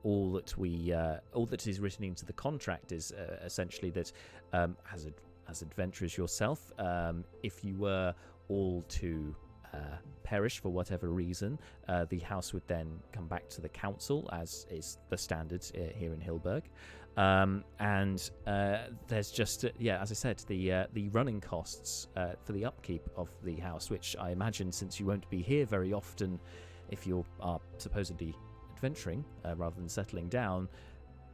All that is written into the contract is essentially that as adventurers yourself, if you were all to perish for whatever reason, the house would then come back to the council, as is the standard here in Hillburg. And there's just as I said, the running costs for the upkeep of the house, which I imagine, since you won't be here very often, if you are supposedly adventuring rather than settling down,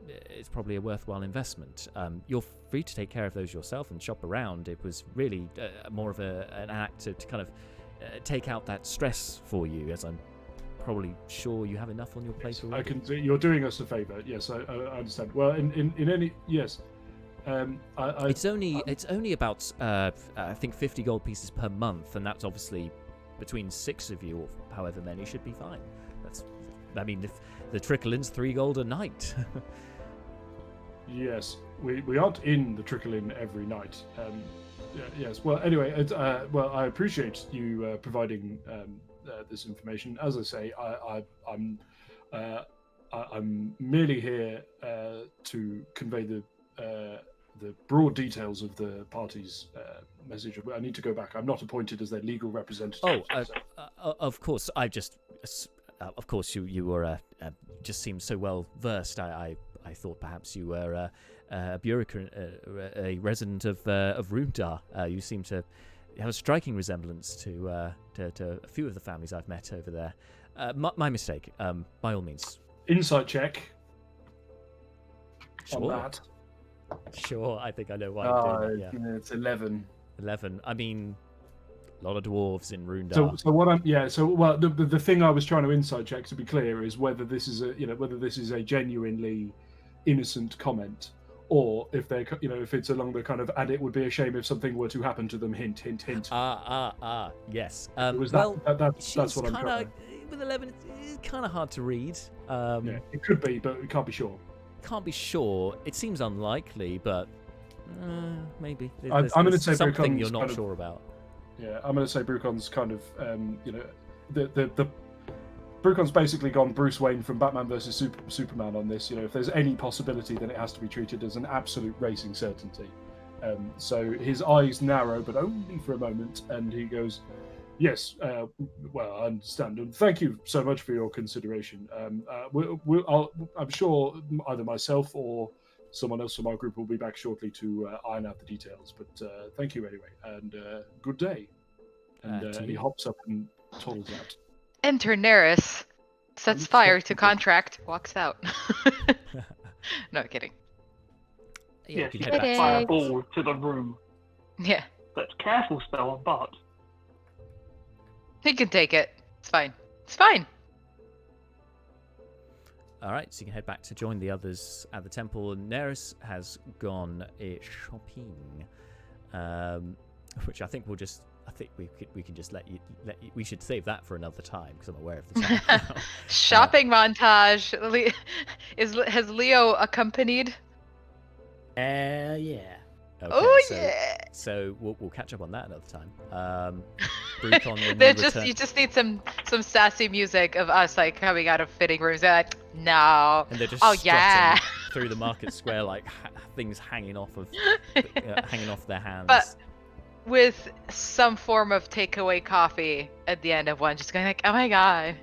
it's probably a worthwhile investment. You're free to take care of those yourself and shop around. It was really more of an act to kind of take out that stress for you, as I'm probably sure you have enough on your plate already. You're doing us a favour. Yes, I understand. Well, in any yes, it's only about I think 50 gold pieces per month, and that's obviously between 6 of you or however many should be fine. If the trickle-in's 3 gold a night. Yes, we aren't in the trickle-in every night. Yes. Well, anyway, I appreciate you providing this information. As I say, I'm merely here to convey the broad details of the party's message. I need to go back. I'm not appointed as their legal representative. Of course. Of course, you were just seemed so well versed. I thought perhaps you were a bureaucrat, a resident of Rundar. You seem to have a striking resemblance to a few of the families I've met over there. My mistake. By all means. Insight check. Sure. On that. Sure, I think I know why you're doing that. Yeah, it's 11. 11. I mean, a lot of dwarves in Rundar. So what the thing I was trying to insight check, to be clear, is whether this is a genuinely innocent comment, or if they're if it's along the kind of, and it would be a shame if something were to happen to them, hint hint hint. Yes. That's what I'm trying. With 11, it's kind of hard to read. It could be, but we can't be sure. Can't be sure. It seems unlikely, but maybe. I'm going to say something you're not kind sure about. Yeah, I'm going to say Brucon's kind of, the Brucon's basically gone Bruce Wayne from Batman versus Superman on this. If there's any possibility, then it has to be treated as an absolute racing certainty. So his eyes narrow, but only for a moment, and he goes, "Yes, well, I understand, and thank you so much for your consideration. I'm sure either myself or someone else from our group will be back shortly to iron out the details. But thank you anyway, and good day." And he hops up and toddles out. Enter Neris, sets fire to contract, walks out. No, kidding. Yes, you get that fireball to the room. Yeah. But careful, spell, but... He can take it. It's fine. It's fine. All right, so you can head back to join the others at the temple. Neris has gone shopping. which I think we'll just. I think we can just let you. We should save that for another time because I'm aware of the time. now. Shopping montage. Has Leo accompanied? Yeah. Okay, Oh so, yeah. So we'll catch up on that another time. Brucon, when Then you return, you just need some sassy music of us like coming out of fitting rooms. They're like, no. and they're just Oh strutting yeah. through the market square like things hanging off their hands. But with some form of takeaway coffee at the end of one, just going like, oh my god.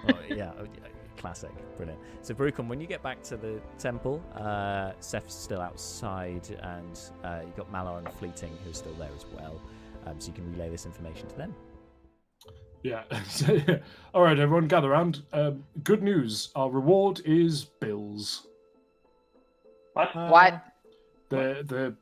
Oh, yeah, classic, brilliant. So Brucon, when you get back to the temple, Seph's still outside, and you've got Malar and Fleeting who's still there as well. So you can relay this information to them. Yeah. All right, everyone, gather around. Good news. Our reward is bills. What? The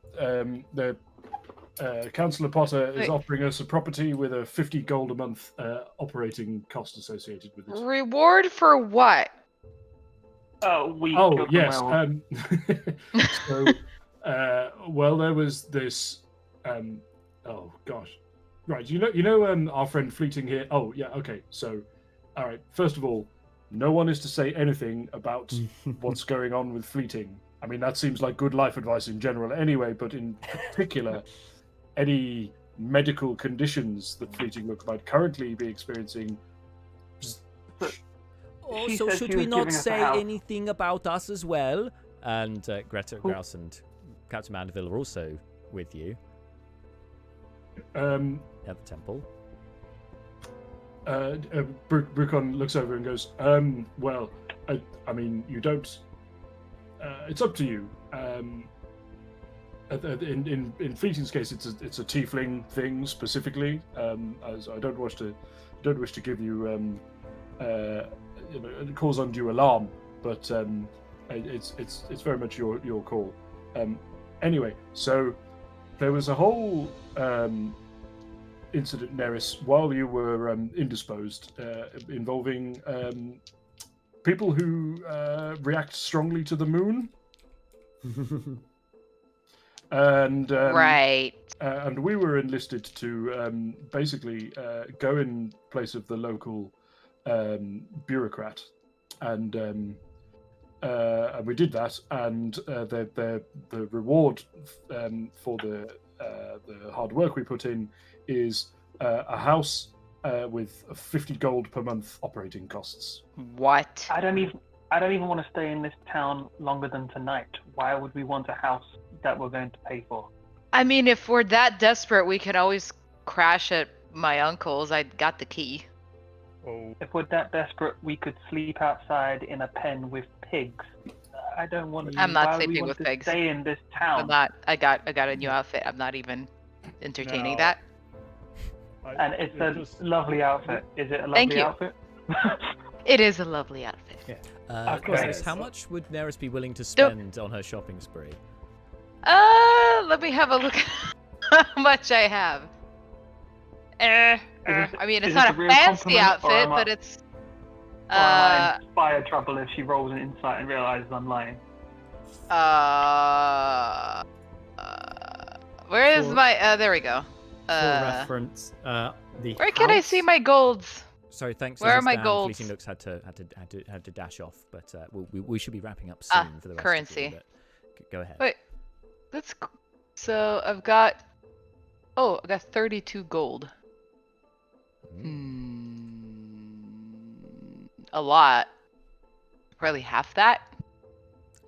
Councillor Potter is Wait. offering us a property with a 50 gold a month operating cost associated with it. Reward for what? We Oh killed the yes. werewolf. So, well, there was this. Oh gosh. Right. You know. Our friend Fleeting here. Oh yeah. Okay. So, all right. First of all, no one is to say anything about what's going on with Fleeting. I mean, that seems like good life advice in general, anyway. But in particular, any medical conditions that Fleeting might currently be experiencing. She Also, said should she we was not giving us a say house. anything about us as well? And Greta Grouse and Captain Mandeville are also with you at the temple. Brucon looks over and goes, well, I mean, you don't. It's up to you. In Fleeting's case, it's a tiefling thing specifically. As I don't wish to give you cause undue alarm, but it's very much your call. Anyway, so there was a whole incident, Neris, while you were indisposed, involving people who react strongly to the moon. And Right. and we were enlisted to basically go in place of the local bureaucrat, and we did that. And the reward for the hard work we put in is a house with 50 gold per month operating costs. What? I don't even want to stay in this town longer than tonight. Why would we want a house that we're going to pay for? I mean, if we're that desperate, we can always crash at my uncle's. I got the key. Oh, If we're that desperate, we could sleep outside in a pen with pigs. I don't want to. I'm not why would we sleeping want with to pigs. Stay in this I'm town, not. I got a new outfit. I'm not even entertaining No. that. and it's a lovely outfit. Is it a Thank lovely you. outfit? It is a lovely outfit. Okay. Neris, how much would Neris be willing to spend on her shopping spree? Let me have a look at how much I have. I mean, is it's this not a a real fancy compliment, or outfit, am I- but it's. Or am I in fire trouble if she rolls an insight and realizes I'm lying? Where is For- my? There we go. For reference, the Where can I see my golds? Sorry, thanks. Where are Mrs. my Dan. golds? Fleeting Looks had to dash off, but we should be wrapping up soon for the rest currency. of you. But go ahead. Wait, so I've got. Oh, I got 32 gold. A lot. Probably half that.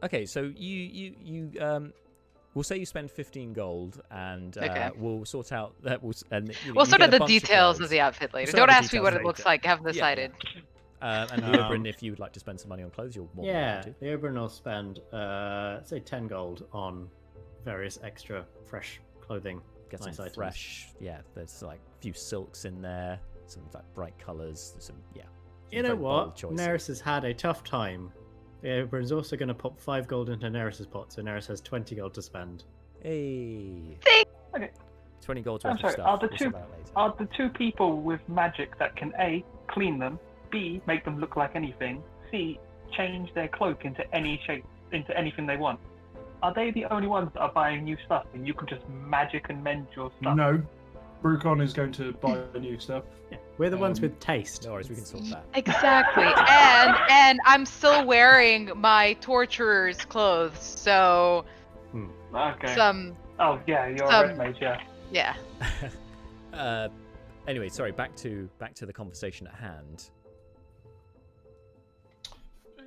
Okay, so you we'll say you spend 15 gold, and Okay. we'll sort out that. We'll We'll you sort get of a the bunch details of clothes. the outfit later. sort Don't out the ask me what details it looks later. like. I haven't Yeah, decided. And the Oberyn, if you would like to spend some money on clothes, you're more than Yeah, welcome to. the Oberyn will spend, say, 10 gold on various extra fresh clothing. Get Nice some items. fresh. Yeah, there's like a few silks in there, some like bright colours. Some You some know very bold what? choices. Neris has had a tough time. The Oberyn's also going to pop 5 gold into Neris's pot, so Neris has 20 gold to spend. Hey. Okay. 20 gold's I'm worth of sorry, stuff. are the We'll two- sort that out later. Are the two people with magic that can A, clean them, B, make them look like anything, C, change their cloak into any shape, into anything they want? are they the only ones that are buying new stuff, and you can just magic and mend your stuff? No, Brucon is going to buy new stuff. Yeah, we're the ones with taste. No worries, we can sort that. Exactly. And I'm still wearing my torturer's clothes, so Okay. Oh yeah, you're a red mage, yeah. Yeah. Anyway, sorry. Back to the conversation at hand.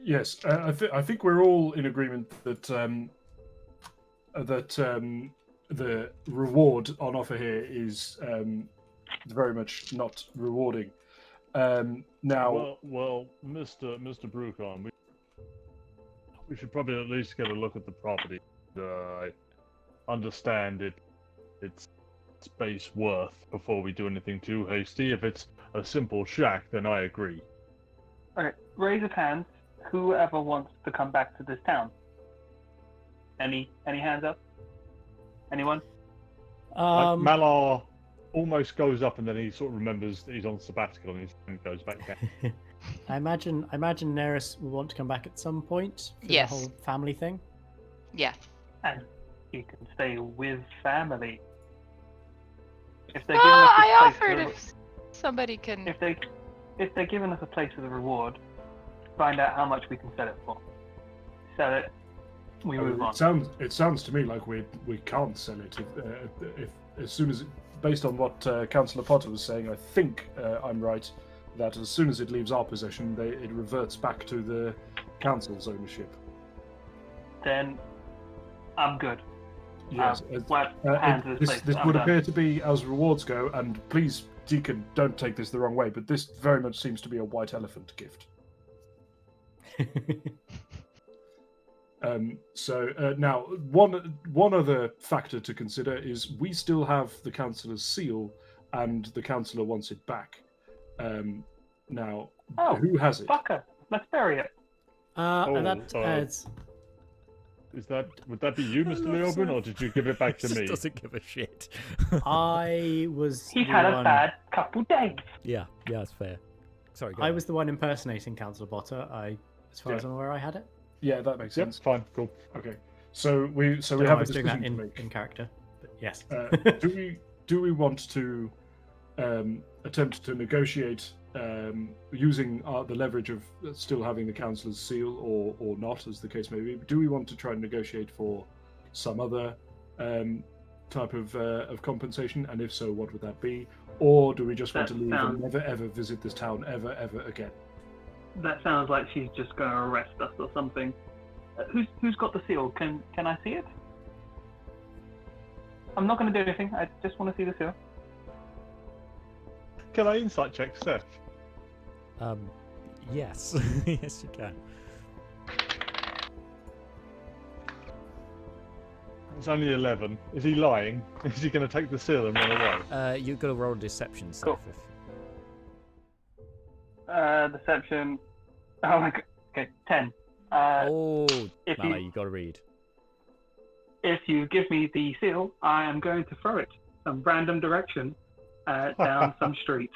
Yes, I think we're all in agreement that the reward on offer here is very much not rewarding. Now, well, Mr. Brucon, we should probably at least get a look at the property. I understand its space worth before we do anything too hasty. If it's a simple shack, then I agree. Okay, raise of hands. Whoever wants to come back to this town. Any hands up? Anyone? Malar almost goes up and then he sort of remembers that he's on sabbatical and his hand goes back down. I imagine Neris will want to come back at some point for Yes. the whole family thing. Yeah. And you can stay with family. If they're No, giving us a I place offered with if somebody can. if they're giving us a place with a reward, find out how much we can sell it for. Sell it. We move on. it sounds to me like we can't sell it if as soon as based on what Councillor Potter was saying. I think I'm right that as soon as it leaves our possession, it reverts back to the council's ownership. Then I'm good. Yes, this I'm would done. appear to be as rewards go, and please, Deacon, don't take this the wrong way, but this very much seems to be a white elephant gift. Now, one other factor to consider is we still have the councillor's seal, and the councillor wants it back. Now, who has it? Fucker, let's bury it. Would that be you, Mr. Leoben, or did you give it back to Just me? doesn't give a shit. I was. He's the had a one- bad couple days. Yeah, that's fair. Sorry, go I on. was the one impersonating Councillor Potter. As far as I'm aware, I had it. Yeah, that makes Yep, sense. fine, cool. Okay, so we Don't have know, I a was doing decision that to make. in character, but yes. Do we want to attempt to negotiate using the leverage of still having the councillor's seal, or not, as the case may be? Do we want to try and negotiate for some other type of compensation, and if so, what would that be? Or do we just want to leave and never ever visit this town ever again? That sounds like she's just going to arrest us or something. Who's got the seal? Can I see it? I'm not going to do anything. I just want to see the seal. Can I insight check Seth? Yes. Yes, you can. It's only 11. Is he lying? Is he going to take the seal and run away? You've got to roll a deception, Seth. Cool. Deception. Oh my god. Okay, 10. If Mala, you got to read. If you give me the seal, I am going to throw it some random direction down some street.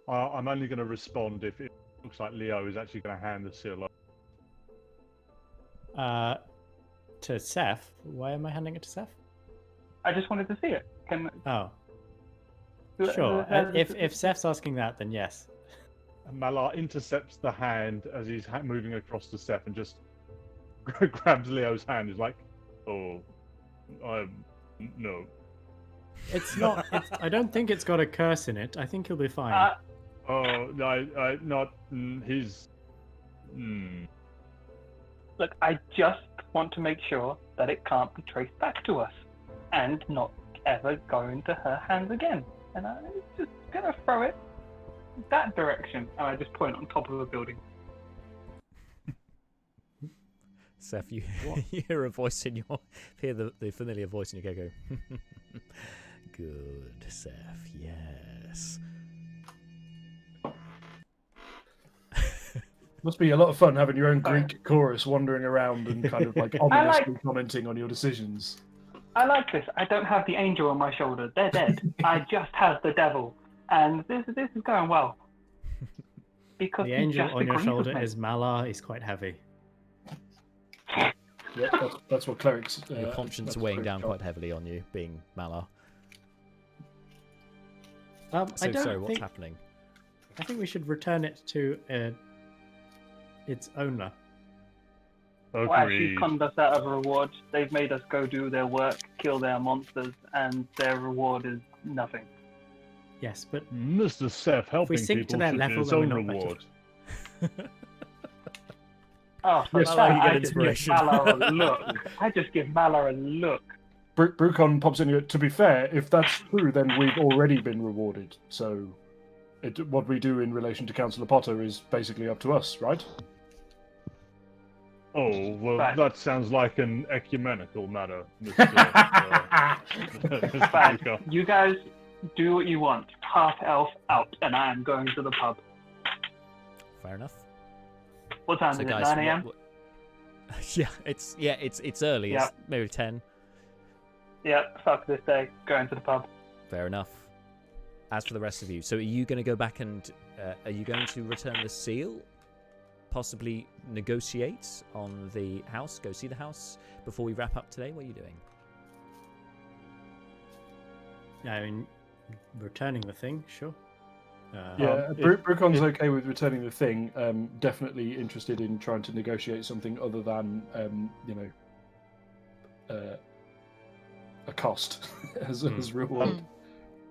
I'm only going to respond if it looks like Leo is actually going to hand the seal over. To Seth. Why am I handing it to Seth? I just wanted to see it. Oh. Sure. If Seth's asking that, then yes. Malar intercepts the hand as he's moving across to Seth and just grabs Leo's hand. He's like, "Oh, no." It's not. I don't think it's got a curse in it. I think he'll be fine. He's. Look, I just want to make sure that it can't be traced back to us and not ever go into her hands again. And I'm just going to throw it that direction. And I just point on top of a building. Seth, you hear a voice in your... hear the familiar voice in your head go... Good, Seth, yes. Must be a lot of fun having your own Greek chorus wandering around and kind of like ominously commenting on your decisions. I like this. I don't have the angel on my shoulder. They're dead. I just have the devil. And this is going well. Because The he angel just on your agreed with shoulder me. is Malar. He's quite heavy. Yeah, that's what clerics. Your conscience that's weighing what down clerics quite heavily on you, being Malar. I So don't sorry, what's think. happening? I think we should return it to its owner. Well, actually, Agreed. conned us out of a reward. They've made us go do their work, kill their monsters, and their reward is nothing. Yes, but Mr. Seth helping sink to people their should level, be his then we're own not better. reward. Oh, for Yes, that, Mallow, you get I just give inspiration. Mallow a look. I just give Mallow a look. Brucon pops in. To be fair, if that's true, then we've already been rewarded. So, what we do in relation to Councillor Potter is basically up to us, right? Oh, well, Right. that sounds like an ecumenical matter, Mr. Fine. Luca. You guys do what you want. Half elf out, and I am going to the pub. Fair enough. What time So is guys, it? 9 a.m. it's early. Yeah. It's maybe 10. Yep. Fuck this day. Going to the pub. Fair enough. As for the rest of you, so are you going to go back and are you going to return the seal? Possibly negotiate on the house, go see the house before we wrap up today? What are you doing? I mean, returning the thing, sure. Brucon's okay with returning the thing. Definitely interested in trying to negotiate something other than, a cost as reward.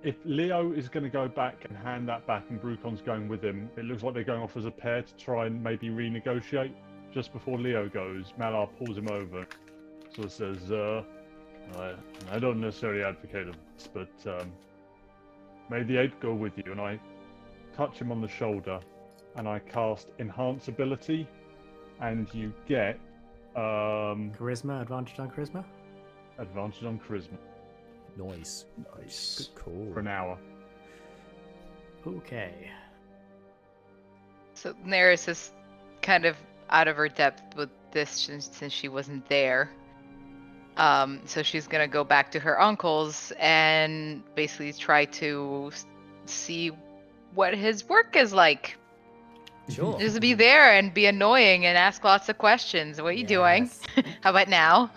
If Leo is going to go back and hand that back and Brucon's going with him, it looks like they're going off as a pair to try and maybe renegotiate. Just before Leo goes, Malar pulls him over. So it says, I don't necessarily advocate this, but may the ape go with you. And I touch him on the shoulder and I cast Enhance Ability, and you get Charisma, advantage on charisma? advantage on charisma Noise. Nice. Good call. for an hour. Okay. So Neris is kind of out of her depth with this since she wasn't there. So she's gonna go back to her uncle's and basically try to see what his work is like. Sure. Just be there and be annoying and ask lots of questions. What are you doing? How about now?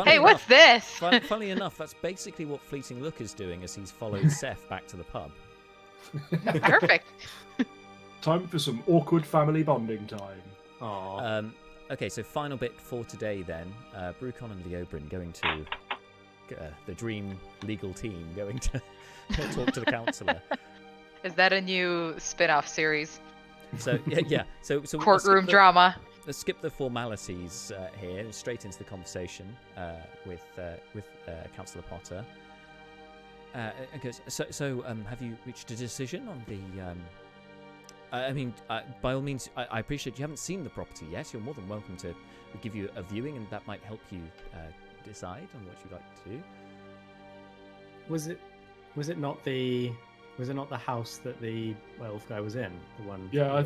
Hey, what's this? Funnily enough, that's basically what Fleeting Look is doing as he's followed Seth back to the pub. Perfect. Time for some awkward family bonding time. Aww. Okay, so final bit for today then. Brucon and Leobrin going to the dream legal team going to talk to the councillor. Is that a new spin-off series? So yeah. So Courtroom drama. Let's skip the formalities here and straight into the conversation with Councillor Potter. Okay, so have you reached a decision on the? By all means, I appreciate you haven't seen the property yet. You're more than welcome to give you a viewing, and that might help you decide on what you'd like to do. Was it not the house that the elf guy was in? The one? Yeah,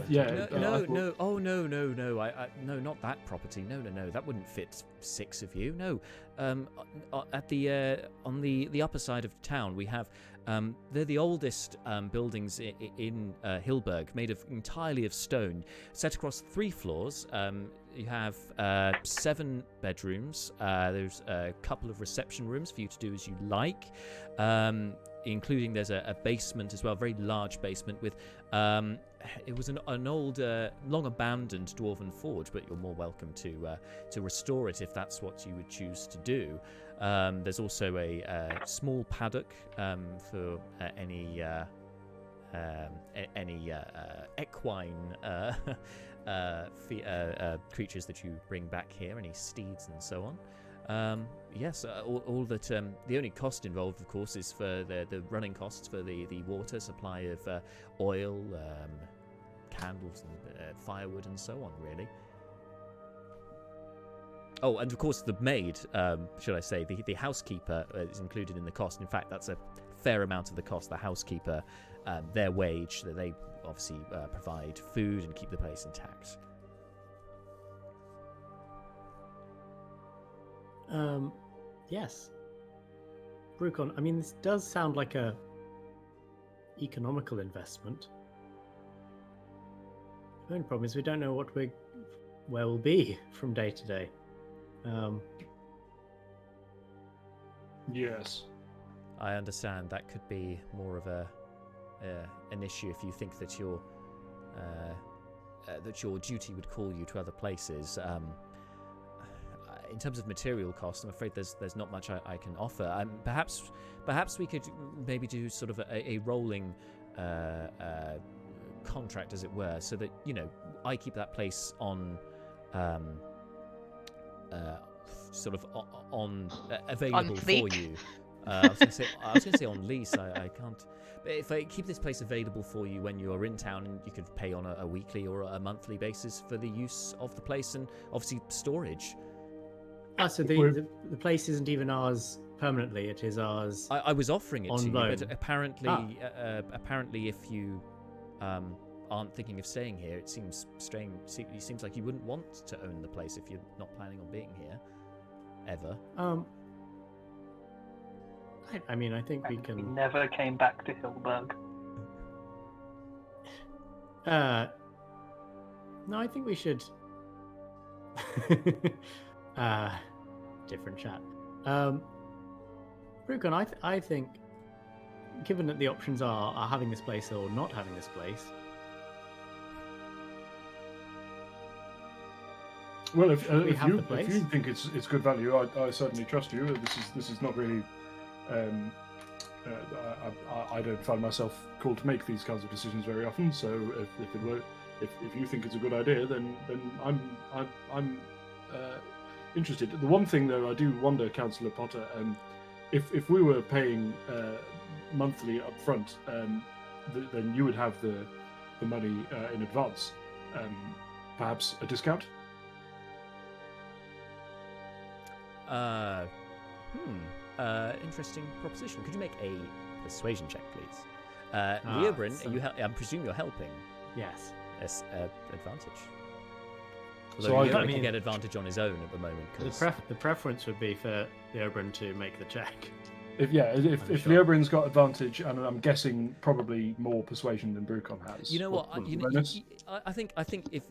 No. Oh no. No, not that property. No. That wouldn't fit 6 of you. No. At the on the upper side of town, we have they're the oldest buildings in Hillburg, made entirely of stone, set across 3 floors. You have 7 bedrooms. There's a couple of reception rooms for you to do as you like. Including there's a basement as well, a very large basement with it was an old long abandoned dwarven forge, but you're more welcome to restore it if that's what you would choose to do. There's also a small paddock for any equine creatures that you bring back here, any steeds and so on. Yes, all that. The only cost involved, of course, is for the running costs for the water supply of oil, candles, and firewood, and so on. Really. Oh, and of course, the maid, should I say, the housekeeper is included in the cost. In fact, that's a fair amount of the cost. The housekeeper, their wage, that they obviously provide food and keep the place intact. Yes. Brucon, I mean, this does sound like a economical investment. The only problem is we don't know where we'll be from day to day. Yes. I understand that could be more of an issue if you think that your duty would call you to other places. In terms of material cost, I'm afraid there's not much I can offer. Perhaps we could maybe do sort of a rolling contract, as it were, so that I keep that place on sort of on available for you. I was going to say on lease. I can't. But if I keep this place available for you when you're in town, and you could pay on a weekly or a monthly basis for the use of the place and obviously storage. So the place isn't even ours permanently. It is ours. I was offering it to you, loan. but apparently, if you aren't thinking of staying here, it seems strange. It seems like you wouldn't want to own the place if you're not planning on being here ever. I mean, I think we can. We never came back to Hillburg. No, I think we should. Different chat. Brucon, I think, given that the options are having this place or not having this place. Well, if you place? think it's good value, I certainly trust you. This is not really. I don't find myself called to make these kinds of decisions very often. So if you think it's a good idea, then I'm interested. The one thing though, I do wonder, Councillor Potter, if we were paying monthly up front, then you would have the money in advance. Perhaps a discount. Interesting proposition. Could you make a persuasion check, please? Leobrin, I presume you're helping. Yes. Yes, advantage. So Although Leobrin can get advantage on his own at the moment. The preference would be for Leobrin to make the check. If Leobrin's got advantage, and I'm guessing probably more persuasion than Brucon has. You know what? I think if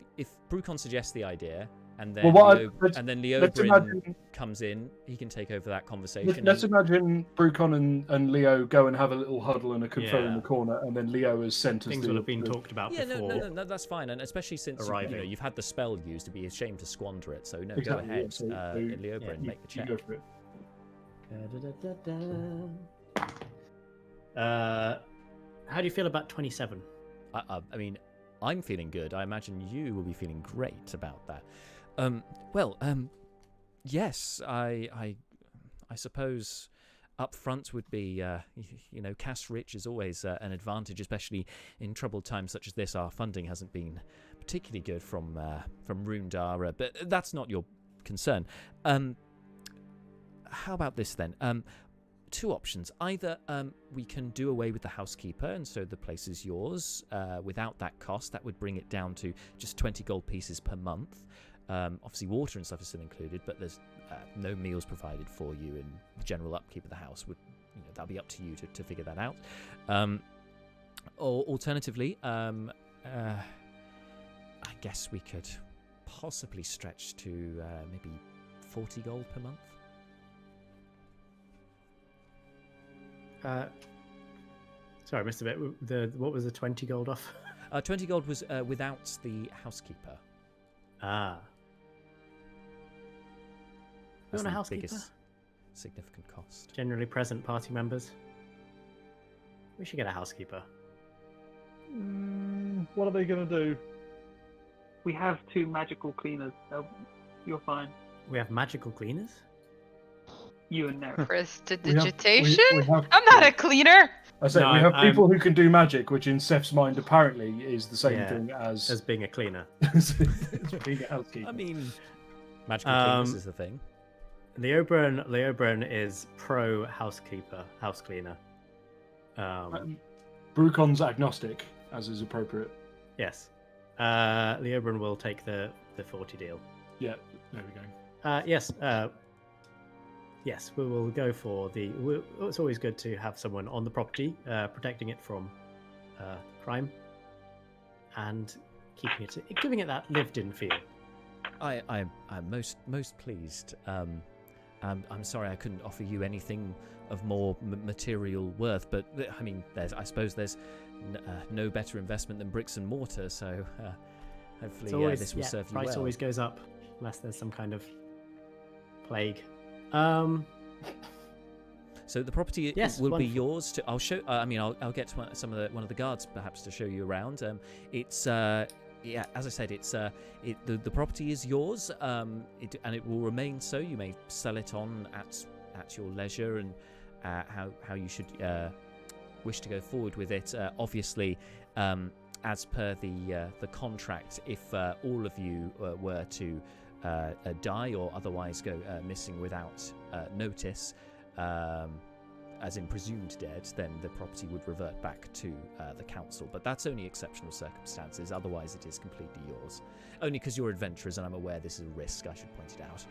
Brucon suggests the idea, and then Leobrin comes in, he can take over that conversation. Let's imagine Brucon and Leo go and have a little huddle and a confer in the corner, and then Leo is sent as things will have been talked about before. No, that's fine, and especially since you've had the spell used, to be ashamed to squander it. So no, exactly, go ahead, Leobrin, make the check. You go for it. How do you feel about 27? I mean, I'm feeling good. I imagine you will be feeling great about that. Yes, I suppose up front would be, cash rich is always an advantage, especially in troubled times such as this. Our funding hasn't been particularly good from Rundara, but that's not your concern. How about this then? Two options. Either we can do away with the housekeeper, and so the place is yours without that cost. That would bring it down to just 20 gold pieces per month. Obviously, water and stuff is still included, but there's no meals provided for you, and the general upkeep of the house would, that'll be up to you to figure that out. Or alternatively, I guess we could possibly stretch to maybe 40 gold per month. Sorry, I missed a bit. What was the 20 gold off? 20 gold was without the housekeeper. You want a housekeeper? Biggest significant cost. Generally present party members. We should get a housekeeper. What are they going to do? We have 2 magical cleaners, so you're fine. We have magical cleaners? You and Nero. Prestidigitation? we have- I'm not a cleaner. I say we have people who can do magic, which in Seth's mind apparently is the same thing as being a cleaner. as being a housekeeper. I mean, magical cleaners is the thing. Leobrin is pro housekeeper, house cleaner. Brucon's agnostic, as is appropriate. Yes. Leobrin will take the 40 deal. Yeah, there we go. Yes. Yes, we will go for it's always good to have someone on the property, protecting it from crime. And keeping it, giving it that lived-in feel. I'm most pleased. I'm sorry I couldn't offer you anything of more material worth, but I mean, I suppose there's no better investment than bricks and mortar. So hopefully, this will serve you well. Price always goes up unless there's some kind of plague. So the property will be yours. I'll show. I'll get to one of the guards perhaps to show you around. It's as I said, the property is yours. And it will remain so. You may sell it on at your leisure, and how you should wish to go forward with it. Obviously, as per the contract, if all of you were to die or otherwise go missing without notice, as in presumed dead, then the property would revert back to the council. But that's only exceptional circumstances. Otherwise, it is completely yours. Only because you're adventurers, and I'm aware this is a risk. I should point it out.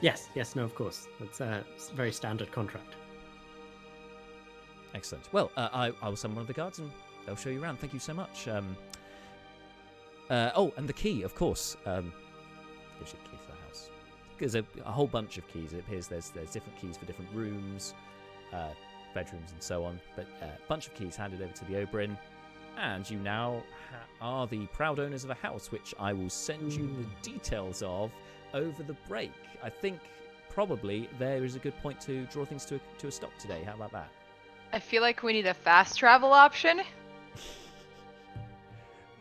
Yes, no, of course. It's a very standard contract. Excellent. Well, I will summon one of the guards, and they'll show you around. Thank you so much. And the key, of course. Gives you the key for the house. There's a whole bunch of keys. It appears there's different keys for different rooms, bedrooms, and so on. But a bunch of keys handed over to the Oberyn, and you now are the proud owners of a house, which I will send you the details of over the break. I think probably there is a good point to draw things to a stop today. How about that? I feel like we need a fast travel option.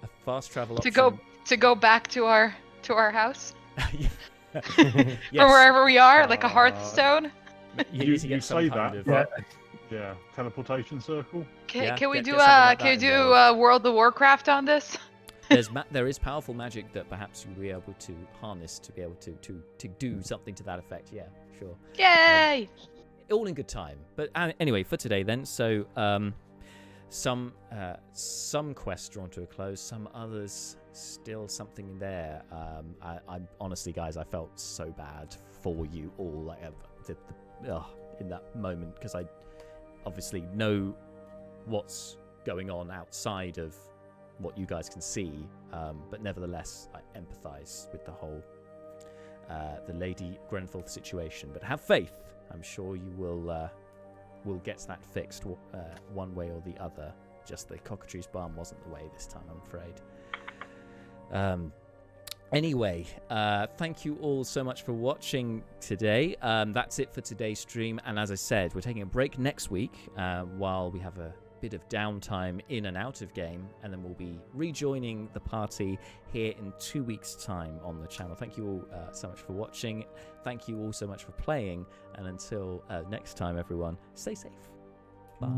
A fast travel option to go back to our house. Yes. Or wherever we are, like a Hearthstone. You need to get some say kind that, of yeah, teleportation circle. Can we do get World of Warcraft on this? There is powerful magic that perhaps you'll be able to harness to be able to do something to that effect. Yeah, sure. Yay! All in good time. But anyway, for today then, so some quests drawn to a close, some others still something in there. I honestly, guys, I felt so bad for you all, like in that moment, because I obviously know what's going on outside of what you guys can see, but nevertheless I empathize with the whole the Lady Grenfell situation. But have faith, I'm sure you will get that fixed one way or the other. Just the cockatrice barn wasn't the way this time, I'm afraid. Anyway, thank you all so much for watching today. That's it for today's stream, and as I said, we're taking a break next week while we have a bit of downtime in and out of game, and then we'll be rejoining the party here in 2 weeks' time on the channel. Thank you all so much for watching. Thank you all so much for playing, and until next time, everyone, stay safe. Bye.